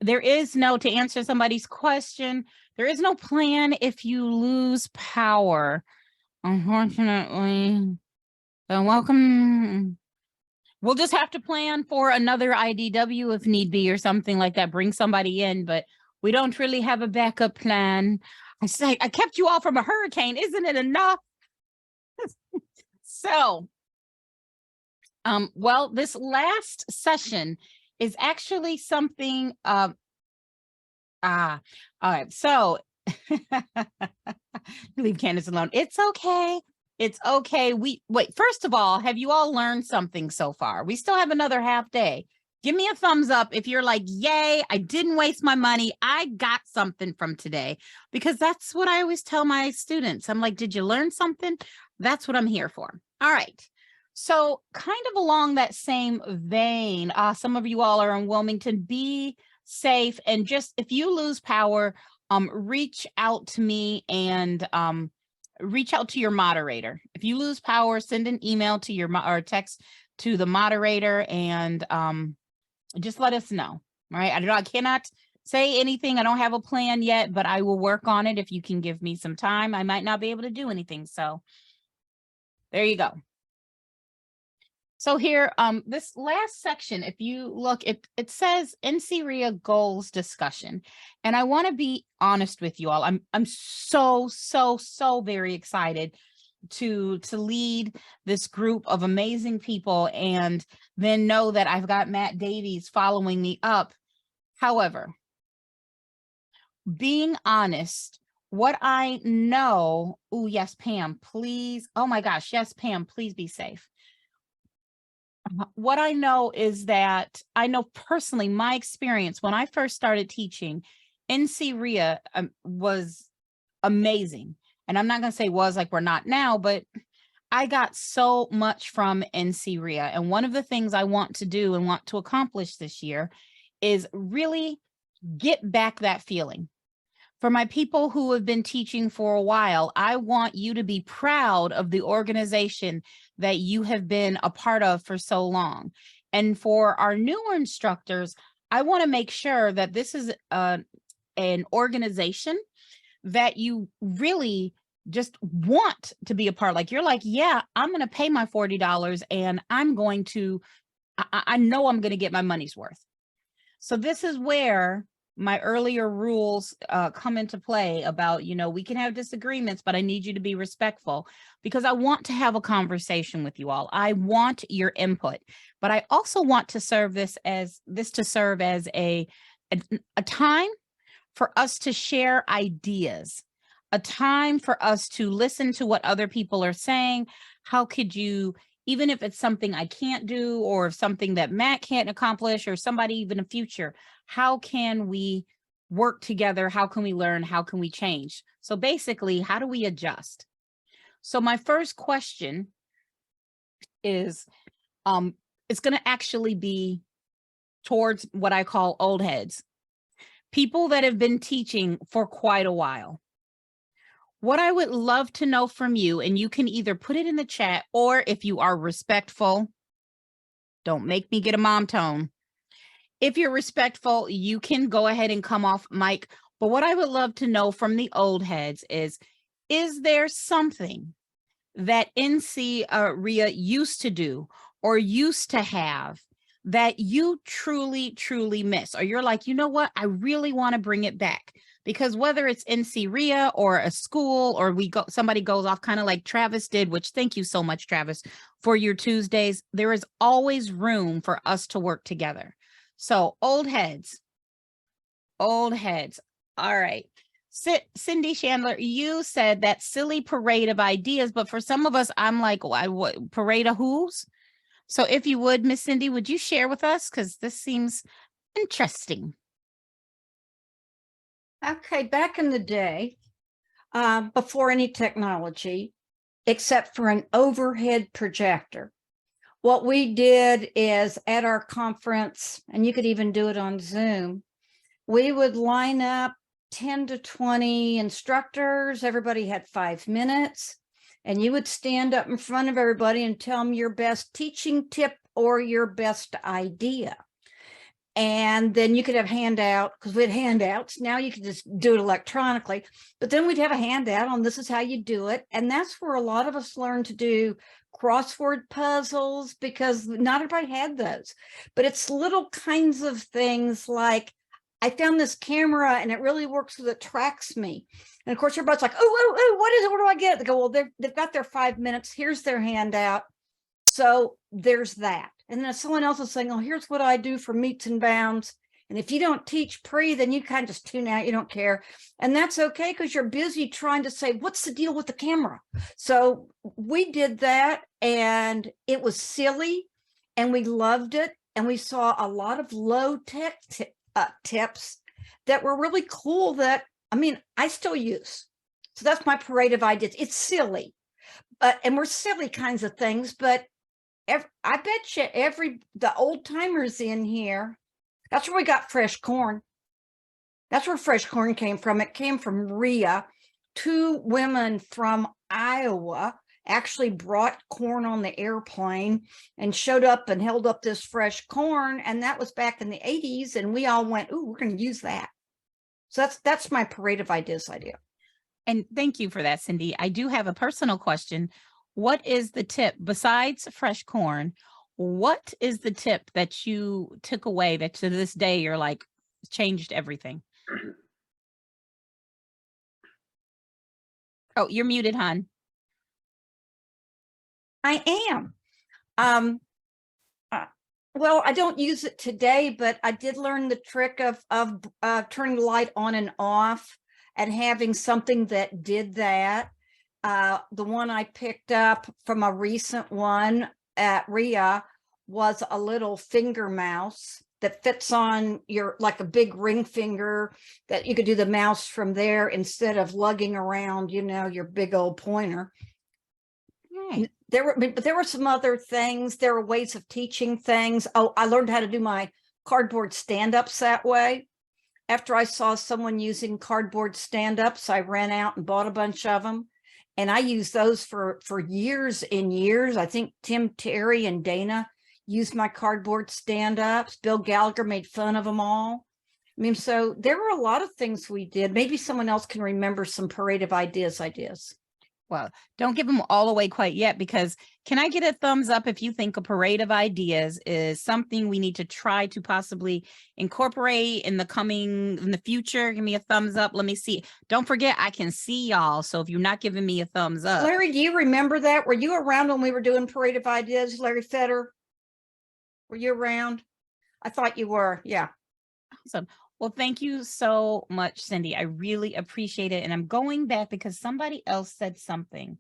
there is no, to answer somebody's question, there is no plan if you lose power, unfortunately. So welcome. We'll just have to plan for another IDW if need be or something like that. Bring somebody in, but we don't really have a backup plan. I say I kept you all from a hurricane. Isn't it enough? So, well, this last session is actually something. All right. So leave Candace alone. It's okay. It's okay. Wait, first of all, have you all learned something so far? We still have another half day. Give me a thumbs up if you're like, yay, I didn't waste my money. I got something from today, because that's what I always tell my students. I'm like, did you learn something? That's what I'm here for. All right. So kind of along that same vein, some of you all are in Wilmington. Be safe. And just if you lose power, reach out to me and reach out to your moderator. If you lose power, send an email to your or text to the moderator and just let us know. All right. I cannot say anything. I don't have a plan yet, but I will work on it. If you can give me some time, I might not be able to do anything. So there you go. So here, this last section, if you look, it says NCREA goals discussion. And I want to be honest with you all. I'm so very excited to lead this group of amazing people, and then know that I've got Matt Davies following me up. However, being honest, what I know, oh yes, Pam, please. Oh my gosh, yes, Pam, please be safe. What I know is that I know personally, my experience when I first started teaching, NCREA was amazing. And I'm not going to say was like we're not now, but I got so much from NCREA. And one of the things I want to do and want to accomplish this year is really get back that feeling. For my people who have been teaching for a while, I want you to be proud of the organization that you have been a part of for so long. And for our newer instructors, I want to make sure that this is an organization that you really just want to be a part. Like you're like, yeah, I'm going to pay my $40 and I'm going to, I know I'm going to get my money's worth. So this is where my earlier rules come into play about, you know, we can have disagreements, but I need you to be respectful because I want to have a conversation with you all. I want your input, but I also want to serve this as a time for us to share ideas, a time for us to listen to what other people are saying. How could you, even if it's something I can't do, or if something that Matt can't accomplish, or somebody even in future, how can we work together? How can we learn? How can we change? So basically, how do we adjust? So my first question is, it's going to actually be towards what I call old heads, people that have been teaching for quite a while. What I would love to know from you, and you can either put it in the chat, or if you are respectful, don't make me get a mom tone. If you're respectful, you can go ahead and come off mic. But what I would love to know from the old heads is there something that NCREA used to do or used to have that you truly miss? Or you're like, you know what, I really want to bring it back. Because whether it's NCREA or a school, or somebody goes off kind of like Travis did, which thank you so much, Travis, for your Tuesdays, there is always room for us to work together. So old heads. All right. Cindy Chandler, you said that silly parade of ideas, but for some of us, I'm like, what parade of who's? So if you would, Miss Cindy, would you share with us? Because this seems interesting. Okay, back in the day, before any technology, except for an overhead projector, what we did is at our conference, and you could even do it on Zoom, we would line up 10 to 20 instructors. Everybody had 5 minutes, and you would stand up in front of everybody and tell them your best teaching tip or your best idea. And then you could have handout, because we had handouts. Now you can just do it electronically, but then we'd have a handout on this is how you do it. And that's where a lot of us learned to do crossword puzzles, because not everybody had those. But it's little kinds of things like, I found this camera and it really works because it tracks me. And of course, everybody's like, oh, what is it? Where do I get it? They go, well, they've got their 5 minutes. Here's their handout. So there's that. And then someone else is saying, oh, here's what I do for meets and bounds. And if you don't teach pre, then you kind of just tune out, you don't care. And that's okay, because you're busy trying to say, what's the deal with the camera? So we did that, and it was silly, and we loved it. And we saw a lot of low tech tips that were really cool that, I mean, I still use. So that's my parade of ideas. It's silly, and we're silly kinds of things, but I bet you the old timers in here, that's where we got fresh corn. That's where fresh corn came from. It came from REA. 2 women from Iowa actually brought corn on the airplane and showed up and held up this fresh corn. And that was back in the 80s. And we all went, ooh, we're going to use that. So that's my parade of ideas idea. And thank you for that, Cindy. I do have a personal question. What is the tip besides fresh corn? What is the tip that you took away that to this day you're like changed everything? Oh, you're muted, hon. I am. Well, I don't use it today, but I did learn the trick of turning the light on and off and having something that did that. The one I picked up from a recent one at RIA was a little finger mouse that fits on your, like a big ring finger, that you could do the mouse from there instead of lugging around, you know, your big old pointer. There were some other things. There were ways of teaching things. Oh, I learned how to do my cardboard stand-ups that way. After I saw someone using cardboard stand-ups, I ran out and bought a bunch of them. And I used those for years and years. I think Tim Terry and Dana used my cardboard stand-ups. Bill Gallagher made fun of them all. I mean, so there were a lot of things we did. Maybe someone else can remember some parade of ideas. Well, don't give them all away quite yet, because can I get a thumbs up if you think a parade of ideas is something we need to try to possibly incorporate in the future? Give me a thumbs up. Let me see. Don't forget, I can see y'all. So if you're not giving me a thumbs up. Larry, do you remember that? Were you around when we were doing parade of ideas, Larry Fetter? Were you around? I thought you were. Yeah. Awesome. Well, thank you so much, Cindy. I really appreciate it. And I'm going back because somebody else said something.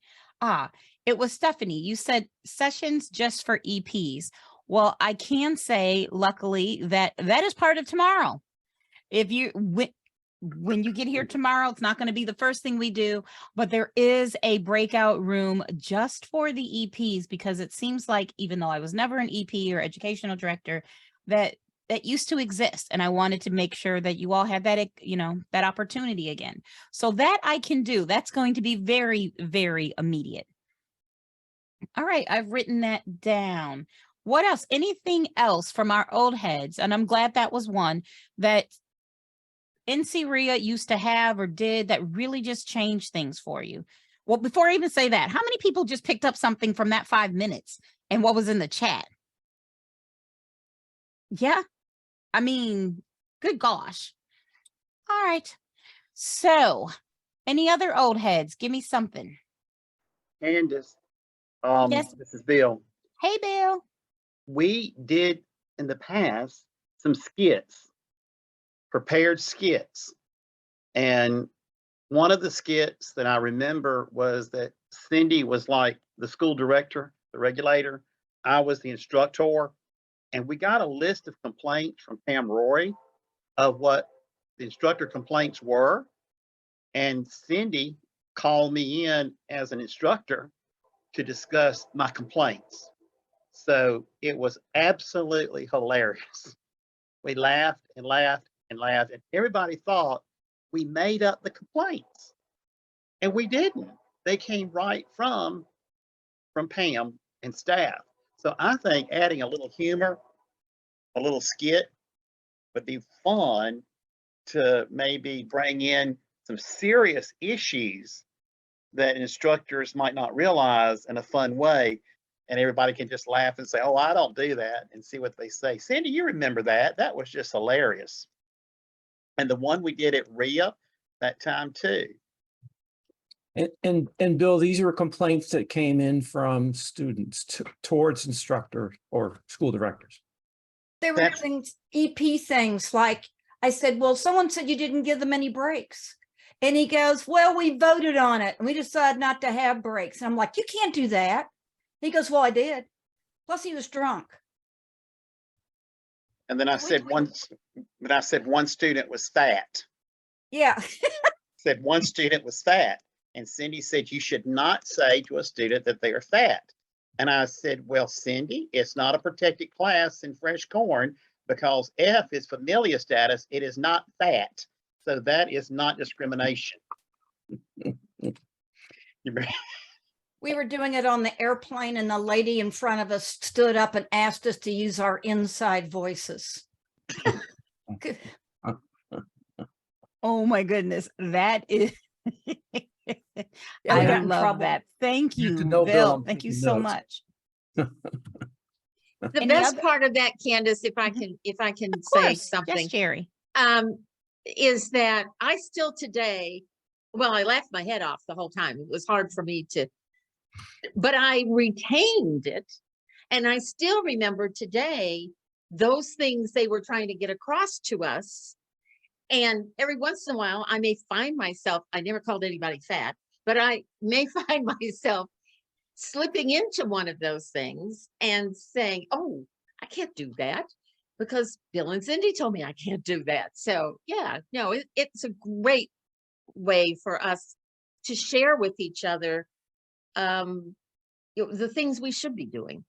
It was Stephanie. You said sessions just for EPs. Well, I can say, luckily, that is part of tomorrow. If you, when you get here tomorrow, it's not going to be the first thing we do, but there is a breakout room just for the EPs, because it seems like, even though I was never an EP or educational director, that used to exist. And I wanted to make sure that you all had that, you know, that opportunity again. So that I can do. That's going to be very, very immediate. All right. I've written that down. What else? Anything else from our old heads? And I'm glad that was one that NC RIA used to have or did that really just changed things for you. Well, before I even say that, how many people just picked up something from that 5 minutes and what was in the chat? Yeah. I mean, good gosh. All right. So any other old heads? Give me something. Candace, Yes. this is Bill. Hey, Bill. We did in the past some skits, prepared skits. And one of the skits that I remember was that Cindy was like the school director, the regulator. I was the instructor. And we got a list of complaints from Pam Rory of what the instructor complaints were. And Cindy called me in as an instructor to discuss my complaints. So it was absolutely hilarious. We laughed and laughed and laughed, and everybody thought we made up the complaints. And we didn't. They came right from Pam and staff. So I think adding a little humor, a little skit would be fun to maybe bring in some serious issues that instructors might not realize in a fun way. And everybody can just laugh and say, oh, I don't do that, and see what they say. Cindy, you remember that? That was just hilarious. And the one we did at RIA that time too. And Bill, these were complaints that came in from students towards instructor or school directors. There were things, EP things, like I said, well, someone said you didn't give them any breaks. And he goes, well, we voted on it and we decided not to have breaks. And I'm like, you can't do that. He goes, well, I did. Plus he was drunk. And then I said one student was fat. Yeah. Said one student was fat. And Cindy said, you should not say to a student that they are fat. And I said, well, Cindy, it's not a protected class in fresh corn because F is familial status. It is not fat. So that is not discrimination. We were doing it on the airplane and the lady in front of us stood up and asked us to use our inside voices. Oh my goodness, that is. we I got in love trouble. that. Thank You you, have to know, Bill, Bill. I'm Thank you taking so notes. much. The Any best other- part of that, Candace, if I can Of say course. something, Yes, Jerry. is that I still today, well, I laughed my head off the whole time. It was hard for me to, but I retained it. And I still remember today, those things they were trying to get across to us. And every once in a while, I may find myself, I never called anybody fat, but I may find myself slipping into one of those things and saying, oh, I can't do that because Bill and Cindy told me I can't do that. So yeah, no, it's a great way for us to share with each other the things we should be doing,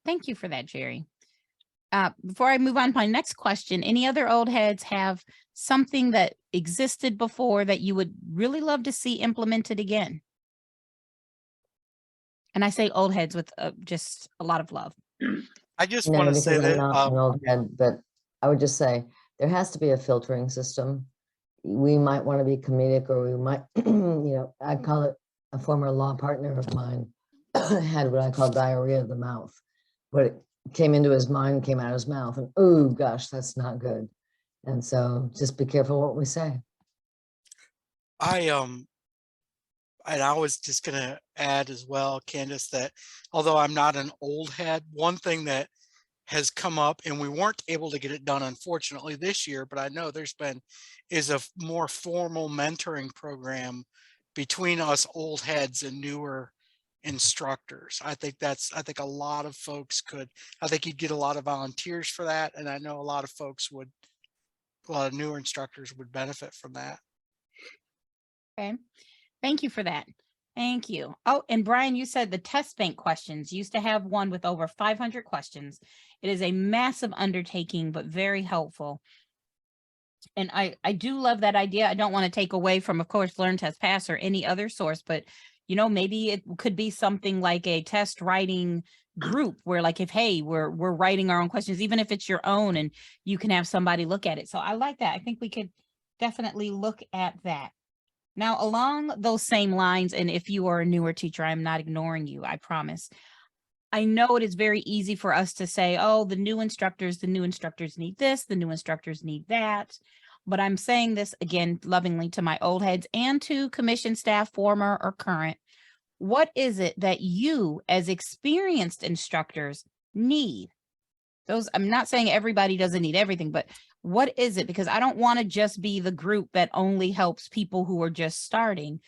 Thank you for that, Jerry. Before I move on to my next question, any other old heads have something that existed before that you would really love to see implemented again? And I say old heads with just a lot of love. I just No, want to because say I'm that not an old head, but I would just say there has to be a filtering system. We might want to be comedic, or we might, I'd call it, a former law partner of mine had what I call diarrhea of the mouth. What came into his mind came out of his mouth, and oh gosh, that's not good. And so just be careful what we say. and I was just going to add as well, Candace, that although I'm not an old head, one thing that has come up, and we weren't able to get it done, unfortunately, this year, but I know is a more formal mentoring program between us old heads and newer instructors. I think a lot of folks I think you'd get a lot of volunteers for that. And I know a lot of newer instructors would benefit from that. Okay. Thank you for that. Thank you. Oh, and Brian, you said the test bank questions. You used to have one with over 500 questions. It is a massive undertaking, but very helpful. And I do love that idea. I don't want to take away from, of course, Learn, Test, Pass or any other source, but maybe it could be something like a test writing group where, like, if, hey, we're writing our own questions, even if it's your own, and you can have somebody look at it. So I like that. I think we could definitely look at that. Now, along those same lines, and if you are a newer teacher, I'm not ignoring you, I promise. I know it is very easy for us to say, oh, the new instructors need this, the new instructors need that. But I'm saying this again, lovingly, to my old heads and to commission staff, former or current. What is it that you, as experienced instructors, need? I'm not saying everybody doesn't need everything, but what is it? Because I don't want to just be the group that only helps people who are just starting.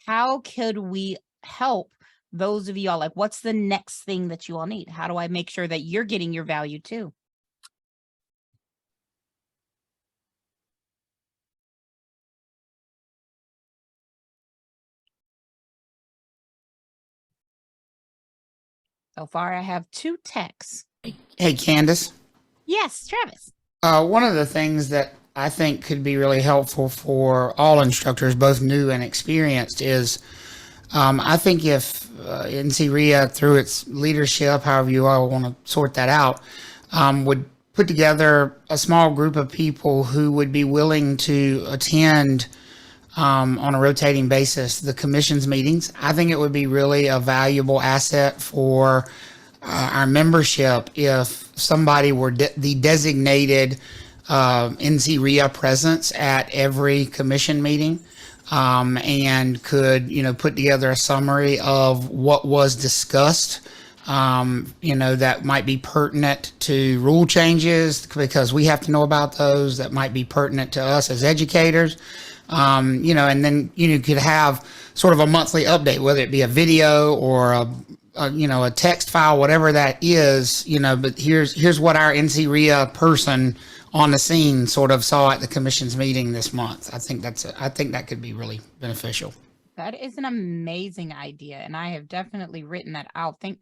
How could we help those of you all? Like, what's the next thing that you all need? How do I make sure that you're getting your value too? So far, I have 2 texts. Hey, Candace. Yes, Travis. One of the things that I think could be really helpful for all instructors, both new and experienced, is I think if NCREA, through its leadership, however you all want to sort that out, would put together a small group of people who would be willing to attend on a rotating basis the commission's meetings. I think it would be really a valuable asset for our membership if somebody were the designated NCREA presence at every commission meeting, and could put together a summary of what was discussed, that might be pertinent to rule changes, because we have to know about those, that might be pertinent to us as educators. And then you could have sort of a monthly update, whether it be a video or a text file, whatever that is, but here's what our NCREA person on the scene sort of saw at the commission's meeting this month. I think that could be really beneficial. That is an amazing idea, and I have definitely written that out. Thank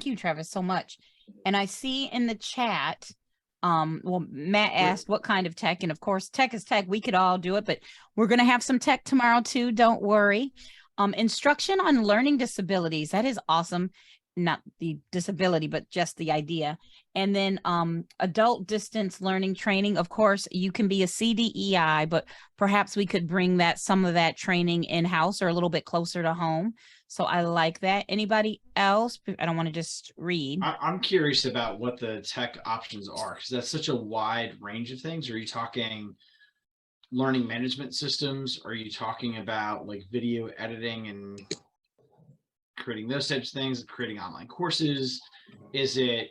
you, Travis, so much. And I see in the chat, Matt asked what kind of tech, and of course, tech is tech. We could all do it, but we're going to have some tech tomorrow too. Don't worry. Instruction on learning disabilities. That is awesome. not the disability, but just the idea. And then adult distance learning training. Of course, you can be a CDEI, but perhaps we could bring some of that training in-house or a little bit closer to home. So I like that. Anybody else? I don't want to just read. I'm curious about what the tech options are, because that's such a wide range of things. Are you talking learning management systems? Are you talking about like video editing and creating those types of things, creating online courses? Is it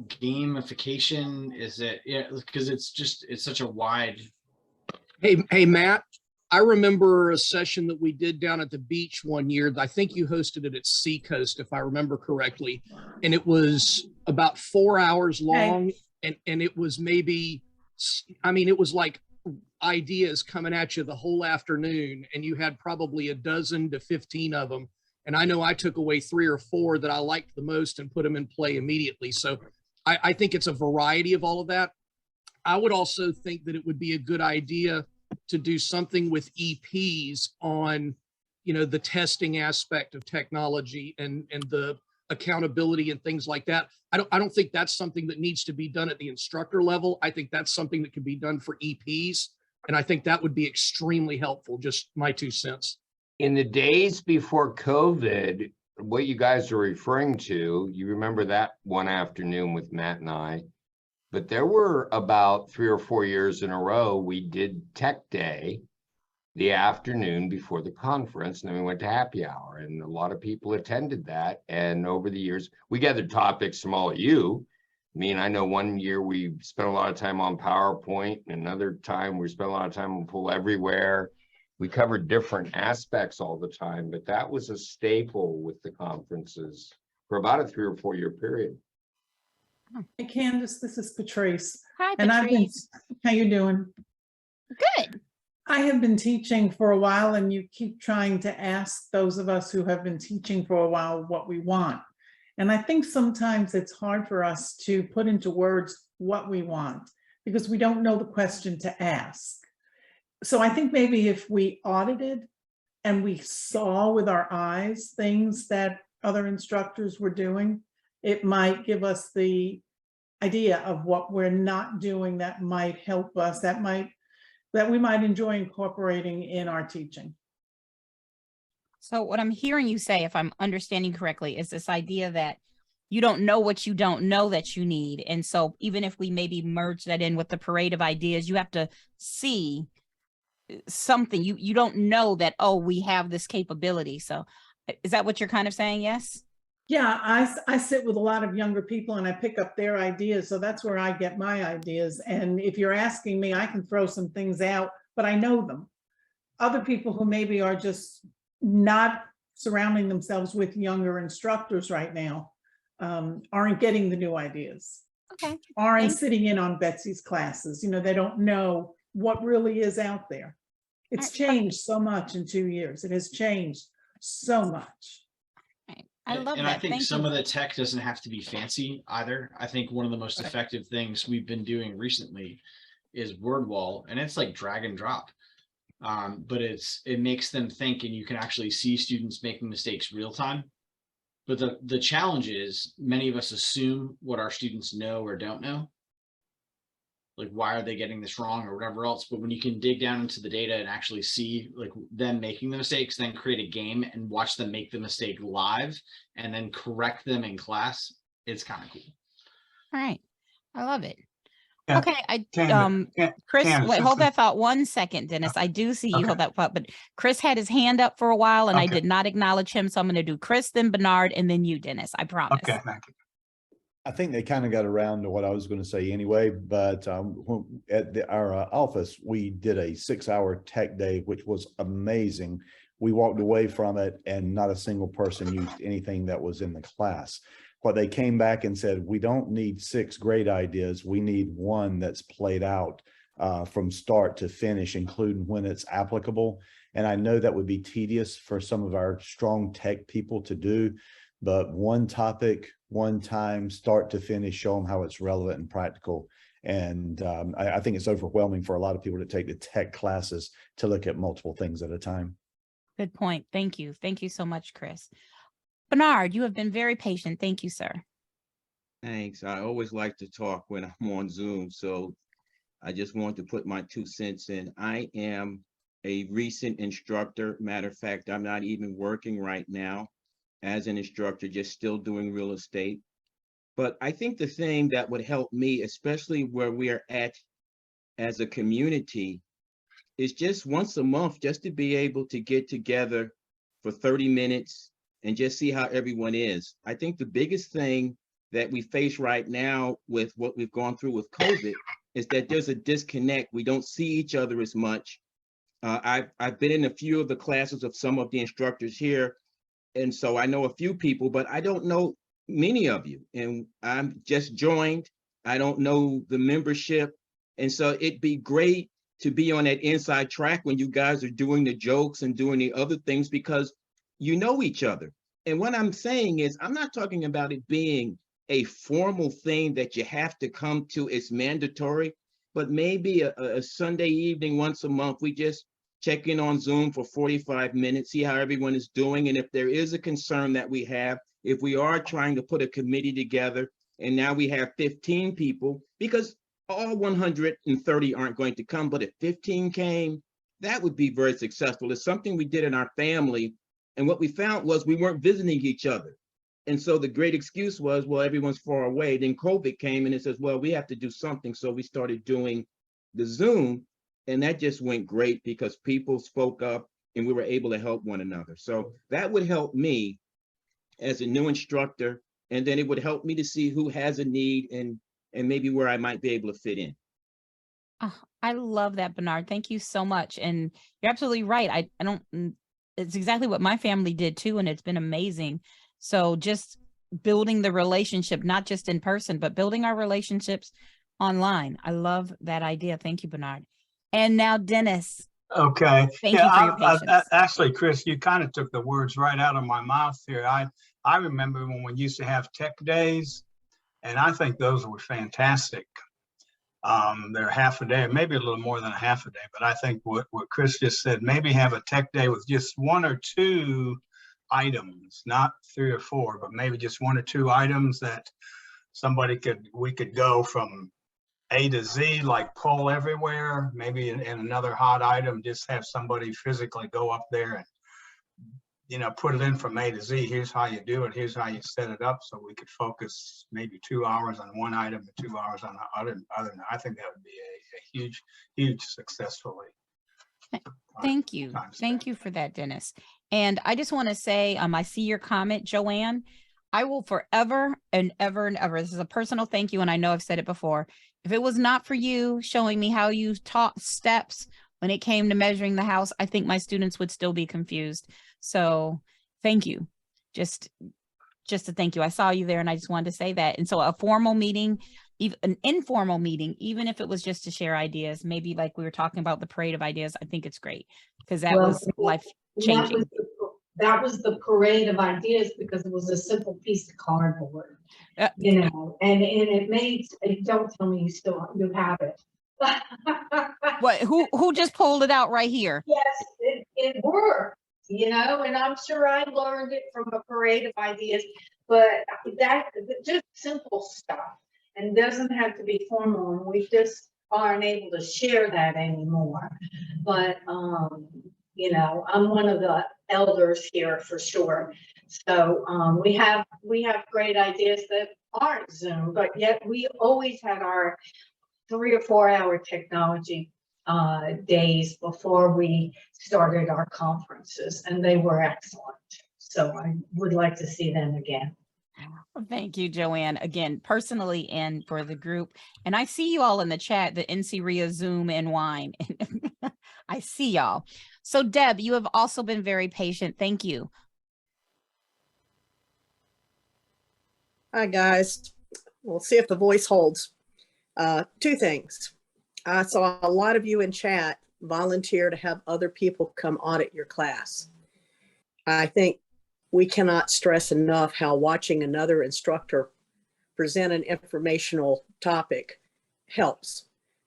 gamification? Is it, yeah, because it's such a wide. Hey, Matt, I remember a session that we did down at the beach one year. I think you hosted it at Seacoast, if I remember correctly. And it was about 4 hours long. And it was maybe, I mean, it was like ideas coming at you the whole afternoon, and you had probably a dozen to 15 of them. And I know I took away 3 or 4 that I liked the most and put them in play immediately. So I think it's a variety of all of that. I would also think that it would be a good idea to do something with EPs on, you know, the testing aspect of technology and the accountability and things like that. I don't think that's something that needs to be done at the instructor level. I think that's something that can be done for EPs. And I think that would be extremely helpful. Just my 2 cents. In the days before COVID, what you guys are referring to, you remember that one afternoon with Matt and I, but there were about 3 or 4 years in a row, we did Tech Day the afternoon before the conference, and then we went to happy hour, and a lot of people attended that. And over the years, we gathered topics from all of you. I mean, I know one year we spent a lot of time on PowerPoint, and another time we spent a lot of time on Pool Everywhere. We covered different aspects all the time, but that was a staple with the conferences for about a 3 or 4 year period. Hey, Candace, this is Patrice. Hi, And Patrice. how you doing? Good. I have been teaching for a while, and you keep trying to ask those of us who have been teaching for a while what we want. And I think sometimes it's hard for us to put into words what we want because we don't know the question to ask. So I think maybe if we audited and we saw with our eyes things that other instructors were doing, it might give us the idea of what we're not doing that might help us, that we might enjoy incorporating in our teaching. So what I'm hearing you say, if I'm understanding correctly, is this idea that you don't know what you don't know that you need. And so even if we maybe merge that in with the parade of ideas, you have to see something. You don't know that, oh, we have this capability. So is that what you're kind of saying? Yes. Yeah, I sit with a lot of younger people and I pick up their ideas. So that's where I get my ideas. And if you're asking me, I can throw some things out, but I know them. Other people who maybe are just not surrounding themselves with younger instructors right now aren't getting the new ideas. Okay. Aren't sitting in on Betsy's classes. You know, they don't know what really is out there. It's changed so much in 2 years. It has changed so much. I love and that. I think Thank some you. of the tech doesn't have to be fancy either. I think one of the most effective things we've been doing recently is WordWall, and it's like drag and drop. But it makes them think, and you can actually see students making mistakes real time. But the challenge is many of us assume what our students know or don't know. Like, why are they getting this wrong or whatever else? But when you can dig down into the data and actually see like them making the mistakes, then create a game and watch them make the mistake live and then correct them in class, it's kind of cool. All right. I love it. Yeah. Okay. Chris, Candace, wait, hold this that thought 1 second, Dennis. I do see you hold that thought, but Chris had his hand up for a while and I did not acknowledge him. So I'm going to do Chris, then Bernard, and then you, Dennis. I promise. Okay, thank you. I think they kind of got around to what I was going to say anyway, but at our office, we did a 6-hour tech day, which was amazing. We walked away from it and not a single person used anything that was in the class. But they came back and said, we don't need 6 great ideas. We need one that's played out from start to finish, including when it's applicable. And I know that would be tedious for some of our strong tech people to do, but one topic, one time, start to finish, show them how it's relevant and practical. And I think it's overwhelming for a lot of people to take the tech classes to look at multiple things at a time. Good point. Thank you. Thank you so much, Chris. Bernard, you have been very patient. Thank you, sir. Thanks. I always like to talk when I'm on Zoom, so I just want to put my 2 cents in. I am a recent instructor. Matter of fact, I'm not even working right now as an instructor, just still doing real estate. But I think the thing that would help me, especially where we are at as a community, is just once a month, just to be able to get together for 30 minutes and just see how everyone is. I think the biggest thing that we face right now with what we've gone through with COVID is that there's a disconnect. We don't see each other as much. I've been in a few of the classes of some of the instructors here, and so I know a few people, but I don't know many of you. And I'm just joined. I don't know the membership. And so it'd be great to be on that inside track when you guys are doing the jokes and doing the other things, because you know each other. And what I'm saying is, I'm not talking about it being a formal thing that you have to come to, it's mandatory, but maybe a Sunday evening once a month, we just check in on Zoom for 45 minutes, see how everyone is doing. And if there is a concern that we have, if we are trying to put a committee together and now we have 15 people, because all 130 aren't going to come, but if 15 came, that would be very successful. It's something we did in our family. And what we found was we weren't visiting each other. And so the great excuse was, well, everyone's far away. Then COVID came and it says, well, we have to do something. So we started doing the Zoom, and that just went great because people spoke up and we were able to help one another. So that would help me as a new instructor. And then it would help me to see who has a need and maybe where I might be able to fit in. Oh, I love that, Bernard. Thank you so much. And you're absolutely right. I don't, it's exactly what my family did too. And it's been amazing. So just building the relationship, not just in person, but building our relationships online. I love that idea. Thank you, Bernard. And now Dennis. Okay. Thank you for your patience. Actually, Chris, you kind of took the words right out of my mouth here. I remember when we used to have tech days, and I think those were fantastic. They're half a day, maybe a little more than a half a day, but I think what Chris just said, maybe have a tech day with just 1 or 2 items, not 3 or 4, but maybe just 1 or 2 items that we could go from A to Z, like pull everywhere. Maybe in another hot item, just have somebody physically go up there and, you know, put it in from A to Z. Here's how you do it. Here's how you set it up. So we could focus maybe 2 hours on one item and 2 hours on the other. I think that would be a huge successfully. Thank you. Thank you for that, Dennis. And I just want to say, I see your comment, Joanne. I will forever and ever and ever, this is a personal thank you, and I know I've said it before, if it was not for you showing me how you taught steps when it came to measuring the house, I think my students would still be confused. So thank you. Just to thank you. I saw you there and I just wanted to say that. And so a formal meeting, even an informal meeting, even if it was just to share ideas, maybe like we were talking about the parade of ideas, I think it's great because that was life changing. That was the parade of ideas because it was a simple piece of cardboard, you know, and it made, don't tell me you have it. What, who just pulled it out right here? Yes, it worked, you know, and I'm sure I learned it from a parade of ideas, but that just simple stuff and doesn't have to be formal, and we just aren't able to share that anymore. But you know, I'm one of the elders here for sure. So we have great ideas that aren't Zoom, but yet we always had our 3 or 4 hour technology days before we started our conferences, and they were excellent. So I would like to see them again. Thank you, Joanne, again, personally and for the group. And I see you all in the chat, the NC RIA, Zoom, and Wine. I see y'all. So Deb, you have also been very patient. Thank you. Hi, guys. We'll see if the voice holds. 2 things. I saw a lot of you in chat volunteer to have other people come audit your class. I think we cannot stress enough how watching another instructor present an informational topic helps.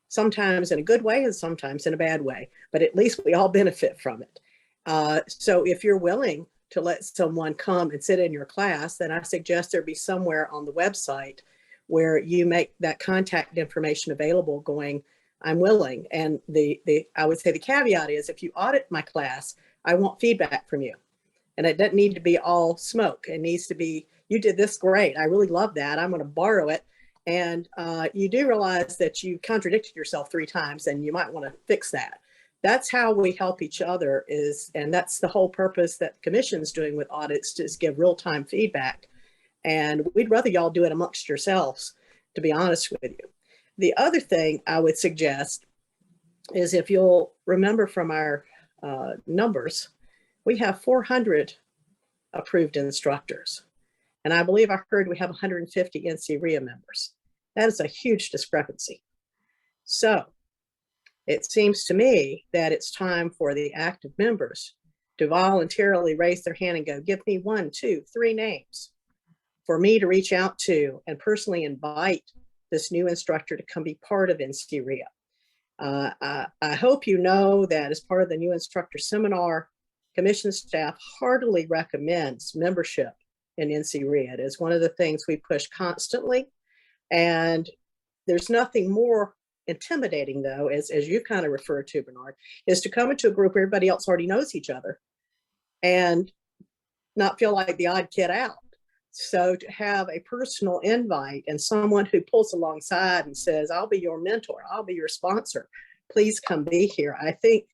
Sometimes in a good way and sometimes in a bad way, but at least we all benefit from it. So if you're willing to let someone come and sit in your class, then I suggest there be somewhere on the website where you make that contact information available going, I'm willing. And I would say the caveat is if you audit my class, I want feedback from you. And it doesn't need to be all smoke. It needs to be, you did this great. I really love that. I'm going to borrow it. And you do realize that you contradicted yourself 3 times and you might want to fix that. That's how we help each other and that's the whole purpose that commission's doing with audits, to just give real-time feedback. And we'd rather y'all do it amongst yourselves, to be honest with you. The other thing I would suggest is, if you'll remember from our numbers, we have 400 approved instructors. And I believe I heard we have 150 NCREA members. That is a huge discrepancy. So it seems to me that it's time for the active members to voluntarily raise their hand and go, give me 1, 2, 3 names for me to reach out to and personally invite this new instructor to come be part of NCREA. I hope you know that as part of the new instructor seminar, commission staff heartily recommends membership in NCREA. It is one of the things we push constantly. And there's nothing more intimidating, though, as you kind of referred to, Bernard, is to come into a group where everybody else already knows each other and not feel like the odd kid out. So to have a personal invite and someone who pulls alongside and says, I'll be your mentor, I'll be your sponsor, please come be here. I think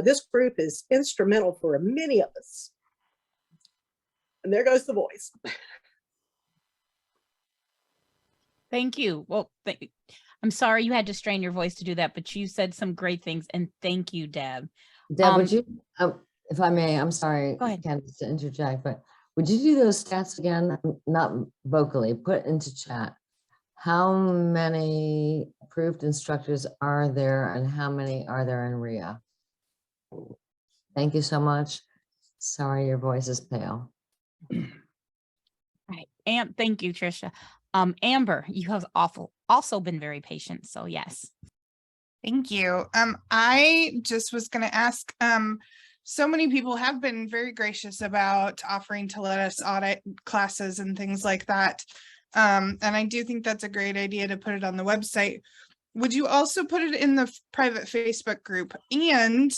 this group is instrumental for many of us. And there goes the voice. Thank you. Well, I'm sorry you had to strain your voice to do that, but you said some great things, and thank you, Deb. Deb, would you, if I may, I'm sorry, Candace, to interject, but would you do those stats again? Not vocally, put into chat. How many approved instructors are there and how many are there in REA? Thank you so much. Sorry, your voice is pale. Right. And thank you, Tricia. Amber, you have also been very patient. So yes. Thank you. I just was going to ask, so many people have been very gracious about offering to let us audit classes and things like that. And I do think that's a great idea to put it on the website. Would you also put it in the private Facebook group? And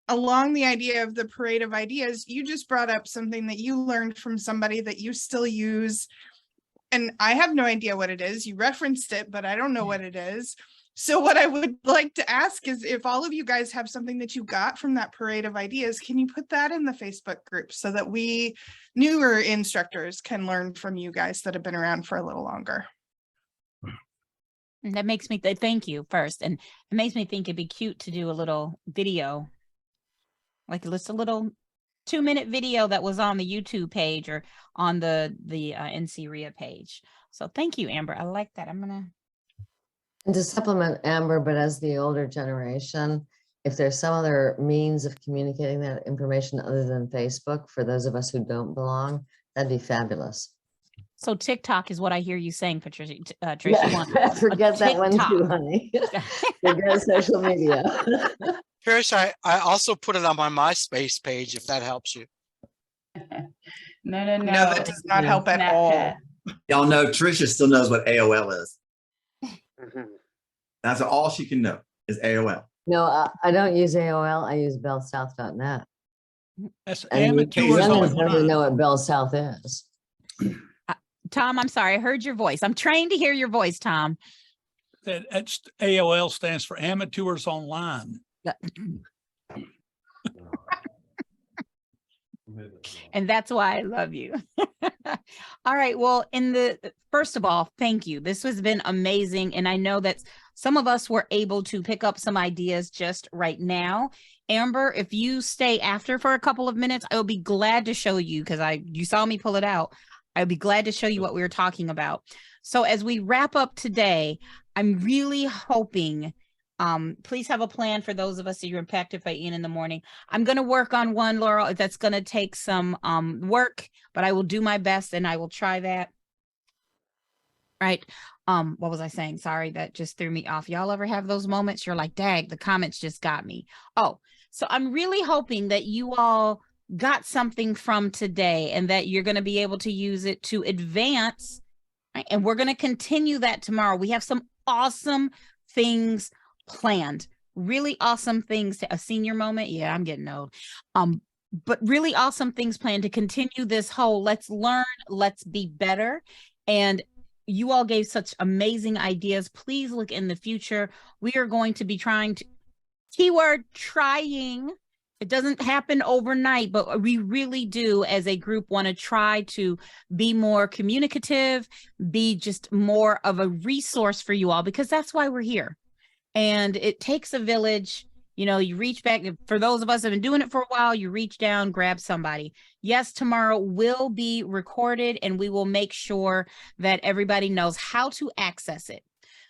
along the idea of the Parade of Ideas, you just brought up something that you learned from somebody that you still use. And I have no idea what it is. You referenced it, but I don't know what it is. So what I would like to ask is, if all of you guys have something that you got from that Parade of Ideas, can you put that in the Facebook group so that we newer instructors can learn from you guys that have been around for a little longer? And that makes me thank you first. And it makes me think it'd be cute to do a little video, like just a little 2-minute video that was on the YouTube page or on the NCREA page. So thank you, Amber. I like that. I'm gonna. And to supplement Amber, but as the older generation, if there's some other means of communicating that information other than Facebook, for those of us who don't belong, that'd be fabulous. So TikTok is what I hear you saying, Patricia. Tricia, Yeah, forget that one too, honey. Forget social media. Trish, I also put it on my MySpace page, if that helps you. No, that does not help at all. Y'all know Tricia still knows what AOL is. That's all she can know is AOL. No, I don't use AOL. I use bellsouth.net. That's and amateurs youngins online. never know what Bell South is. Tom, I'm sorry. I heard your voice. I'm trained to hear your voice, Tom. That's AOL stands for Amateurs Online. And that's why I love you. All right. Well, first of all, thank you. This has been amazing. And I know that some of us were able to pick up some ideas just right now. Amber, if you stay after for a couple of minutes, I will be glad to show you, because you saw me pull it out. I'll be glad to show you what we were talking about. So as we wrap up today, I'm really hoping, please have a plan for those of us that you're impacted by Ian in the morning. I'm going to work on one, Laurel. That's going to take some work, but I will do my best and I will try that. Right. What was I saying? Sorry, that just threw me off. Y'all ever have those moments? You're like, dang, the comments just got me. Oh, so I'm really hoping that you all got something from today and that you're going to be able to use it to advance. And we're going to continue that tomorrow. We have some awesome things planned, really awesome things. A senior moment. Yeah, I'm getting old. But really awesome things planned to continue this whole let's learn, let's be better. And you all gave such amazing ideas. Please look in the future. We are going to be trying to, keyword trying. It doesn't happen overnight, but we really do as a group want to try to be more communicative, be just more of a resource for you all, because that's why we're here. And it takes a village. You know, you reach back, for those of us that have been doing it for a while, you reach down, grab somebody. Yes, tomorrow will be recorded and we will make sure that everybody knows how to access it.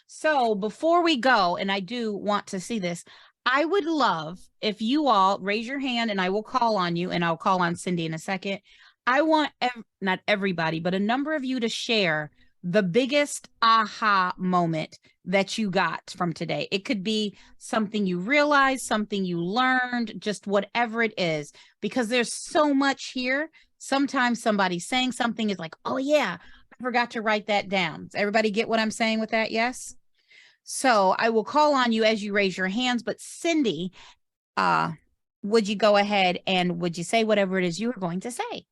So before we go, and I do want to see this, I would love if you all raise your hand and I will call on you, and I'll call on Cindy in a second. I want, not everybody, but a number of you to share the biggest aha moment that you got from today. It could be something you realized, something you learned, just whatever it is, because there's so much here. Sometimes somebody saying something is like, oh yeah, I forgot to write that down. Does everybody get what I'm saying with that? Yes. So I will call on you as you raise your hands, but Cindy, would you go ahead and would you say whatever it is you were going to say?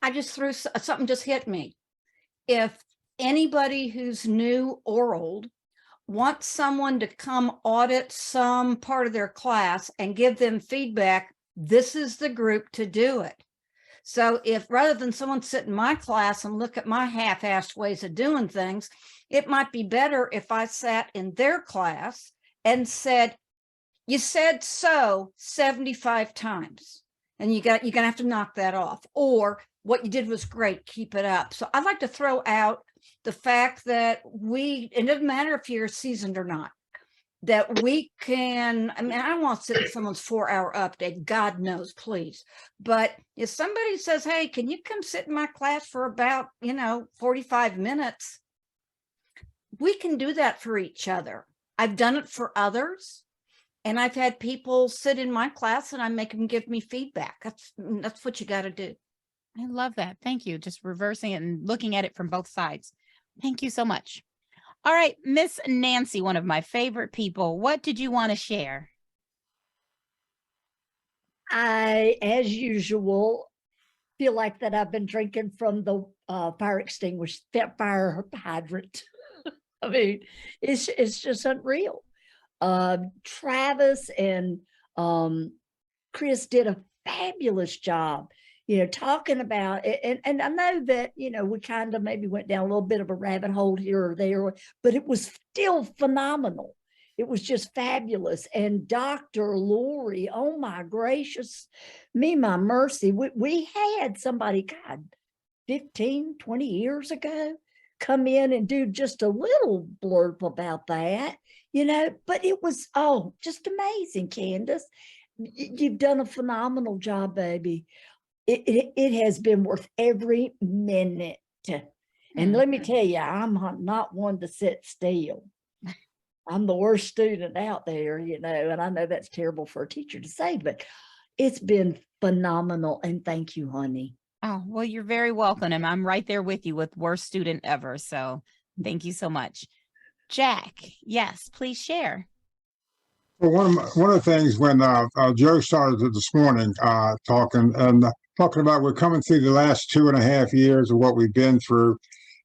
I just threw something just hit me. If anybody who's new or old wants someone to come audit some part of their class and give them feedback, this is the group to do it. So if rather than someone sit in my class and look at my half-assed ways of doing things, it might be better if I sat in their class and said, you said so 75 times and you're going to have to knock that off. Or what you did was great, keep it up. So I'd like to throw out the fact that it doesn't matter if you're seasoned or not, that we can, I mean, I don't want to sit in someone's 4-hour update, God knows, please. But if somebody says, hey, can you come sit in my class for about, 45 minutes? We can do that for each other. I've done it for others. And I've had people sit in my class and I make them give me feedback. That's what you got to do. I love that. Thank you. Just reversing it and looking at it from both sides. Thank you so much. All right, Miss Nancy, one of my favorite people. What did you want to share? I, as usual, feel like that I've been drinking from the fire hydrant. I mean, it's just unreal. Travis and Chris did a fabulous job, talking about it. And I know that, we kind of maybe went down a little bit of a rabbit hole here or there, but it was still phenomenal. It was just fabulous. And Dr. Lori, oh my gracious, my mercy, we had somebody, God, 15, 20 years ago, come in and do just a little blurb about that, but it was, just amazing, Candace. You've done a phenomenal job, baby. It has been worth every minute. And let me tell you, I'm not one to sit still. I'm the worst student out there, and I know that's terrible for a teacher to say, but it's been phenomenal. And thank you, honey. Oh, well, you're very welcome. And I'm right there with you with worst student ever. So thank you so much. Jack, yes, please share. Well, one of the things when Joe started this morning talking about we're coming through the last 2.5 years of what we've been through.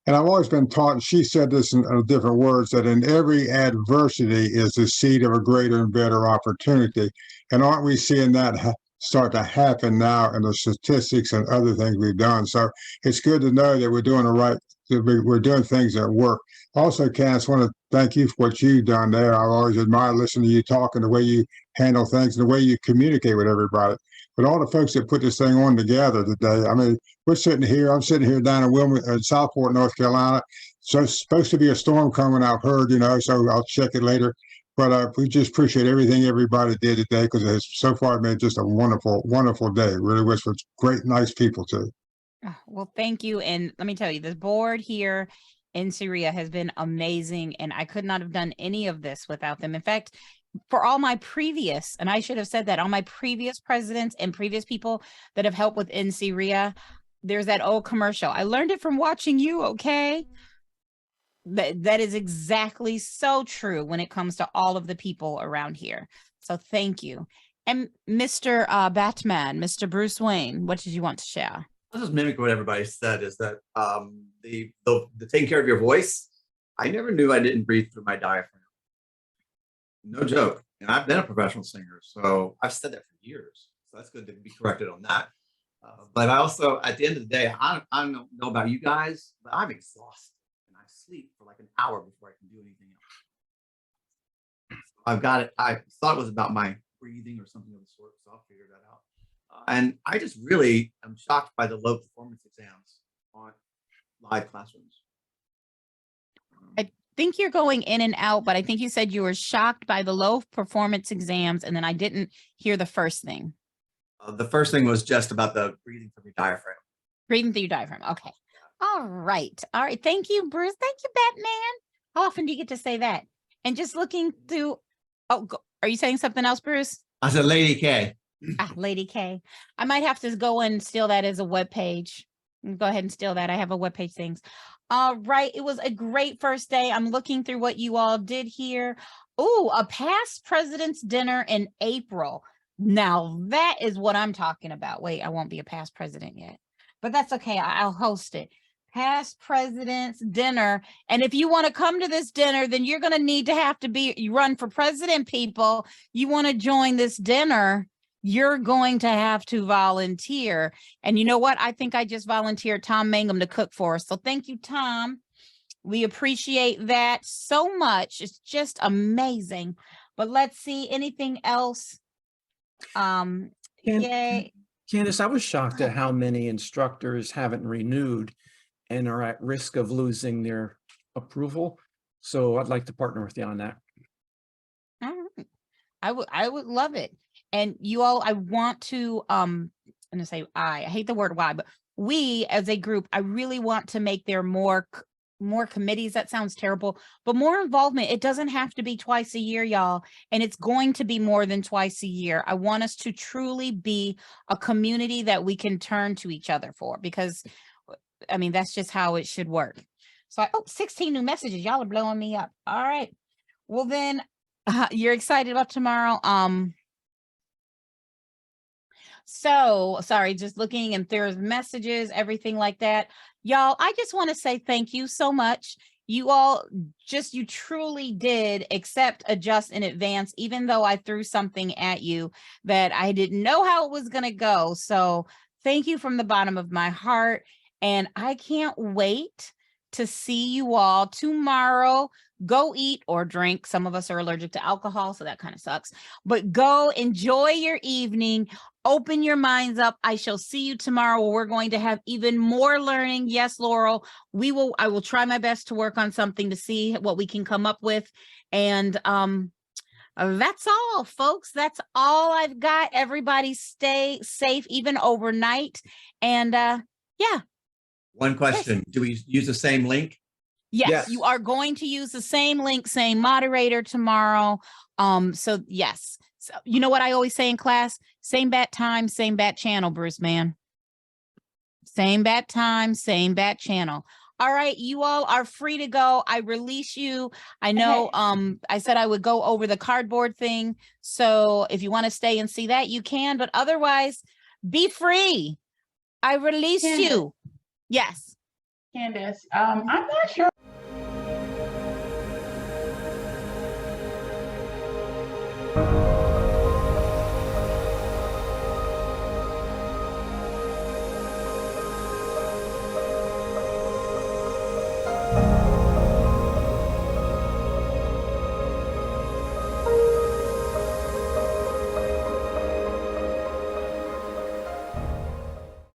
And I've always been taught, and she said this in different words, that in every adversity is the seed of a greater and better opportunity. And aren't we seeing that start to happen now in the statistics and other things we've done? So it's good to know that we're doing we're doing things that work. Also, Candace, I want to thank you for what you've done there. I've always admired listening to you talk and the way you handle things and the way you communicate with everybody. But all the folks that put this thing on together today, I mean, I'm sitting here down in Southport, North Carolina. So it's supposed to be a storm coming, I've heard, so I'll check it later. But we just appreciate everything everybody did today, because it has so far been just a wonderful, wonderful day. It really was, for great, nice people too. Well, thank you. And let me tell you, the board here in Syria has been amazing, and I could not have done any of this without them. In fact, for all my previous, and I should have said that, all my previous presidents and previous people that have helped with NCREA, there's that old commercial. I learned it from watching you, okay? That is exactly so true when it comes to all of the people around here. So thank you. And Mr. Batman, Mr. Bruce Wayne, what did you want to share? I'll just mimic what everybody said, is that the taking care of your voice, I never knew I didn't breathe through my diaphragm. No joke. And I've been a professional singer, so I've said that for years. So that's good to be corrected on that. But I also, at the end of the day, I don't know about you guys, but I'm exhausted and I sleep for like an hour before I can do anything else. So I've got it. I thought it was about my breathing or something of the sort, so I'll figure that out. And I just really am shocked by the low performance exams on live classrooms. I think you're going in and out, but I think you said you were shocked by the low performance exams, and then I didn't hear the first thing. The first thing was just about the breathing from your diaphragm. Breathing through your diaphragm. Okay. All right. All right. Thank you, Bruce. Thank you, Batman. How often do you get to say that? And just looking through. Oh, are you saying something else, Bruce? I said Lady K. Lady K. I might have to go and steal that as a web page. Go ahead and steal that. I have a web page things. All right. It was a great first day. I'm looking through what you all did here. Oh, a past president's dinner in April. Now that is what I'm talking about. Wait, I won't be a past president yet, but that's okay. I'll host it. Past president's dinner. And if you want to come to this dinner, then you're going to need to have to be, you run for president, people. You want to join this dinner, you're going to have to volunteer. And you know what? I think I just volunteered Tom Mangum to cook for us. So thank you, Tom. We appreciate that so much. It's just amazing. But let's see, anything else? Yay. Candace, I was shocked at how many instructors haven't renewed and are at risk of losing their approval. So I'd like to partner with you on that. All right. I would love it. And you all, I want to, I'm going to say I hate the word why, but we as a group, I really want to make there more committees. That sounds terrible, but more involvement. It doesn't have to be twice a year, y'all. And it's going to be more than twice a year. I want us to truly be a community that we can turn to each other for, because I mean, that's just how it should work. So 16 new messages. Y'all are blowing me up. All right. Well, then you're excited about tomorrow. So sorry, just looking and there's messages, everything like that. Y'all, I just want to say thank you so much. You all you truly did accept, adjust in advance, even though I threw something at you that I didn't know how it was going to go. So thank you from the bottom of my heart. And I can't wait to see you all tomorrow. Go eat or drink. Some of us are allergic to alcohol, so that kind of sucks. But go enjoy your evening. Open your minds up. I shall see you tomorrow where we're going to have even more learning. Yes, Laurel, I will try my best to work on something to see what we can come up with. And that's all, folks. That's all I've got. Everybody stay safe, even overnight. And yeah. One question. Do we use the same link? Yes, you are going to use the same link, same moderator tomorrow. So yes. So, you know what I always say in class? Same bat time, same bat channel, Bruce, man. Same bat time, same bat channel. All right, you all are free to go. I release you. I know I said I would go over the cardboard thing. So if you want to stay and see that, you can. But otherwise, be free. I release you. Yes. Candace, I'm not sure